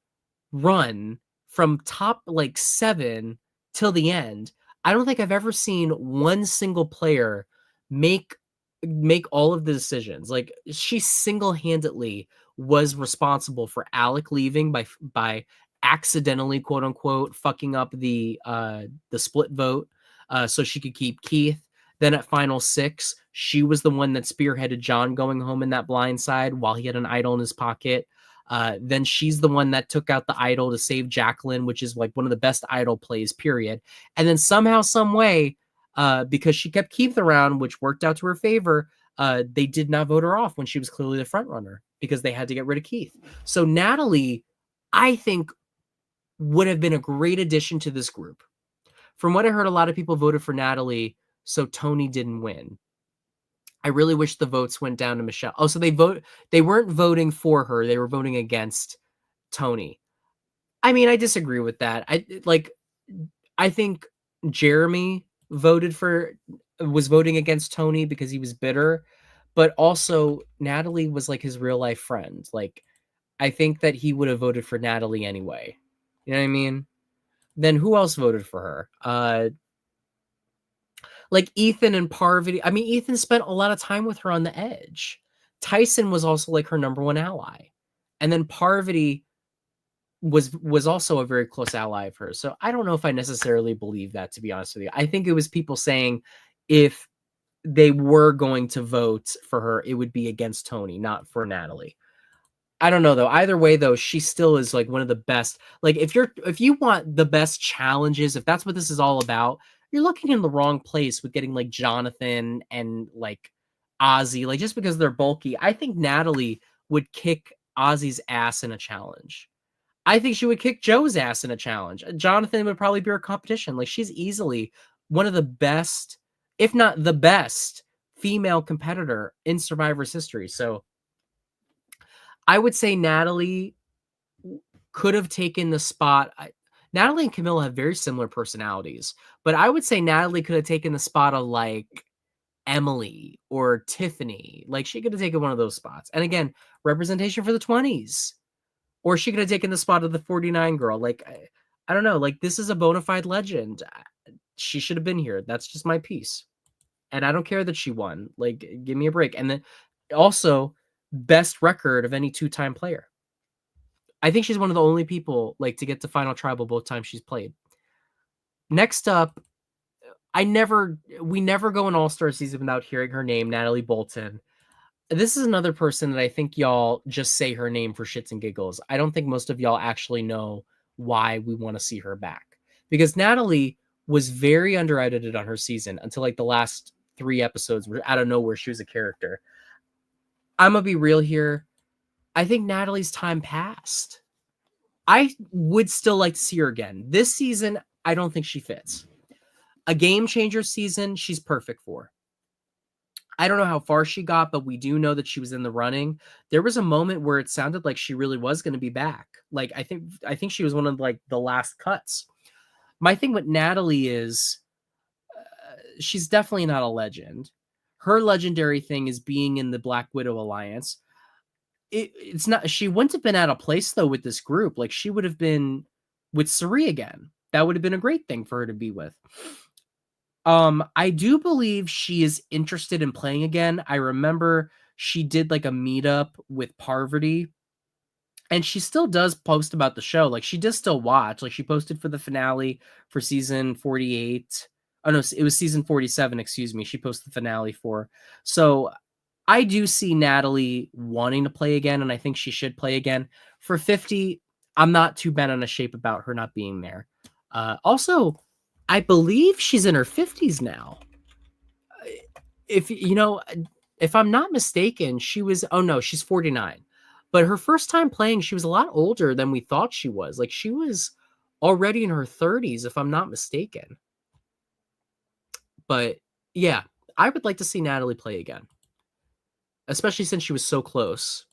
run from top like 7 till the end. I don't think I've ever seen one single player make all of the decisions. Like she single-handedly was responsible for Alec leaving by accidentally, quote unquote, fucking up the split vote so she could keep Keith. Then at Final 6, she was the one that spearheaded John going home in that blind side while he had an idol in his pocket. Then she's the one that took out the idol to save Jacqueline, which is like one of the best idol plays, period. And then somehow, some way, because she kept Keith around, which worked out to her favor, they did not vote her off when she was clearly the front runner because they had to get rid of Keith. So Natalie, I think, would have been a great addition to this group. From what I heard, a lot of people voted for Natalie, so Tony didn't win. I really wish the votes went down to Michelle. Oh, so they weren't voting for her. They were voting against Tony. I mean, I disagree with that. I think Jeremy was voting against Tony because he was bitter, but also Natalie was like his real life friend. Like, I think that he would have voted for Natalie anyway. You know what I mean? Then who else voted for her? Like Ethan and Parvati. I mean, Ethan spent a lot of time with her on the edge. Tyson was also like her number one ally. And then Parvati was also a very close ally of hers. So I don't know if I necessarily believe that, to be honest with you. I think it was people saying if they were going to vote for her, it would be against Tony, not for Natalie. I don't know though. Either way though, she still is like one of the best. Like if you want the best challenges, if that's what this is all about, you're looking in the wrong place with getting like Jonathan and like Ozzy. Like just because they're bulky, I think Natalie would kick Ozzy's ass in a challenge. I think she would kick Joe's ass in a challenge. Jonathan would probably be her competition. Like she's easily one of the best, if not the best, female competitor in Survivor's history. So I would say Natalie could have taken the spot. Natalie and Camilla have very similar personalities, but I would say Natalie could have taken the spot of like Emily or Tiffany. Like she could have taken one of those spots. And again, representation for the 20s. Or she could have taken the spot of the 49 girl. Like, I don't know. Like, this is a bona fide legend. She should have been here. That's just my piece. And I don't care that she won. Like, give me a break. And then also, best record of any two-time player. I think she's one of the only people like to get to Final Tribal both times she's played. Next up, we never go an All-Star season without hearing her name, Natalie Bolton. This is another person that I think y'all just say her name for shits and giggles. I don't think most of y'all actually know why we want to see her back. Because Natalie was very underedited on her season until like the last 3 episodes where out of nowhere she was a character. I'm going to be real here. I think Natalie's time passed. I would still like to see her again. This season, I don't think she fits. A game changer season, she's perfect for. I don't know how far she got, but we do know that she was in the running. There was a moment where it sounded like she really was going to be back. Like I think she was one of like the last cuts. My thing with Natalie is she's definitely not a legend. Her legendary thing is being in the Black Widow Alliance. It's not. She wouldn't have been out of place though with this group. Like she would have been with Suri again. That would have been a great thing for her to be with. I do believe she is interested in playing again. I remember she did like a meetup with Parvati, and she still does post about the show. Like she does still watch. Like she posted for the finale for season 48. Oh no, it was season 47. Excuse me. She posted the finale for. So I do see Natalie wanting to play again, and I think she should play again. For 50, I'm not too bent on a shape about her not being there. Also, I believe she's in her 50s now. If I'm not mistaken, she's 49. But her first time playing, she was a lot older than we thought she was. Like she was already in her 30s, if I'm not mistaken. But yeah, I would like to see Natalie play again, especially since she was so close.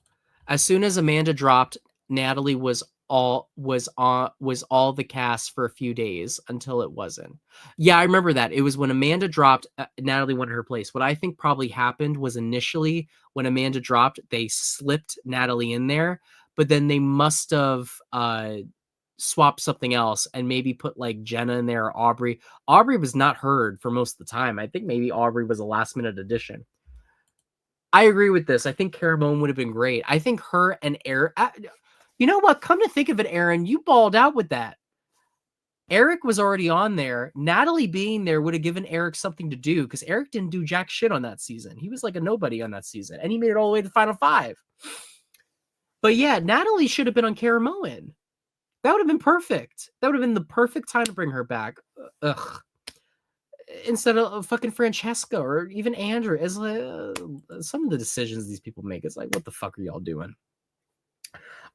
As soon as Amanda dropped, Natalie was all the cast for a few days until it wasn't. Yeah, I remember that. It was when Amanda dropped, Natalie wanted her place. What I think probably happened was initially when Amanda dropped, they slipped Natalie in there, but then they must have swapped something else and maybe put like Jenna in there or Aubrey. Aubrey was not heard for most of the time. I think maybe Aubrey was a last minute addition. I agree with this. I think Caramone would have been great. I think her and Eric. You know what? Come to think of it, Aaron, you balled out with that. Eric was already on there. Natalie being there would have given Eric something to do because Eric didn't do jack shit on that season. He was like a nobody on that season, and he made it all the way to the final 5. But yeah, Natalie should have been on Caramoan. That would have been perfect. That would have been the perfect time to bring her back. Ugh. Instead of fucking Francesca or even Andrew. It's like, some of the decisions these people make, it's like, what the fuck are y'all doing?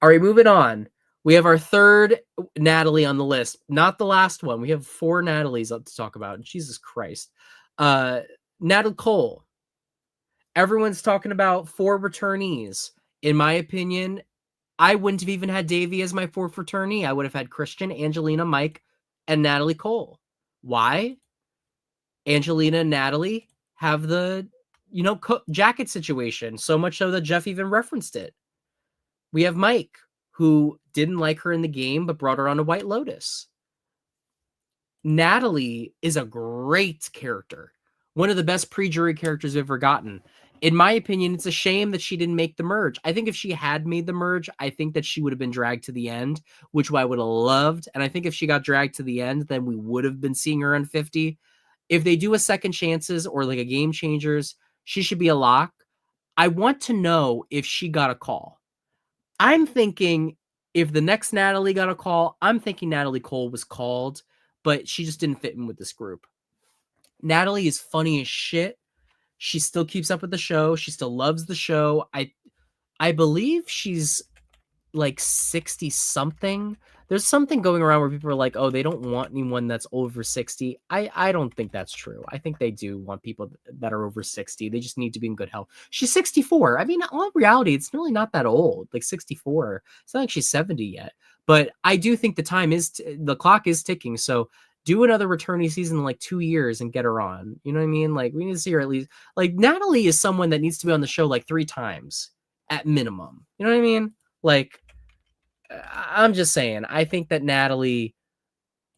All right, moving on. We have our third Natalie on the list. Not the last one. We have 4 Natalies to talk about. Jesus Christ. Natalie Cole. Everyone's talking about 4 returnees. In my opinion, I wouldn't have even had Davey as my 4th returnee. I would have had Christian, Angelina, Mike, and Natalie Cole. Why? Angelina and Natalie have the, jacket situation. So much so that Jeff even referenced it. We have Mike, who didn't like her in the game, but brought her on to White Lotus. Natalie is a great character. One of the best pre-jury characters we've ever gotten. In my opinion, it's a shame that she didn't make the merge. I think if she had made the merge, I think that she would have been dragged to the end, which I would have loved. And I think if she got dragged to the end, then we would have been seeing her on 50. If they do a second chances or like a game changers, she should be a lock. I want to know if she got a call. I'm thinking if the next Natalie got a call, I'm thinking Natalie Cole was called, but she just didn't fit in with this group. Natalie is funny as shit. She still keeps up with the show. She still loves the show. I believe she's like 60 something. There's something going around where people are like, oh, they don't want anyone that's over 60. I don't think that's true. I think they do want people that are over 60. They just need to be in good health. She's 64. I mean, in reality, it's really not that old. Like 64. It's not like she's 70 yet. But I do think the clock is ticking. So do another returnee season in like 2 years and get her on. You know what I mean? Like we need to see her at least. Like Natalie is someone that needs to be on the show like 3 times at minimum. You know what I mean? Like, I'm just saying, I think that Natalie,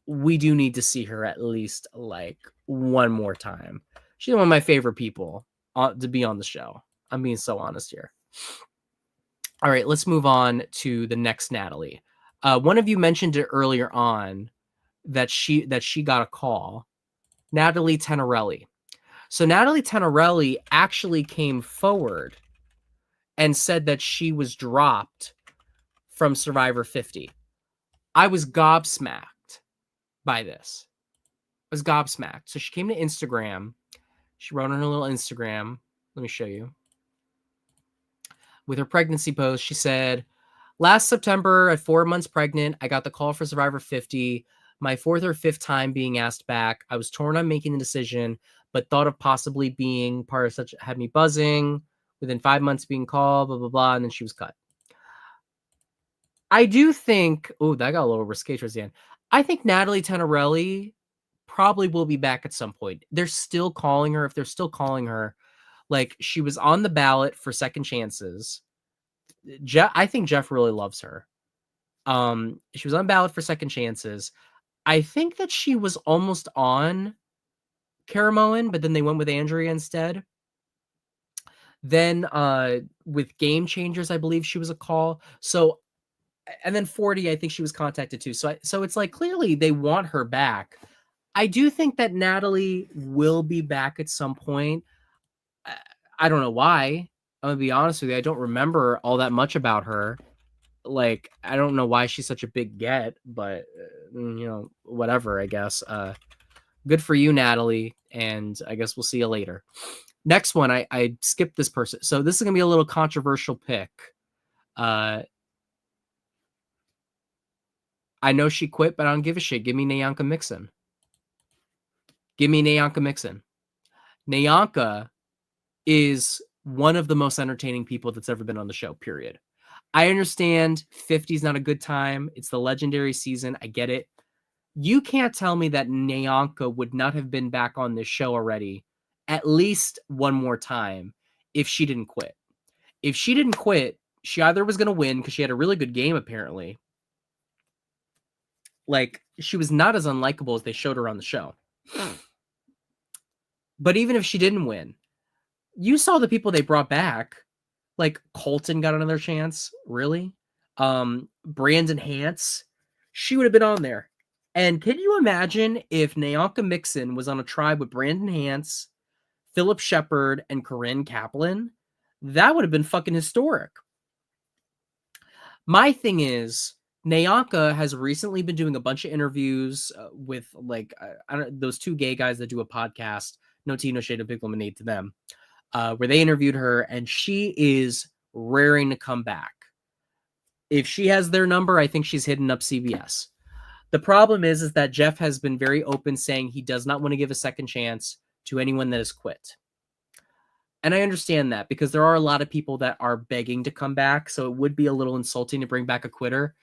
we do need to see her at least like one more time. She's one of my favorite people to be on the show. I'm being so honest here. All right, let's move on to the next Natalie. One of you mentioned it earlier on that she got a call. Natalie Tenorelli. So Natalie Tenorelli actually came forward and said that she was dropped from Survivor 50. I was gobsmacked by this. I was gobsmacked. So she came to Instagram. She wrote on her little Instagram. Let me show you. With her pregnancy post, she said, last September at 4 months pregnant, I got the call for Survivor 50. My 4th or 5th time being asked back. I was torn on making the decision, but thought of possibly being part of such, had me buzzing. Within 5 months being called, blah, blah, blah. And then she was cut. I do think, oh, that got a little risque towards the end. I think Natalie Tenorelli probably will be back at some point. They're still calling her. If they're still calling her, like she was on the ballot for second chances. I think Jeff really loves her. She was on ballot for second chances. I think that she was almost on Caramoan, but then they went with Andrea instead. Then with Game Changers, I believe she was a call. So, and then 40, I think she was contacted too. So it's like clearly they want her back. I do think that Natalie will be back at some point. I don't know why. I'm gonna be honest with you. I don't remember all that much about her. Like, I don't know why she's such a big get, but whatever, I guess. Good for you, Natalie. And I guess we'll see you later. Next one, I skipped this person. So this is gonna be a little controversial pick. I know she quit, but I don't give a shit. Give me Nyanka Mixon. Give me Nyanka Mixon. Nyanka is one of the most entertaining people that's ever been on the show, period. I understand 50 is not a good time. It's the legendary season. I get it. You can't tell me that Nyanka would not have been back on this show already at least one more time if she didn't quit. If she didn't quit, she either was going to win because she had a really good game, apparently. Like, she was not as unlikable as they showed her on the show. But even if she didn't win, you saw the people they brought back. Like, Colton got another chance. Really? Brandon Hance. She would have been on there. And can you imagine if Nyanka Mixon was on a tribe with Brandon Hance, Philip Shepard, and Corinne Kaplan? That would have been fucking historic. My thing is, Nyanka has recently been doing a bunch of interviews with like those 2 gay guys that do a podcast, No Tea, No Shade, No Big Lemonade to them, where they interviewed her, and she is raring to come back. If she has their number, I think she's hitting up CBS. The problem is that Jeff has been very open, saying he does not want to give a second chance to anyone that has quit. And I understand that because there are a lot of people that are begging to come back, so it would be a little insulting to bring back a quitter.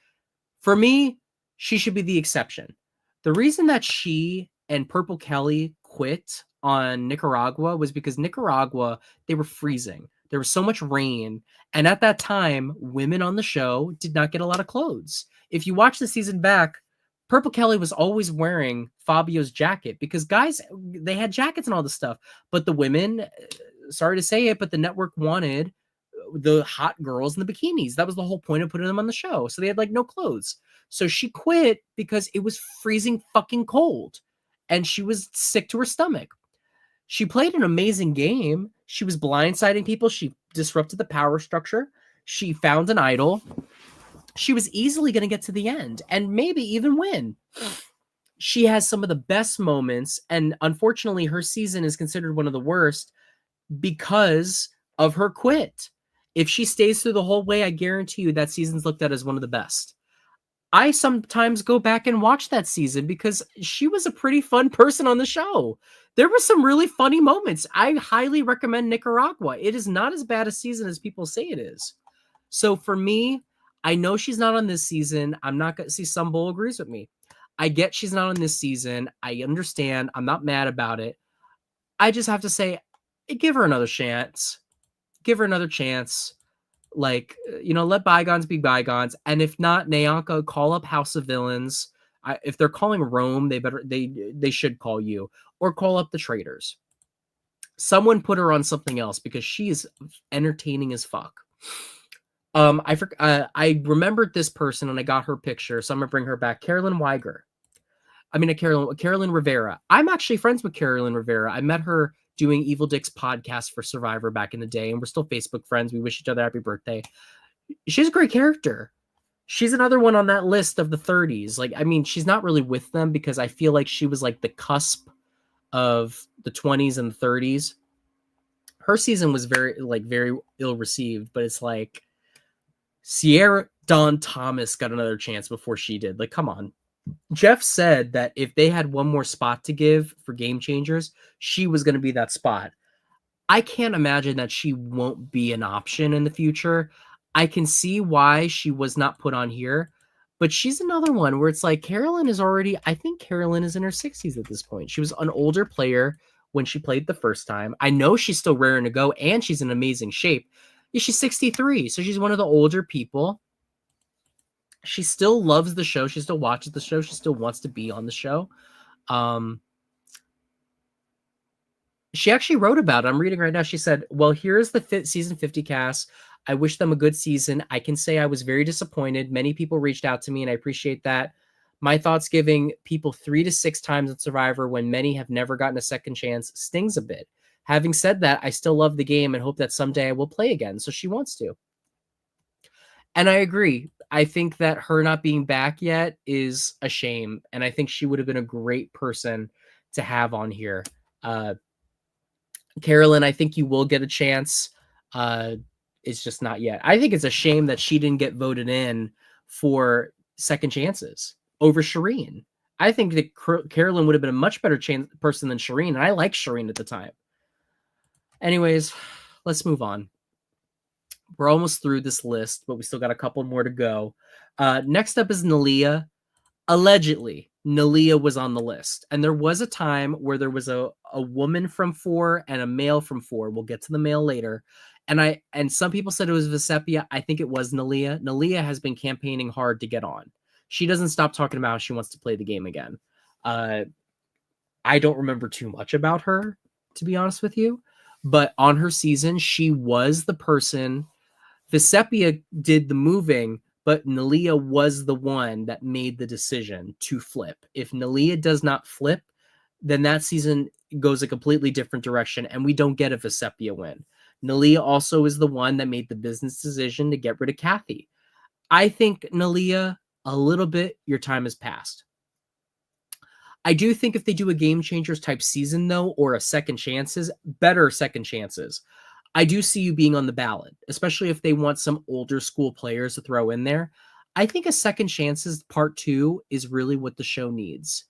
For me, she should be the exception. The reason that she and Purple Kelly quit on Nicaragua was because Nicaragua, they were freezing. There was so much rain. And at that time, women on the show did not get a lot of clothes. If you watch the season back, Purple Kelly was always wearing Fabio's jacket because guys, they had jackets and all this stuff, but the women, sorry to say it, but the network wanted the hot girls in the bikinis. That was the whole point of putting them on the show. So they had like no clothes. So she quit because it was freezing fucking cold and she was sick to her stomach. She played an amazing game. She was blindsiding people. She disrupted the power structure. She found an idol. She was easily going to get to the end and maybe even win. She has some of the best moments, and unfortunately, her season is considered one of the worst because of her quit. If she stays through the whole way, I guarantee you that season's looked at as one of the best. I sometimes go back and watch that season because she was a pretty fun person on the show. There were some really funny moments. I highly recommend Nicaragua. It is not as bad a season as people say it is. So for me, I know she's not on this season. I'm not going to see some bull agrees with me. I get she's not on this season. I understand. I'm not mad about it. I just have to say, give her another chance. Give her another chance. Like, let bygones be bygones. And if not, Nyanka, call up House of Villains. If they're calling Rome, they should call you, or call up the Traitors. Someone put her on something else because she is entertaining as fuck. I remembered this person and I got her picture, so I'm gonna bring her back. Carolyn Rivera. I'm actually friends with Carolyn Rivera. I met her doing Evil Dick's podcast for Survivor back in the day, and we're still Facebook friends. We wish each other happy birthday. She's a great character. She's another one on that list of the 30s. Like, I mean, she's not really with them because I feel like she was like the cusp of the 20s and 30s. Her season was very ill received, but it's like Sierra Dawn Thomas got another chance before she did. Like, come on. Jeff said that if they had one more spot to give for Game Changers, she was going to be that spot. I can't imagine that she won't be an option in the future. I can see why she was not put on here, but she's another one where it's like I think Carolyn is in her 60s at this point. She was an older player when she played the first time. I know she's still raring to go and she's in amazing shape. Yeah, she's 63, so she's one of the older people. She still loves the show. She still watches the show. She still wants to be on the show. She actually wrote about it. I'm reading right now. She said, well, here's the season 50 cast. I wish them a good season. I can say I was very disappointed. Many people reached out to me, and I appreciate that. My thoughts giving people 3 to 6 times on Survivor when many have never gotten a second chance stings a bit. Having said that, I still love the game and hope that someday I will play again. So she wants to. And I agree. I think that her not being back yet is a shame. And I think she would have been a great person to have on here. Carolyn, I think you will get a chance. It's just not yet. I think it's a shame that she didn't get voted in for second chances over Shireen. I think that Carolyn would have been a much better person than Shireen. And I liked Shireen at the time. Anyways, let's move on. We're almost through this list, but we still got a couple more to go. Next up is Nalia. Allegedly, Nalia was on the list. And there was a time where there was a woman from 4 and a male from 4. We'll get to the male later. And some people said it was Vesepia. I think it was Nalia. Nalia has been campaigning hard to get on. She doesn't stop talking about how she wants to play the game again. I don't remember too much about her, to be honest with you. But on her season, she was the person. Vesepia did the moving, but Nalia was the one that made the decision to flip. If Nalia does not flip, then that season goes a completely different direction, and we don't get a Vesepia win. Nalia also is the one that made the business decision to get rid of Kathy. I think, Nalia, a little bit, your time has passed. I do think if they do a Game Changers type season, though, or a second chances, better second chances, I do see you being on the ballot, especially if they want some older school players to throw in there. I think a second chances part 2 is really what the show needs.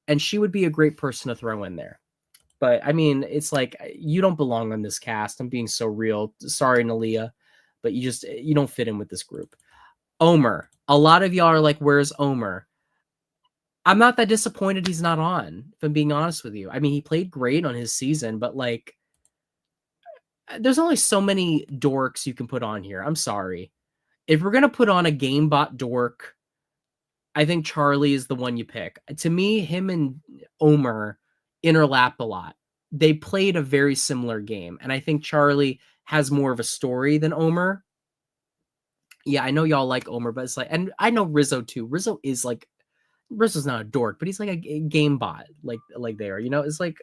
And she would be a great person to throw in there. But I mean, it's like, you don't belong on this cast. I'm being so real. Sorry, Nalia, but you don't fit in with this group. Omer. A lot of y'all are like, where's Omer? I'm not that disappointed he's not on, if I'm being honest with you. I mean, he played great on his season, but like, there's only so many dorks you can put on here. I'm sorry. If we're going to put on a GameBot dork, I think Charlie is the one you pick. To me, him and Omer interlap a lot. They played a very similar game, and I think Charlie has more of a story than Omer. Yeah, I know y'all like Omer, but it's like, and I know Rizzo too. Rizzo's not a dork, but he's like a game bot, like they are. You know, it's like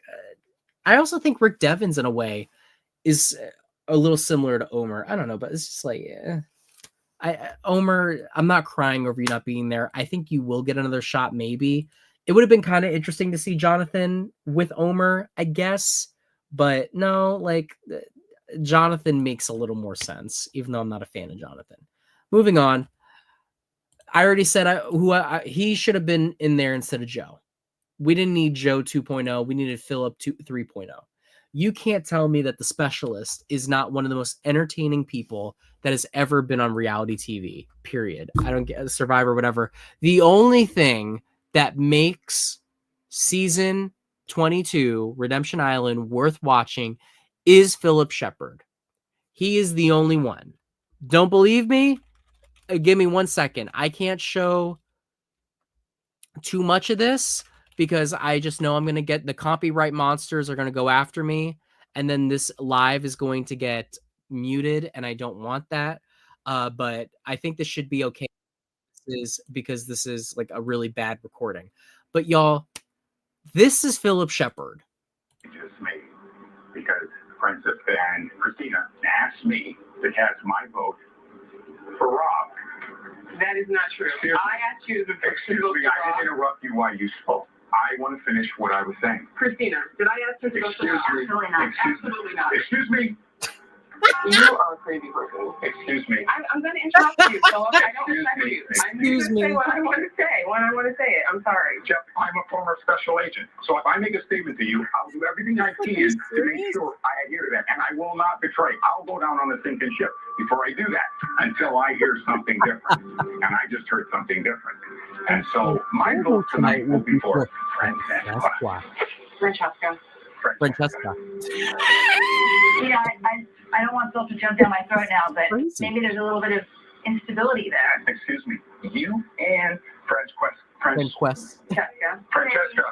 I also think Rick Devens in a way is a little similar to Omer. I don't know, but it's just like Omer, I'm not crying over you not being there. I think you will get another shot, maybe. It would have been kind of interesting to see Jonathan with Omer, I guess, but no, like Jonathan makes a little more sense, even though I'm not a fan of Jonathan. Moving on. I already said he should have been in there instead of Joe. We didn't need Joe 2.0. We needed Philip 3.0. You can't tell me that the specialist is not one of the most entertaining people that has ever been on reality TV, period. I don't get Survivor, whatever. The only thing that makes season 22, Redemption Island, worth watching is Philip Shepard. He is the only one. Don't believe me? Give me 1 second. I can't show too much of this because I just know I'm going to get the copyright monsters are going to go after me. And then this live is going to get muted and I don't want that. But I think this should be okay because this is like a really bad recording. But y'all, this is Philip Shepard. Just me, because Francisca and Christina asked me to cast my vote for Rob. That is not true. I asked you to Excuse me, I didn't interrupt you while you spoke. I want to finish what I was saying. Christina, did I ask her to go Excuse me. Absolutely not. Excuse me. Absolutely not. Excuse me. You are a crazy person. Excuse me. I'm going to interrupt you, so I don't Excuse respect me. you. I'm Excuse going to me. say what I want to say when I want to say it. I'm sorry. Jeff, I'm a former special agent. So if I make a statement to you, I'll do everything I can to make sure I adhere to that. And I will not betray. I'll go down on a sinking ship before I do that until I hear something different. And I just heard something different. And so my vote tonight will be for Francesca. Francesca. Francesca. Yeah, I don't want Phil to jump down my throat now, but Crazy. maybe there's a little bit of instability there. Excuse me. You and Francesca. Francesca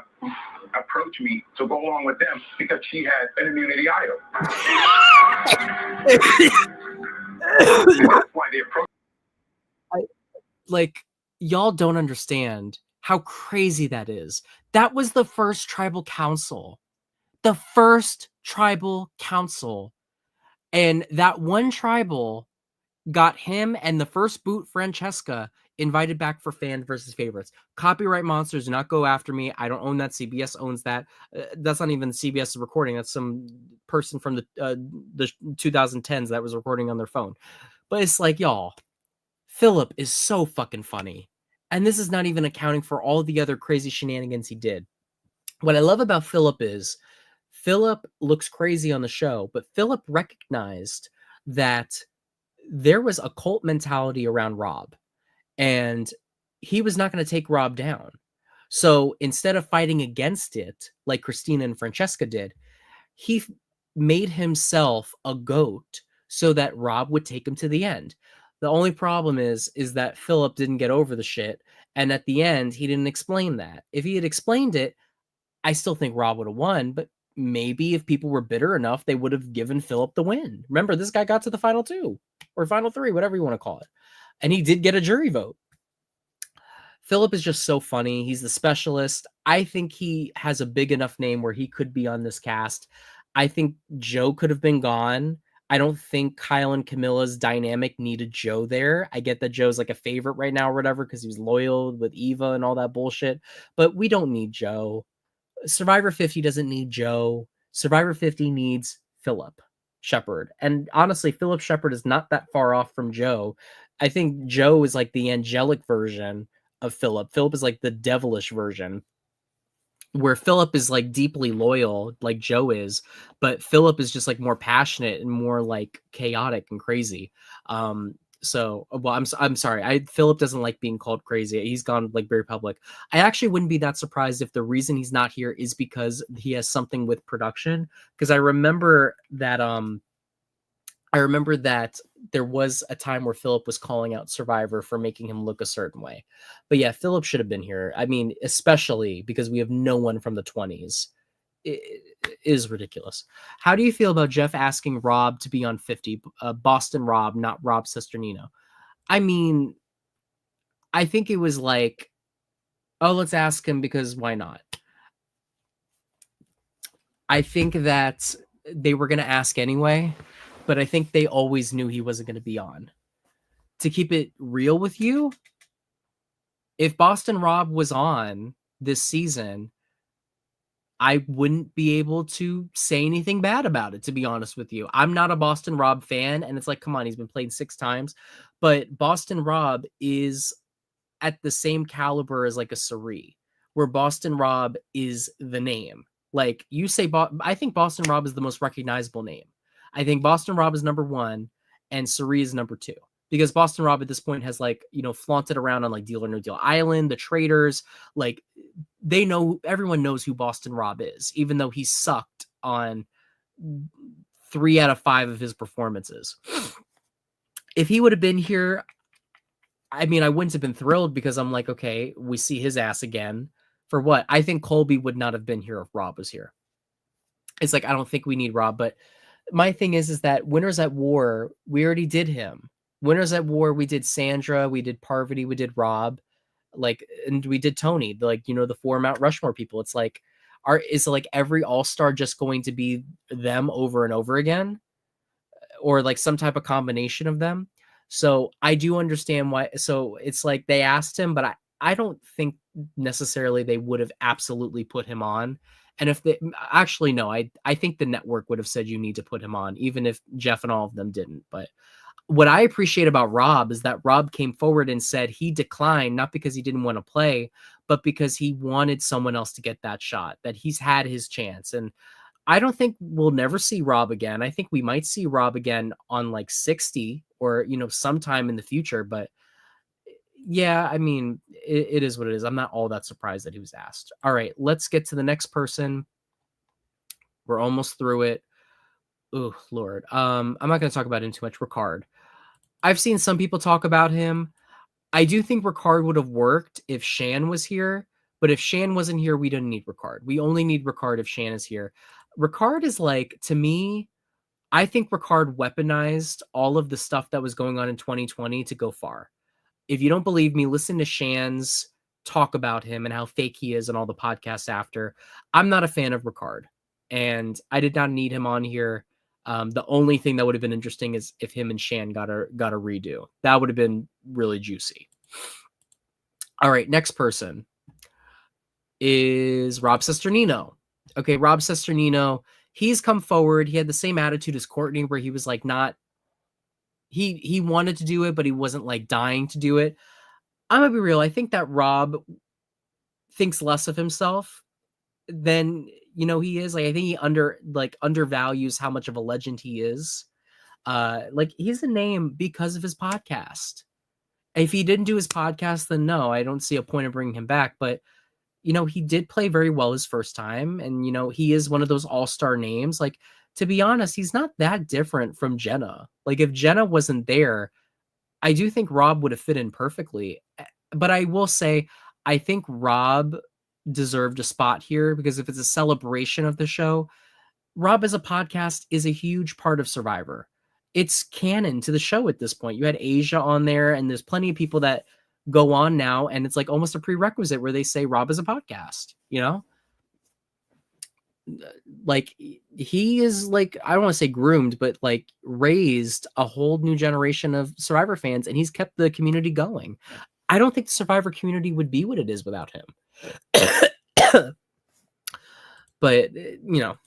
approached me to go along with them because she had an immunity idol. That's why they approached. Like, y'all don't understand how crazy that is. That was the first tribal council. The first tribal council. And that one tribal got him and the first boot, Francesca, invited back for fan versus favorites. Copyright monsters do not go after me. I don't own that. CBS owns that. That's not even CBS recording. That's some person from the 2010s that was recording on their phone. But it's like, y'all, Philip is so fucking funny. And this is not even accounting for all the other crazy shenanigans he did. What I love about Philip is Philip looks crazy on the show, but Philip recognized that there was a cult mentality around Rob, and he was not going to take Rob down. So instead of fighting against it, like Christina and Francesca did, he made himself a goat so that Rob would take him to the end. The only problem is that Philip didn't get over the shit, and at the end, he didn't explain that. If he had explained it, I still think Rob would have won, but maybe if people were bitter enough, they would have given Philip the win. Remember, this guy got to the final 2 or final 3, whatever you want to call it. And he did get a jury vote. Philip is just so funny. He's the specialist. I think he has a big enough name where he could be on this cast. I think Joe could have been gone. I don't think Kyle and Camilla's dynamic needed Joe there. I get that Joe's like a favorite right now or whatever because he was loyal with Eva and all that bullshit. But we don't need Joe. Survivor 50 doesn't need Joe. Survivor 50 needs Philip Shepard. And honestly, Philip Shepard is not that far off from Joe. I think Joe is like the angelic version of Philip. Philip is like the devilish version, where Philip is like deeply loyal, like Joe is, but Philip is just like more passionate and more like chaotic and crazy. I'm sorry. Philip doesn't like being called crazy. He's gone like very public. I actually wouldn't be that surprised if the reason he's not here is because he has something with production. Because I remember that I remember that there was a time where Philip was calling out Survivor for making him look a certain way. But yeah, Philip should have been here. I mean, especially because we have no one from the 20s. It is ridiculous. How do you feel about Jeff asking Rob to be on 50? Boston Rob, not Rob Sesternino. I mean, I think it was like, oh, let's ask him because why not? I think that they were going to ask anyway, but I think they always knew he wasn't going to be on. To keep it real with you, if Boston Rob was on this season, I wouldn't be able to say anything bad about it, to be honest with you. I'm not a Boston Rob fan, and it's like, come on, he's been played 6 times. But Boston Rob is at the same caliber as like a Sari, where Boston Rob is the name. Like you say, I think Boston Rob is the most recognizable name. I think Boston Rob is number 1 and Sari is number 2. Because Boston Rob at this point has like, you know, flaunted around on like Deal or No Deal Island, the Traders, like they know, everyone knows who Boston Rob is, even though he sucked on 3 out of 5 of his performances. If he would have been here, I mean, I wouldn't have been thrilled because I'm like, okay, we see his ass again. For what? I think Colby would not have been here if Rob was here. It's like, I don't think we need Rob. But my thing is that Winners at War, we already did him. Winners at War, we did Sandra, we did Parvati, we did Rob, like, and we did Tony, like, you know, the 4 Mount Rushmore people. It's like, is like every all-star just going to be them over and over again? Or like some type of combination of them? So I do understand why. So it's like they asked him, but I don't think necessarily they would have absolutely put him on. And if they actually, no, I think the network would have said you need to put him on, even if Jeff and all of them didn't. But what I appreciate about Rob is that Rob came forward and said he declined, not because he didn't want to play, but because he wanted someone else to get that shot, that he's had his chance. And I don't think we'll never see Rob again. I think we might see Rob again on like 60 or, you know, sometime in the future. But yeah, I mean, it is what it is. I'm not all that surprised that he was asked. All right, let's get to the next person. We're almost through it. Oh, Lord. I'm not going to talk about him too much. Ricard. I've seen some people talk about him. I do think Ricard would have worked if Shan was here. But if Shan wasn't here, we didn't need Ricard. We only need Ricard if Shan is here. Ricard is like, to me, I think Ricard weaponized all of the stuff that was going on in 2020 to go far. If you don't believe me, listen to Shan's talk about him and how fake he is and all the podcasts after. I'm not a fan of Ricard, and I did not need him on here. The only thing that would have been interesting is if him and Shan got a redo. That would have been really juicy. All right, next person is Rob Sesternino. Okay, Rob Sesternino, he's come forward. He had the same attitude as Courtney, where he was like he wanted to do it, but he wasn't like dying to do it. I'm gonna be real. I think that Rob thinks less of himself than, you know, he is. Like, I think he undervalues how much of a legend he is. Like, he's a name because of his podcast. If he didn't do his podcast, then no, I don't see a point of bringing him back. But you know, he did play very well his first time. And, you know, he is one of those all-star names. Like, to be honest, he's not that different from Jenna. Like, if Jenna wasn't there, I do think Rob would have fit in perfectly. But I will say, I think Rob deserved a spot here because if it's a celebration of the show, Rob as a podcast is a huge part of Survivor. It's canon to the show at this point. You had Asia on there, and there's plenty of people that go on now, and it's like almost a prerequisite where they say Rob is a podcast, you know? Like, he is like, I don't want to say groomed, but like raised a whole new generation of Survivor fans, and he's kept the community going. I don't think the Survivor community would be what it is without him. But, you know,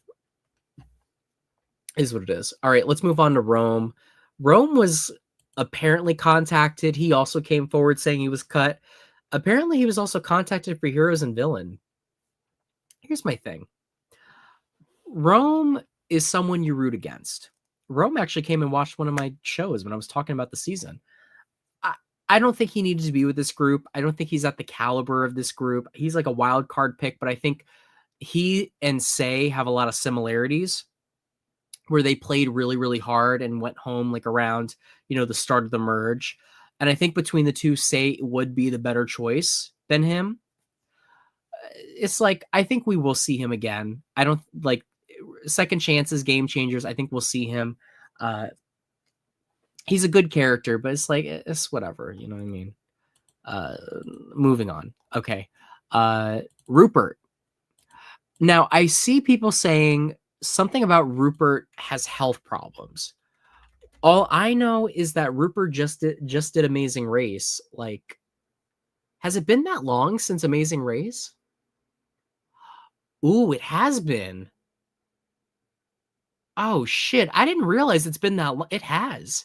is what it is. All right, let's move on to Rome. Rome was apparently contacted. He also came forward saying he was cut. Apparently, he was also contacted for Heroes and Villain. Here's my thing. Rome is someone you root against. Rome actually came and watched one of my shows when I was talking about the season. I don't think he needed to be with this group. I don't think he's at the caliber of this group. He's like a wild card pick, but I think he and Say have a lot of similarities. where they played really, really hard and went home like around, the start of the merge. And I think between the two, Say would be the better choice than him. It's like, I think we will see him again. I don't like second chances, game changers. I think we'll see him. He's a good character, but it's like, it's whatever. You know what I mean? Moving on. Okay. Rupert. Now, I see people saying something about Rupert has health problems. All I know is that Rupert just did Amazing Race. Like, has it been that long since Amazing Race? Ooh, it has been. Oh, shit. I didn't realize it's been that long. It has.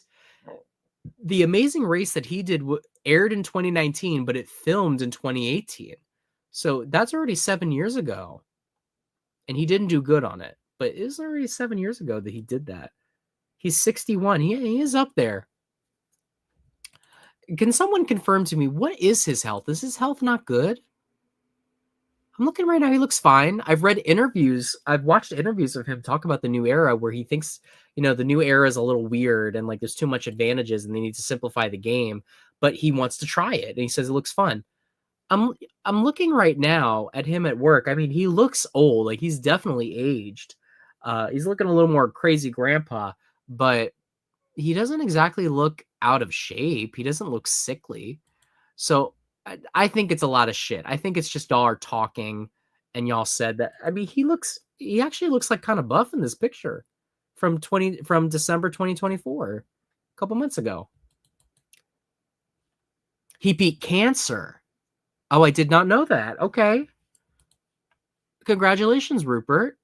The Amazing Race that he did aired in 2019, but it filmed in 2018. So that's already 7 years ago. And he didn't do good on it. But it was already 7 years ago that he did that. He's 61. He is up there. Can someone confirm to me, what is his health? Is his health not good? I'm looking right now. He looks fine. I've read interviews. I've watched interviews of him talk about the new era where he thinks, the new era is a little weird and like there's too much advantages and they need to simplify the game, but he wants to try it. And he says it looks fun. I'm looking right now at him at work. I mean, he looks old. Like he's definitely aged. He's looking a little more crazy grandpa, but he doesn't exactly look out of shape. He doesn't look sickly. So I think it's a lot of shit. I think it's just all our talking and y'all said that. I mean, he actually looks like kind of buff in this picture from December 2024, a couple months ago. He beat cancer. Oh, I did not know that. Okay. Congratulations, Rupert.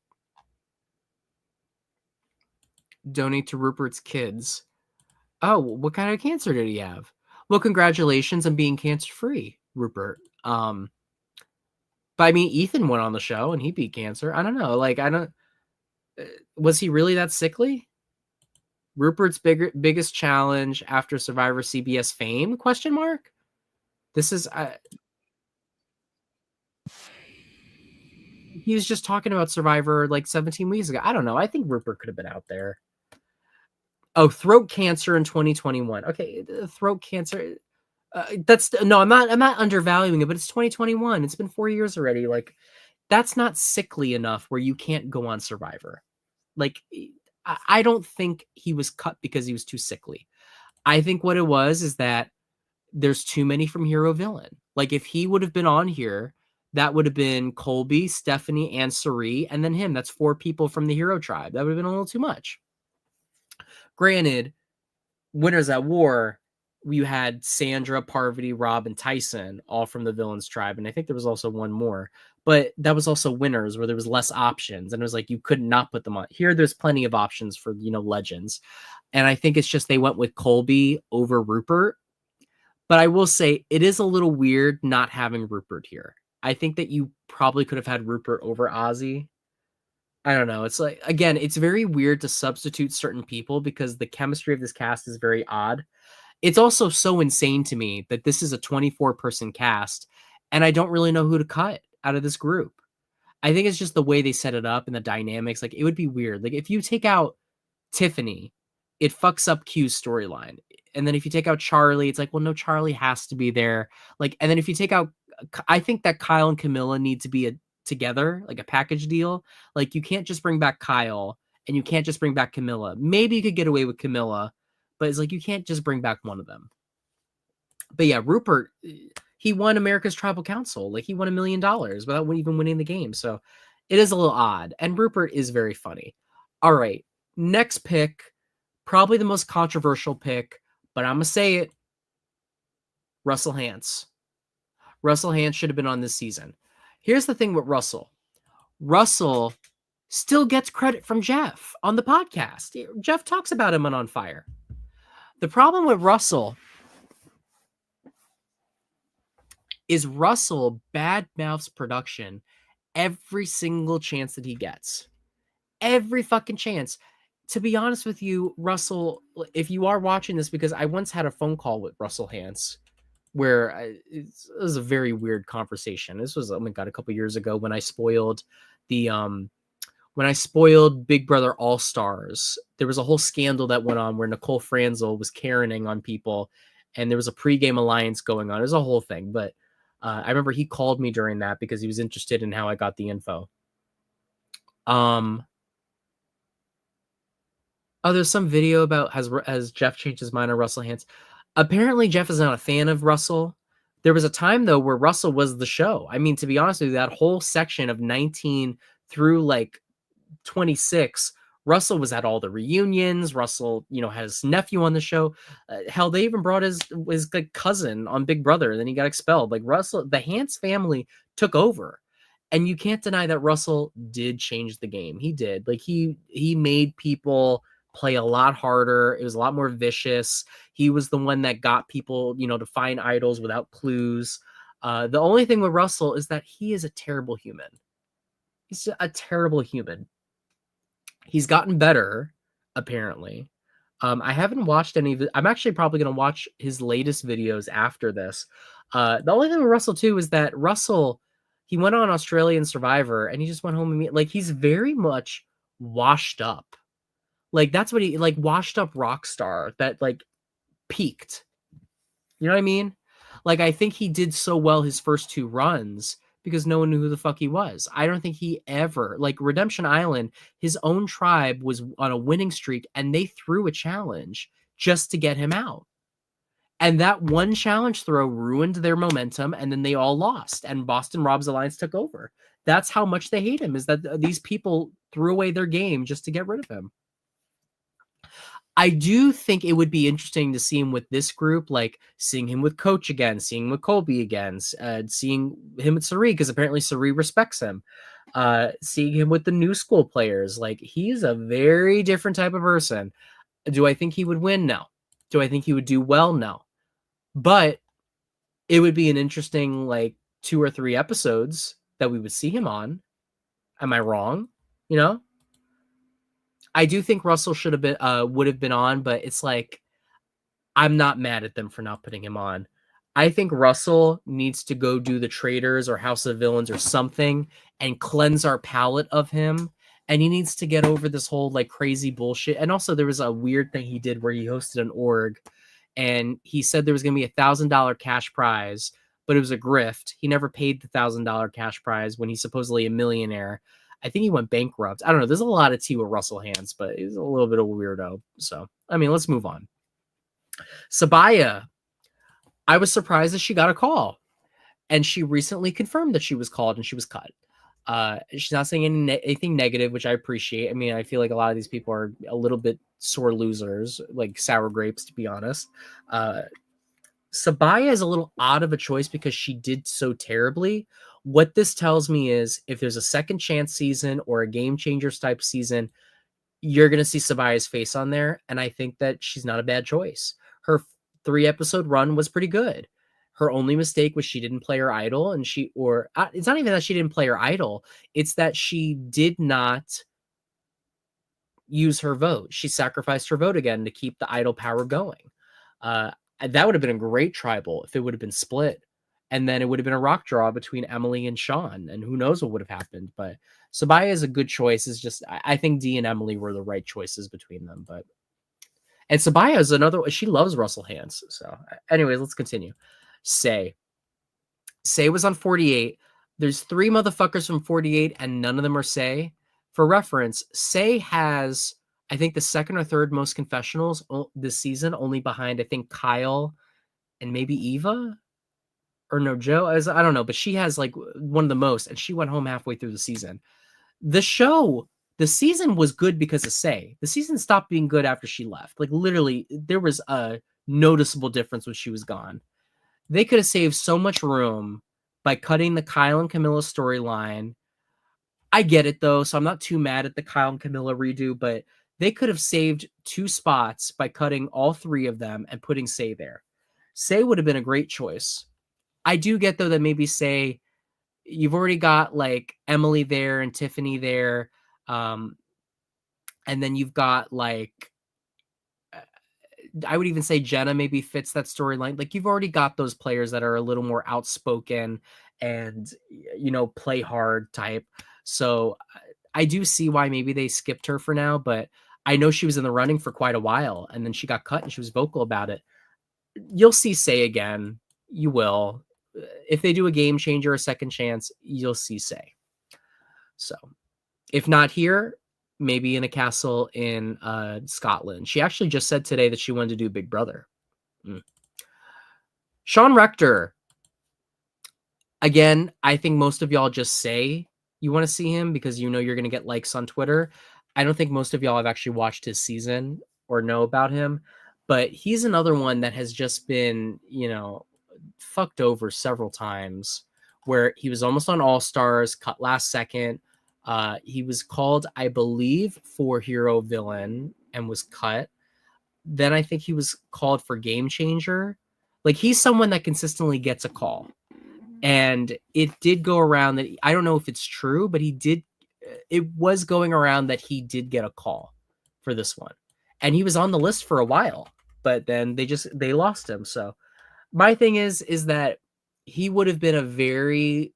Donate to Rupert's kids. Oh, what kind of cancer did he have? Well, congratulations on being cancer-free, Rupert. But I mean, Ethan went on the show and he beat cancer. I don't know. Like, was he really that sickly? Rupert's biggest challenge after Survivor CBS fame? ? This is... he was just talking about Survivor like 17 weeks ago. I don't know. I think Rupert could have been out there. Oh, throat cancer in 2021. Okay, throat cancer. I'm not undervaluing it, but it's 2021. It's been 4 years already. Like, that's not sickly enough where you can't go on Survivor. Like, I don't think he was cut because he was too sickly. I think what it was is that there's too many from Hero Villain. Like, if he would have been on here, that would have been Colby, Stephanie, and Sari, and then him. That's 4 people from the Hero Tribe. That would have been a little too much. Granted, Winners at War, you had Sandra, Parvati, Rob, and Tyson, all from the Villains Tribe. And I think there was also one more. But that was also Winners, where there was less options. And it was like, you could not put them on. Here, there's plenty of options for, legends. And I think it's just they went with Colby over Rupert. But I will say, it is a little weird not having Rupert here. I think that you probably could have had Rupert over Ozzy. I don't know. It's like, again, it's very weird to substitute certain people because the chemistry of this cast is very odd. It's also so insane to me that this is a 24-person cast and I don't really know who to cut out of this group. I think it's just the way they set it up and the dynamics. Like, it would be weird. Like, if you take out Tiffany, it fucks up Q's storyline. And then if you take out Charlie, it's like, well, no, Charlie has to be there. Like, and then if you take out, I think that Kyle and Camilla need to be together, like a package deal. Like, you can't just bring back Kyle and you can't just bring back Camilla. Maybe you could get away with Camilla, but it's like, you can't just bring back one of them. But yeah, Rupert, he won America's Tribal Council. Like, he won $1 million without even winning the game. So it is a little odd. And Rupert is very funny. All right. Next pick, probably the most controversial pick, but I'm going to say it. Russell Hantz. Russell Hantz should have been on this season. Here's the thing with Russell. Russell still gets credit from Jeff on the podcast. Jeff talks about him on Fire. The problem with Russell is Russell badmouths production every single chance that he gets. Every fucking chance. To be honest with you, Russell, if you are watching this, because I once had a phone call with Russell Hantz where it was a very weird conversation. This was, oh my God, a couple years ago when I spoiled the when I spoiled Big Brother All Stars, there was a whole scandal that went on where Nicole Franzel was Karening on people, and there was a pregame alliance going on. It was a whole thing, but I remember he called me during that because he was interested in how I got the info. Oh, there's some video about has Jeff changed his mind on Russell Hantz. Apparently, Jeff is not a fan of Russell. There was a time though where Russell was the show. I mean, to be honest with you, that whole section of 19 through like 26, Russell was at all the reunions. Russell, had his nephew on the show. Hell, they even brought his like cousin on Big Brother. Then he got expelled. Like Russell, the Hantz family took over, and you can't deny that Russell did change the game. He did. Like he made people play a lot harder. It was a lot more vicious. He was the one that got people, to find idols without clues. The only thing with Russell is that he is a terrible human. He's a terrible human. He's gotten better, apparently. I haven't watched any of it. I'm actually probably going to watch his latest videos after this. The only thing with Russell, too, is that Russell, he went on Australian Survivor, and he just went home and he's very much washed up. Like, that's what he, like, washed up rock star that, like, peaked. You know what I mean? Like, I think he did so well his first 2 runs because no one knew who the fuck he was. I don't think he ever, like, Redemption Island, his own tribe was on a winning streak, and they threw a challenge just to get him out. And that one challenge throw ruined their momentum, and then they all lost, and Boston Rob's Alliance took over. That's how much they hate him, is that these people threw away their game just to get rid of him. I do think it would be interesting to see him with this group, like seeing him with Coach again, seeing him with Colby again, seeing him with Sari, because apparently Sari respects him, seeing him with the new school players. Like, he's a very different type of person. Do I think he would win? No. Do I think he would do well? No. But it would be an interesting, like, 2 or 3 episodes that we would see him on. Am I wrong? I do think Russell would have been on, but it's like, I'm not mad at them for not putting him on. I think Russell needs to go do the Traitors or House of Villains or something and cleanse our palate of him. And he needs to get over this whole like crazy bullshit. And also there was a weird thing he did where he hosted an org and he said there was going to be $1,000 cash prize, but it was a grift. He never paid the $1,000 cash prize when he's supposedly a millionaire. I think he went bankrupt. I don't know. There's a lot of tea with Russell Hantz, but he's a little bit of a weirdo. So, I mean, let's move on. Sabaya, I was surprised that she got a call, and she recently confirmed that she was called and she was cut. She's not saying anything negative, which I appreciate. I mean, I feel like a lot of these people are a little bit sore losers, like sour grapes, to be honest. Sabaya is a little odd of a choice because she did so terribly. What this tells me is if there's a second chance season or a game changers type season, you're going to see Sabaya's face on there. And I think that she's not a bad choice. Her 3-episode run was pretty good. Her only mistake was she didn't play her idol, and it's not even that she didn't play her idol. It's that she did not use her vote. She sacrificed her vote again to keep the idol power going. That would have been a great tribal if it would have been split. And then it would have been a rock draw between Emily and Sean, and who knows what would have happened. But Sabaya is a good choice. It's just, I think Dee and Emily were the right choices between them. And Sabaya is another, she loves Russell Hantz. So anyways, let's continue. Say was on 48. There's 3 motherfuckers from 48 and none of them are Say. For reference, Say has, I think, the 2nd or 3rd most confessionals this season, only behind, I think, Kyle and maybe Eva. Or no, Joe, I don't know, but she has like one of the most, and she went home halfway through the season. The season was good because of Say. The season stopped being good after she left. Like literally, there was a noticeable difference when she was gone. They could have saved so much room by cutting the Kyle and Camilla storyline. I get it though, so I'm not too mad at the Kyle and Camilla redo, but they could have saved 2 spots by cutting all 3 of them and putting Say there. Say would have been a great choice. I do get though that maybe Say you've already got like Emily there and Tiffany there, and then you've got like I would even say Jenna maybe fits that storyline. Like you've already got those players that are a little more outspoken and play hard type. So I do see why maybe they skipped her for now, but I know she was in the running for quite a while, and then she got cut, and she was vocal about it. You'll see Say again. You will. If they do a game changer, a second chance, you'll see Say. So, if not here, maybe in a castle in Scotland. She actually just said today that she wanted to do Big Brother. Sean Rector. Again, I think most of y'all just say you want to see him because you know you're going to get likes on Twitter. I don't think most of y'all have actually watched his season or know about him, but he's another one that has just been, fucked over several times, where he was almost on All Stars, cut last second. He was called, I believe, for hero villain and was cut. Then I think he was called for game changer. Like, he's someone that consistently gets a call. And it did go around that, I don't know if it's true, but it was going around that he did get a call for this one. And he was on the list for a while, but then they lost him. So my thing is that he would have been a very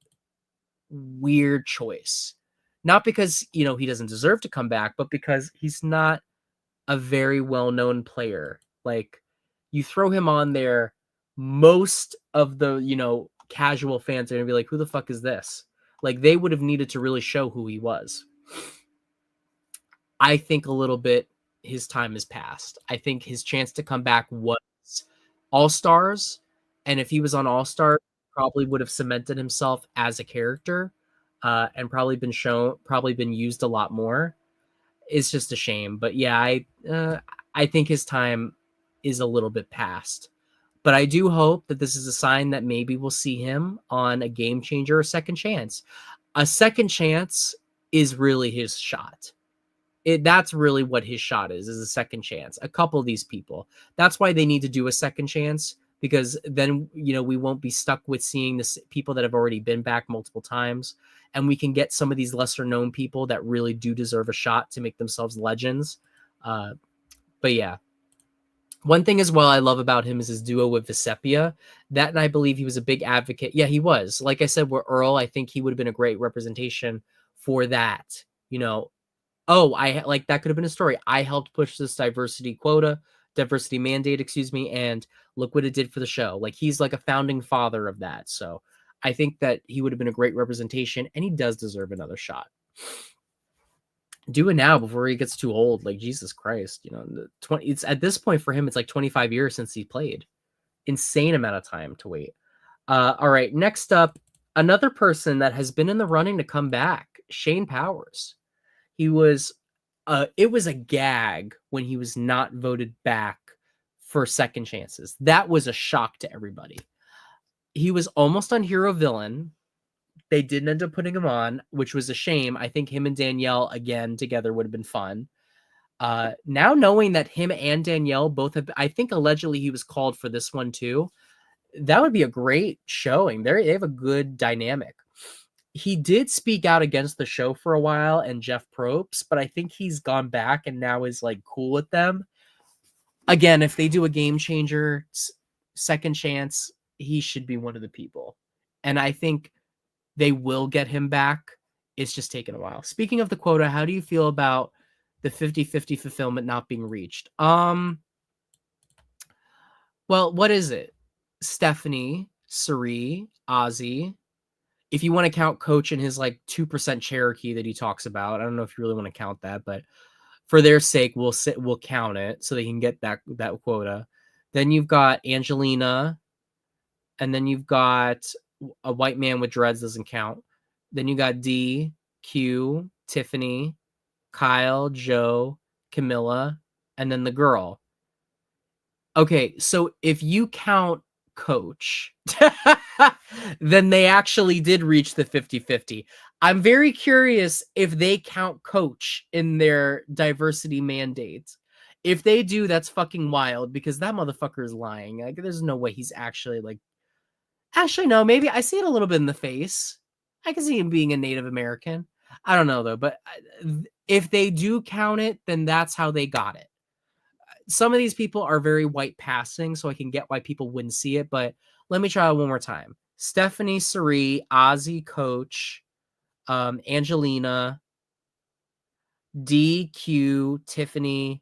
weird choice. Not because, he doesn't deserve to come back, but because he's not a very well-known player. Like, you throw him on there, most of the, casual fans are gonna be like, who the fuck is this? Like, they would have needed to really show who he was. I think a little bit his time has passed. I think his chance to come back was All Stars, and if he was on All Stars, probably would have cemented himself as a character, and probably been used a lot more. It's just a shame, but yeah, I think his time is a little bit past. But I do hope that this is a sign that maybe we'll see him on a game changer or second chance. A second chance is really his shot. That's really what his shot is a second chance. A couple of these people. That's why they need to do a second chance, because then, we won't be stuck with seeing the people that have already been back multiple times. And we can get some of these lesser known people that really do deserve a shot to make themselves legends. But yeah. One thing as well I love about him is his duo with Visepia. That, and I believe he was a big advocate. Yeah, he was. Like I said, with Earl, I think he would have been a great representation for that. That could have been a story. I helped push this diversity mandate, and look what it did for the show. Like, he's like a founding father of that. So I think that he would have been a great representation, and he does deserve another shot. Do it now before he gets too old. Like, Jesus Christ, it's at this point for him, it's like 25 years since he played. Insane amount of time to wait. All right, next up, another person that has been in the running to come back, Shane Powers. It was a gag when he was not voted back for second chances. That was a shock to everybody. He was almost on hero villain. They didn't end up putting him on, which was a shame. I think him and Danielle again together would have been fun. Now knowing that him and Danielle both have, I think allegedly he was called for this one too. That would be a great showing. They have a good dynamic. He did speak out against the show for a while and Jeff Probst, but I think he's gone back and now is like cool with them. Again, if they do a game changer, second chance, he should be one of the people. And I think they will get him back. It's just taken a while. Speaking of the quota, how do you feel about the 50-50 fulfillment not being reached? Well, what is it? Stephanie, Suri, Ozzy. If you want to count Coach and his like 2% Cherokee that he talks about, I don't know if you really want to count that, but for their sake, we'll count it so they can get that quota. Then you've got Angelina, and then you've got a white man with dreads, doesn't count. Then you got D, Q, Tiffany, Kyle, Joe, Camilla, and then the girl. Okay, so if you count Coach, then they actually did reach the 50-50. I'm very curious if they count Coach in their diversity mandates. If they do, that's fucking wild, because that motherfucker is lying. Like, there's no way he's actually like. Actually, no, maybe I see it a little bit in the face. I can see him being a Native American. I don't know, though. But if they do count it, then that's how they got it. Some of these people are very white passing, so I can get why people wouldn't see it. But let me try it one more time. Stephanie, Suri, Ozzy, Coach, Angelina, D, Q, Tiffany,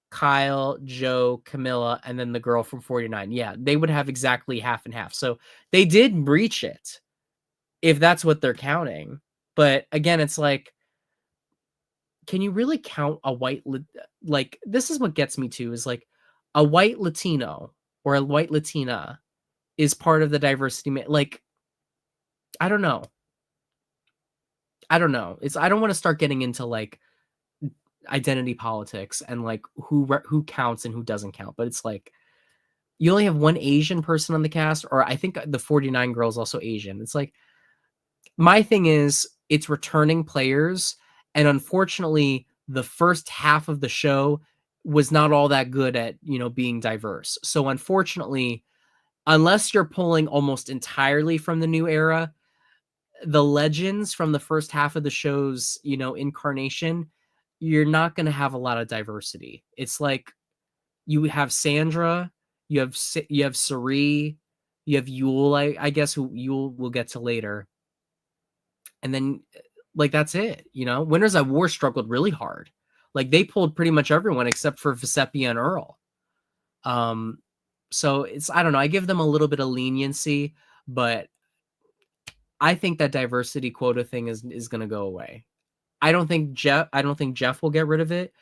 Kyle, Joe, Camilla, and then the girl from 49. Yeah, they would have exactly half and half. So they did breach it, if that's what they're counting. But again, it's like, can you really count a white, like, this is what gets me to, is like, a white Latino or a white Latina is part of the diversity. Like, I don't know. I don't know. I don't want to start getting into like identity politics and like who counts and who doesn't count. But it's like, you only have one Asian person on the cast, or I think the 49 girl is also Asian. It's like, my thing is, it's returning players, and unfortunately, the first half of the show was not all that good at, being diverse. So unfortunately, unless you're pulling almost entirely from the new era, the legends from the first half of the show's, incarnation, you're not going to have a lot of diversity. It's like, you have Sandra, you have Sari, you have Yule, I guess, who Yule we'll get to later. And then, like, that's it. Winners at War struggled really hard. Like, they pulled pretty much everyone except for Vesepia and Earl. So I don't know. I give them a little bit of leniency, but I think that diversity quota thing is going to go away. I don't think Jeff will get rid of it.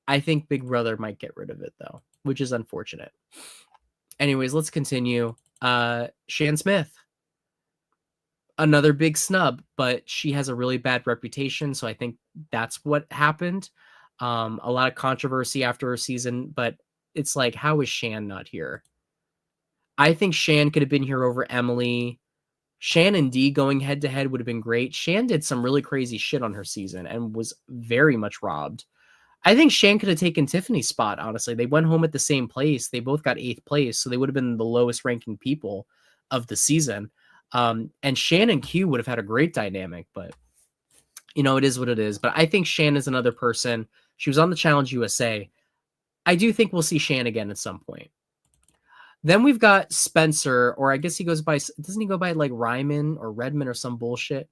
I think Big Brother might get rid of it, though, which is unfortunate. Anyways, let's continue. Shan Smith, another big snub, but she has a really bad reputation, so I think that's what happened. A lot of controversy after her season, but it's like, how is Shan not here? I think Shan could have been here over Emily. Shan and Dee going head to head would have been great. Shan did some really crazy shit on her season and was very much robbed. I think Shan could have taken Tiffany's spot, honestly. They went home at the same place. They both got 8th place, so they would have been the lowest ranking people of the season. And Shan and Q would have had a great dynamic, but it is what it is. But I think Shan is another person. She was on the Challenge USA. I do think we'll see Shan again at some point. Then we've got Spencer, or I guess he goes by, doesn't he go by like Ryman or Redman or some bullshit?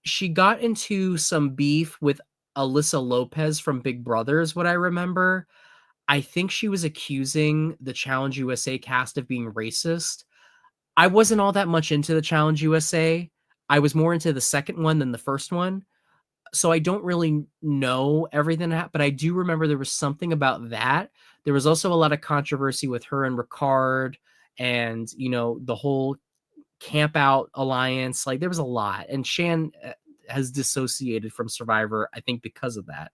She got into some beef with Alyssa Lopez from Big Brother is what I remember. I think she was accusing the Challenge USA cast of being racist. I wasn't all that much into the Challenge USA. I was more into the second one than the first one. So I don't really know everything, but I do remember there was something about that. There was also a lot of controversy with her and Ricard and, the whole Camp Out alliance. Like, there was a lot. And Shan has dissociated from Survivor, I think, because of that.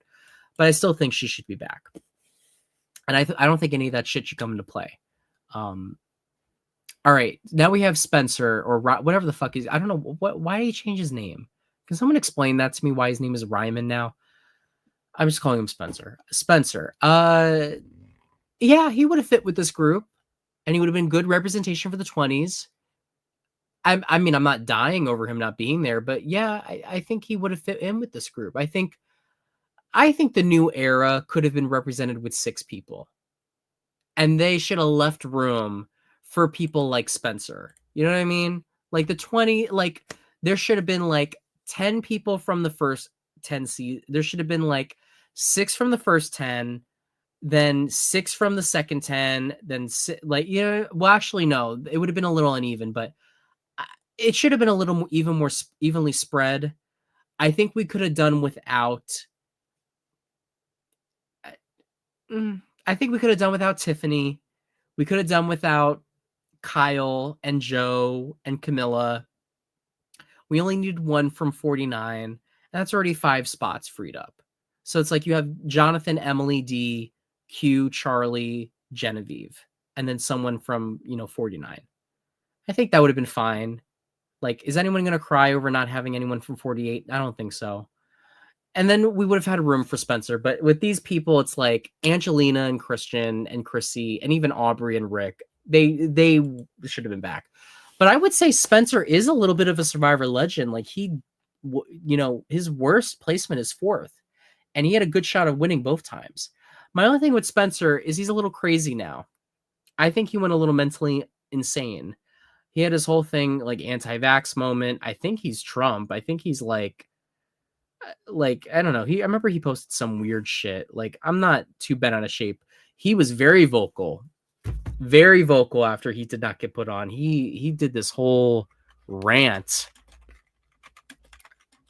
But I still think she should be back. And I don't think any of that shit should come into play. All right. Now we have Spencer, or whatever the fuck is. I don't know. Why did he change his name? Can someone explain that to me, why his name is Ryman now? I'm just calling him Spencer. Spencer. Yeah, he would have fit with this group, and he would have been good representation for the 20s. I mean, I'm not dying over him not being there, but yeah, I think he would have fit in with this group. I think the new era could have been represented with 6 people, and they should have left room for people like Spencer. You know what I mean? Like the 20, like there should have been like 10 people from the first 10 seasons. There should have been like 6 from the first 10, then 6 from the second 10, then well, actually, no, it would have been a little uneven, but it should have been a little even more evenly spread. I think we could have done without. I think we could have done without Tiffany. We could have done without Kyle and Joe and Camilla. We only needed 1 from 49. And that's already 5 spots freed up. So it's like you have Jonathan, Emily, D, Q, Charlie, Genevieve, and then someone from, 49. I think that would have been fine. Like, is anyone going to cry over not having anyone from 48? I don't think so. And then we would have had room for Spencer. But with these people, it's like Angelina and Christian and Chrissy and even Aubrey and Rick. They should have been back. But I would say Spencer is a little bit of a Survivor legend. Like, his worst placement is 4th. And he had a good shot of winning both times. My only thing with Spencer is he's a little crazy now. I think he went a little mentally insane. He had his whole thing, like, anti-vax moment. I think he's Trump. I think he's like, like, I don't know. I remember he posted some weird shit. Like, I'm not too bent out of shape. He was very vocal after he did not get put on. He did this whole rant.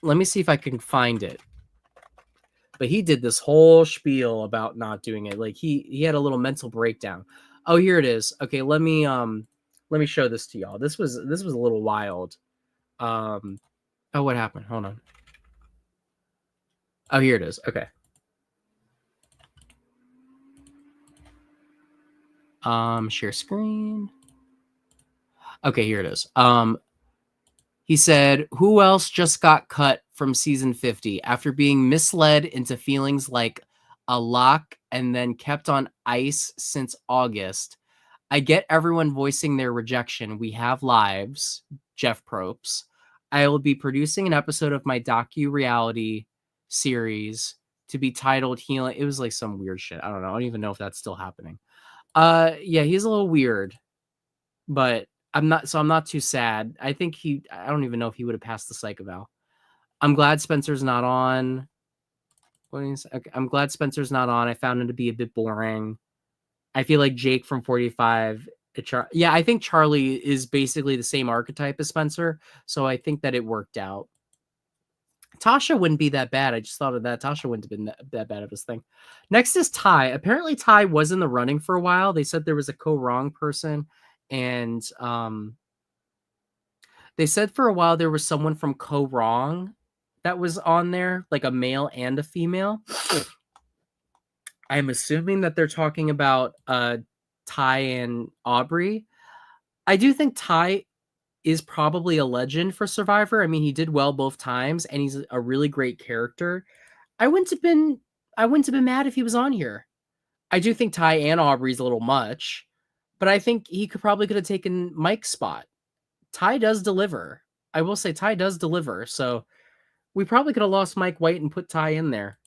Let me see if I can find it. But he did this whole spiel about not doing it. Like, he had a little mental breakdown. Oh, here it is. Okay, let me show this to y'all. This was a little wild. Oh, what happened? Hold on. Oh, here it is. Okay. Share screen. Okay, here it is. He said, "Who else just got cut from season 50 after being misled into feelings like a lock and then kept on ice since August? I get everyone voicing their rejection. We have lives." Jeff Probst. "I will be producing an episode of my docu-reality series to be titled Healing." It was like some weird shit. I don't know. I don't even know if that's still happening. Yeah, he's a little weird, but I'm not too sad. I think I don't even know if he would have passed the psych eval. I'm glad Spencer's not on. Okay, I'm glad Spencer's not on. I found him to be a bit boring. I feel like Jake from 45. Yeah, I think Charlie is basically the same archetype as Spencer, so I think that it worked out. Tasha wouldn't be that bad. I just thought of that. Tasha wouldn't have been that bad of this thing. Next is Ty. Apparently, Ty was in the running for a while. They said there was a co-wrong person, and they said for a while there was someone from co-wrong that was on there, like a male and a female. I'm assuming that they're talking about Ty and Aubrey. I do think Ty is probably a legend for Survivor. I mean, he did well both times, and he's a really great character. I wouldn't have been mad if he was on here. I do think Ty and Aubrey's a little much, but I think he could have taken Mike's spot. Ty does deliver. I will say Ty does deliver. So we probably could have lost Mike White and put Ty in there.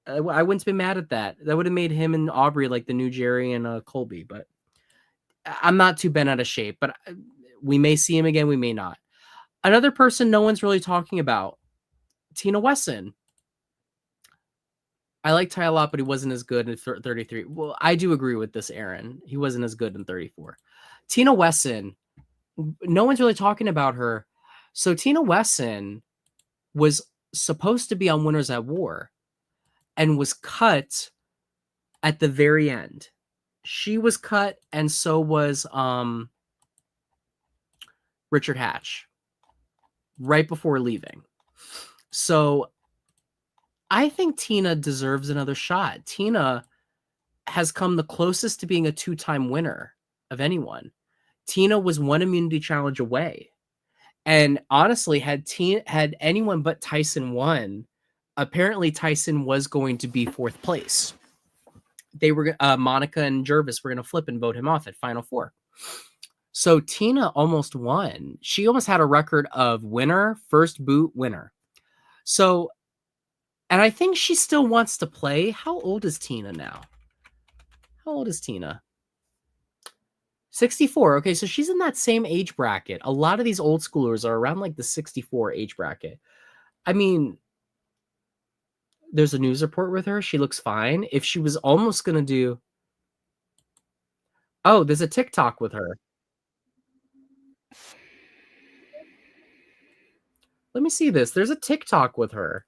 I wouldn't have been mad at that. That would have made him and Aubrey like the new Jerry and Colby, but I'm not too bent out of shape, but we may see him again. We may not. Another person no one's really talking about, Tina Wesson. I like Ty a lot, but he wasn't as good in 33. Well, I do agree with this, Aaron. He wasn't as good in 34. Tina Wesson, no one's really talking about her. So Tina Wesson was supposed to be on Winners at War and was cut at the very end. She was cut, and so was Richard Hatch right before leaving. So I think Tina deserves another shot. Tina has come the closest to being a 2-time winner of anyone. Tina was one immunity challenge away. And honestly, had anyone but Tyson won, apparently Tyson was going to be 4th place. They were Monica and Jervis were going to flip and vote him off at Final Four. So Tina almost won. She almost had a record of winner, first boot, winner. So, and I think she still wants to play. How old is Tina now? How old is Tina? 64. Okay, so she's in that same age bracket. A lot of these old schoolers are around like the 64 age bracket. I mean, there's a news report with her. She looks fine. If she was almost going to do... Oh, there's a TikTok with her. Let me see this. There's a TikTok with her.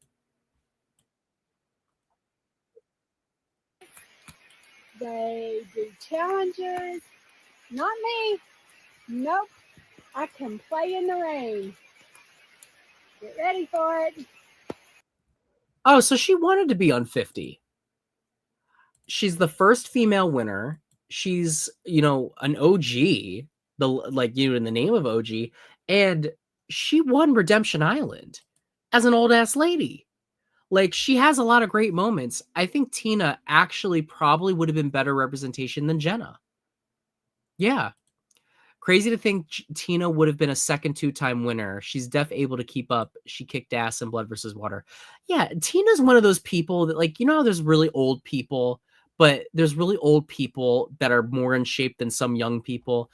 They do challenges. Not me. Nope. I can play in the rain. Get ready for it. Oh, so she wanted to be on 50. She's the first female winner. She's, an OG, in the name of OG, and she won Redemption Island as an old ass lady. Like, she has a lot of great moments. I think Tina actually probably would have been better representation than Jenna. Yeah. Crazy to think Tina would have been a second 2-time winner. She's able to keep up. She kicked ass in Blood versus Water. Yeah, Tina's one of those people that, how there's really old people, but there's really old people that are more in shape than some young people.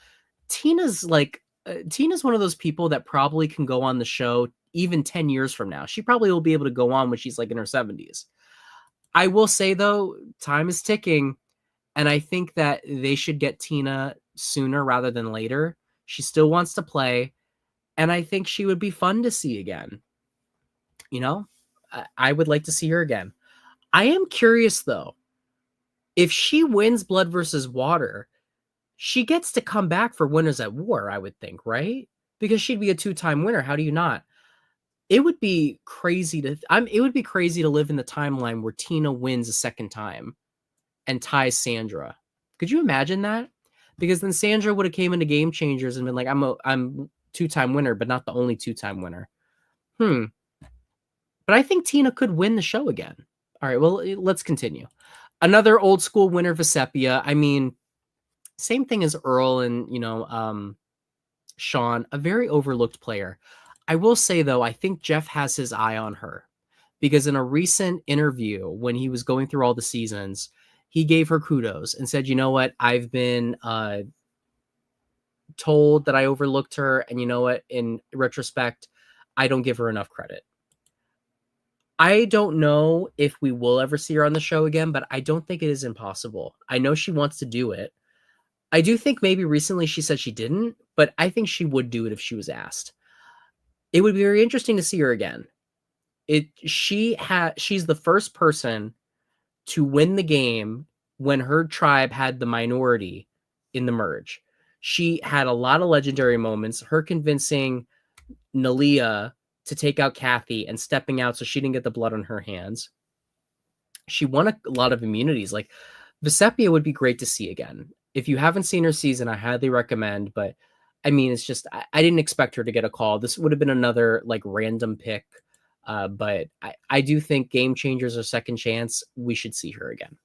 Tina's one of those people that probably can go on the show even 10 years from now. She probably will be able to go on when she's like in her 70s. I will say, though, time is ticking, and I think that they should get Tina sooner rather than later. She still wants to play, and I think she would be fun to see again. You know, I would like to see her again. I am curious, though, if she wins Blood versus Water, she gets to come back for Winners at War, I would think, right? Because she'd be a 2-time winner. How do you not? It would be crazy to it would be crazy to live in the timeline where Tina wins a second time and ties Sandra. Could you imagine that? Because then Sandra would have came into Game Changers and been like, I'm 2-time winner, but not the only 2-time winner. But I think Tina could win the show again. All right, well, let's continue. Another old school winner, Vesepia. I mean, same thing as Earl and, Sean, a very overlooked player. I will say, though, I think Jeff has his eye on her because in a recent interview, when he was going through all the seasons, he gave her kudos and said, you know what, I've been told that I overlooked her. And you know what, in retrospect, I don't give her enough credit. I don't know if we will ever see her on the show again, but I don't think it is impossible. I know she wants to do it. I do think maybe recently she said she didn't, but I think she would do it if she was asked. It would be very interesting to see her again. She's the first person to win the game when her tribe had the minority in the merge. She had a lot of legendary moments. Her convincing Nalia to take out Kathy and stepping out so she didn't get the blood on her hands. She won a lot of immunities. Like Vesepia would be great to see again. If you haven't seen her season, I highly recommend. But I mean, it's just I didn't expect her to get a call. This would have been another like random pick. But I do think Game Changers or Second Chance, we should see her again.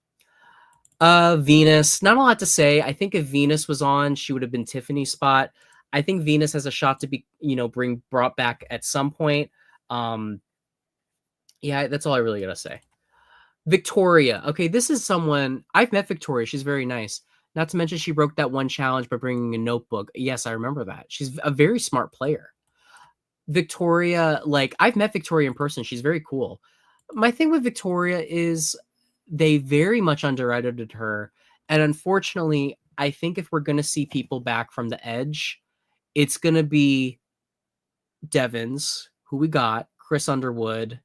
Venus, not a lot to say. I think if Venus was on, she would have been Tiffany's spot. I think Venus has a shot to be, brought back at some point. Yeah, that's all I really gotta say. Victoria. Okay, this is someone I've met. Victoria. She's very nice. Not to mention she broke that one challenge by bringing a notebook. Yes, I remember that. She's a very smart player. Victoria, like I've met Victoria in person. She's very cool. My thing with Victoria is they very much underrated her. And unfortunately, I think if we're going to see people back from the edge, it's going to be Devins, who we got, Chris Underwood,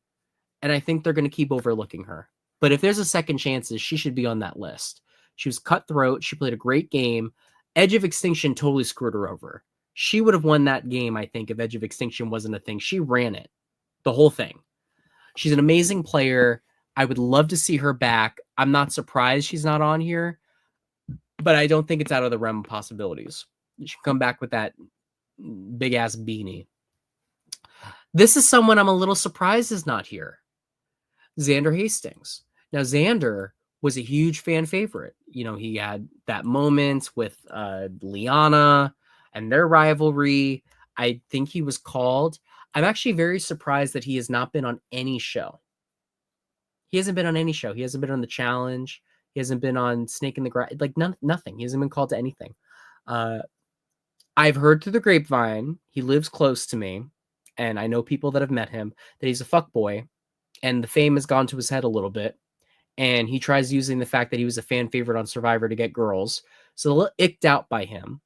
and I think they're going to keep overlooking her. But if there's a second chances, she should be on that list. She was cutthroat. She played a great game. Edge of Extinction totally screwed her over. She would have won that game, I think, if Edge of Extinction wasn't a thing. She ran it, the whole thing. She's an amazing player. I would love to see her back. I'm not surprised she's not on here, but I don't think it's out of the realm of possibilities. She should come back with that big-ass beanie. This is someone I'm a little surprised is not here. Xander Hastings. Now, Xander was a huge fan favorite. He had that moment with Liana and their rivalry. I think he was called. I'm actually very surprised that he has not been on any show. He hasn't been on any show. He hasn't been on The Challenge. He hasn't been on Snake in the Grass. Like nothing. He hasn't been called to anything. I've heard through the grapevine, he lives close to me, and I know people that have met him, that he's a fuckboy, and the fame has gone to his head a little bit, and he tries using the fact that he was a fan favorite on Survivor to get girls. So a little icked out by him.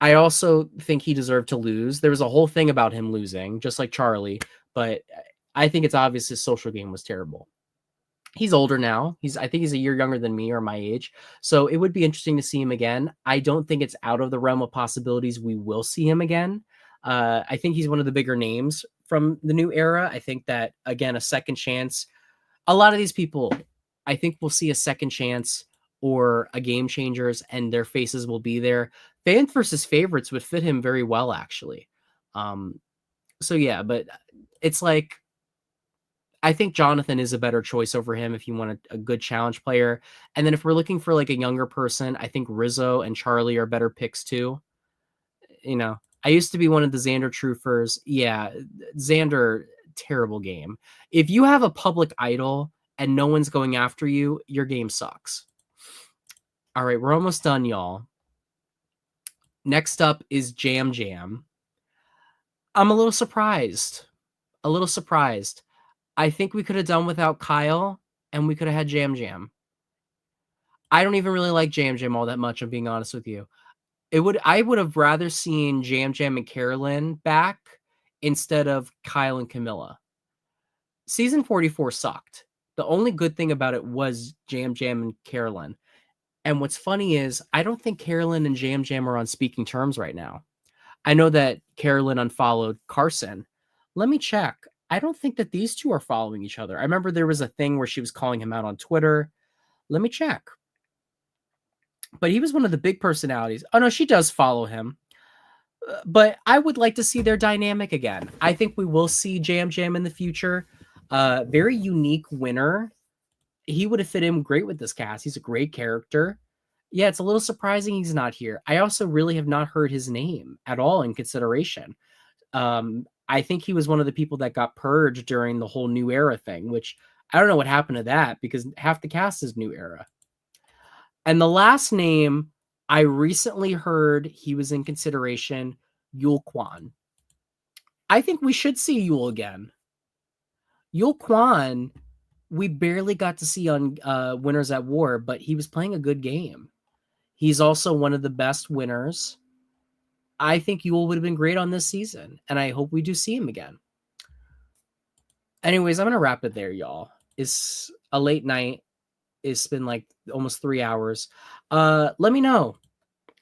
I also think he deserved to lose. There was a whole thing about him losing, just like Charlie, but I think it's obvious his social game was terrible. He's older now. I think he's a year younger than me or my age. So it would be interesting to see him again. I don't think it's out of the realm of possibilities we will see him again. I think he's one of the bigger names from the new era. I think that, again, a second chance. A lot of these people, I think we'll see a second chance or a Game Changers and their faces will be there. Fans versus favorites would fit him very well, actually. So yeah, but it's like, I think Jonathan is a better choice over him if you want a good challenge player. And then if we're looking for like a younger person, I think Rizzo and Charlie are better picks too. I used to be one of the Xander truthers. Yeah, Xander, terrible game. If you have a public idol and no one's going after you, your game sucks. All right, we're almost done, y'all. Next up is Jam Jam. I'm a little surprised. A little surprised. I think we could have done without Kyle, and we could have had Jam Jam. I don't even really like Jam Jam all that much, I'm being honest with you. I would have rather seen Jam Jam and Carolyn back instead of Kyle and Camilla. Season 44 sucked. The only good thing about it was Jam Jam and Carolyn. And what's funny is I don't think Carolyn and Jam Jam are on speaking terms right now. I know that Carolyn unfollowed Carson. Let me check. I don't think that these two are following each other. I remember there was a thing where she was calling him out on Twitter. Let me check. But he was one of the big personalities. Oh, no, she does follow him. But I would like to see their dynamic again. I think we will see Jam Jam in the future. Very unique winner. He would have fit in great with this cast. He's a great character. Yeah, it's a little surprising he's not here. I also really have not heard his name at all in consideration. I think he was one of the people that got purged during the whole New Era thing, which I don't know what happened to that because half the cast is New Era. And the last name, I recently heard he was in consideration, Yul Kwan. I think we should see Yul again. Yul Kwan, we barely got to see on Winners at War, but he was playing a good game. He's also one of the best winners. I think Yul would have been great on this season, and I hope we do see him again. Anyways, I'm going to wrap it there, y'all. It's a late night. It's been like almost 3 hours. Let me know.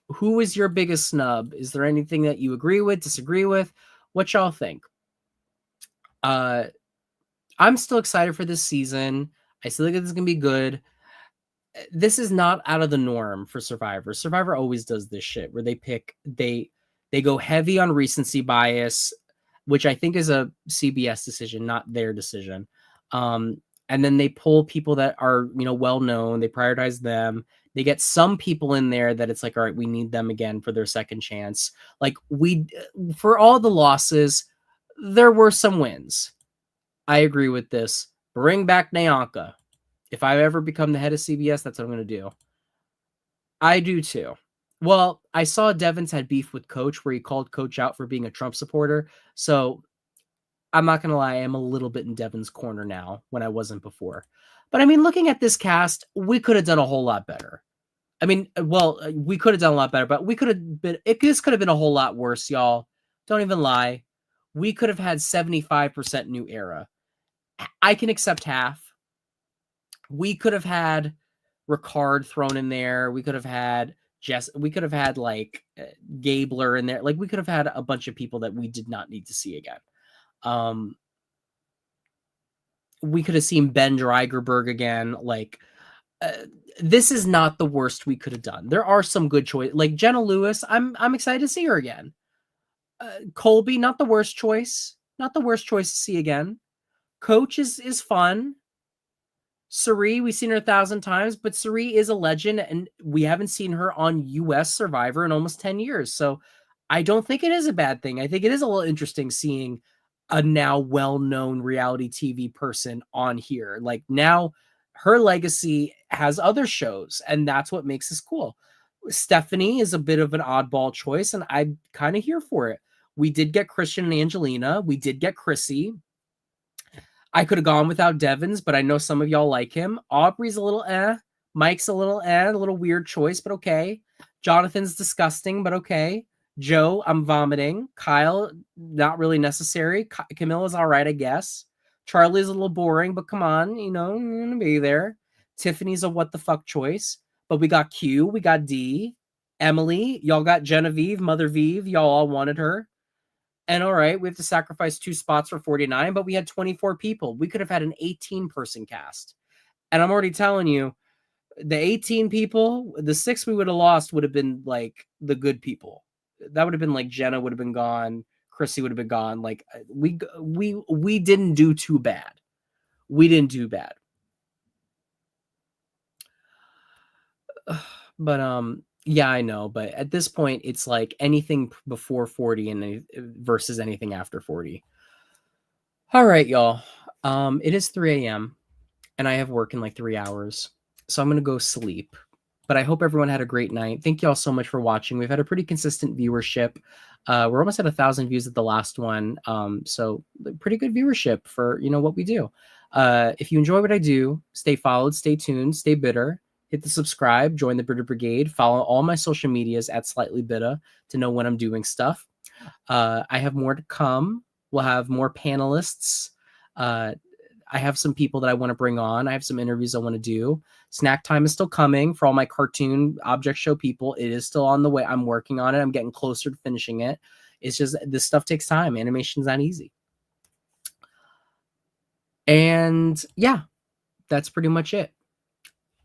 Who is your biggest snub? Is there anything that you agree with, disagree with? What y'all think? I'm still excited for this season. I still think this is going to be good. This is not out of the norm for Survivor. Survivor always does this shit where they go heavy on recency bias, which I think is a CBS decision, not their decision. And then they pull people that are, well known. They prioritize them. They get some people in there that it's like, all right, we need them again for their second chance. Like for all the losses, there were some wins. I agree with this. Bring back Nyanka. If I ever become the head of CBS, that's what I'm going to do. I do too. Well, I saw Devins had beef with Coach where he called Coach out for being a Trump supporter. So I'm not going to lie, I'm a little bit in Devin's corner now when I wasn't before. But I mean, looking at this cast, we could have done a whole lot better. I mean, well, we could have done a lot better, but this could have been a whole lot worse, y'all. Don't even lie. We could have had 75% New Era. I can accept half. We could have had Ricard thrown in there. We could have had we could have had like Gabler in there. Like we could have had a bunch of people that we did not need to see again. We could have seen Ben Dreigerberg again. Like this is not the worst we could have done. There are some good choices. Like Jenna Lewis, I'm excited to see her again. Colby, not the worst choice. Not the worst choice to see again. Coach is fun. Cirie, we've seen her 1,000 times, but Cirie is a legend, and we haven't seen her on U.S. Survivor in almost 10 years. So I don't think it is a bad thing. I think it is a little interesting seeing a now well-known reality TV person on here. Like now her legacy has other shows, and that's what makes this cool. Stephanie is a bit of an oddball choice, and I'm kind of here for it. We did get Christian and Angelina. We did get Chrissy. I could have gone without Devins, but I know some of y'all like him. Aubrey's a little Mike's a little a little weird choice, but okay. Jonathan's disgusting, but okay. Joe, I'm vomiting. Kyle, not really necessary. Camilla's all right, I guess. Charlie's a little boring, but come on, I'm going to be there. Tiffany's a what the fuck choice. But we got Q, we got D. Emily, y'all got Genevieve, Mother Vive. Y'all all wanted her. And all right, we have to sacrifice 2 spots for 49, but we had 24 people. We could have had an 18-person cast. And I'm already telling you, the 18 people, the 6 we would have lost would have been like the good people. That would have been like Jenna would have been gone. Chrissy would have been gone. Like we didn't do too bad. We didn't do bad. But yeah, I know, but at this point, it's like anything before 40 and versus anything after 40. All right, y'all. It is 3 a.m. and I have work in like 3 hours, so I'm gonna go sleep. But I hope everyone had a great night. Thank you all so much for watching. We've had a pretty consistent viewership. We're almost at 1,000 views at the last one. So pretty good viewership for, what we do. If you enjoy what I do, stay followed, stay tuned, stay bitter. Hit the subscribe, join the Bitter Brigade, follow all my social medias at Slightly Bitter to know when I'm doing stuff. I have more to come. We'll have more panelists. I have some people that I want to bring on. I have some interviews I want to do. Snack time is still coming for all my cartoon object show people. It is still on the way. I'm working on it. I'm getting closer to finishing it. It's just this stuff takes time. Animation's not easy. And yeah, that's pretty much it.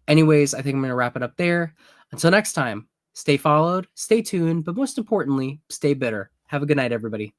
Anyways, I think I'm going to wrap it up there. Until next time, stay followed, stay tuned, but most importantly, stay bitter. Have a good night, everybody.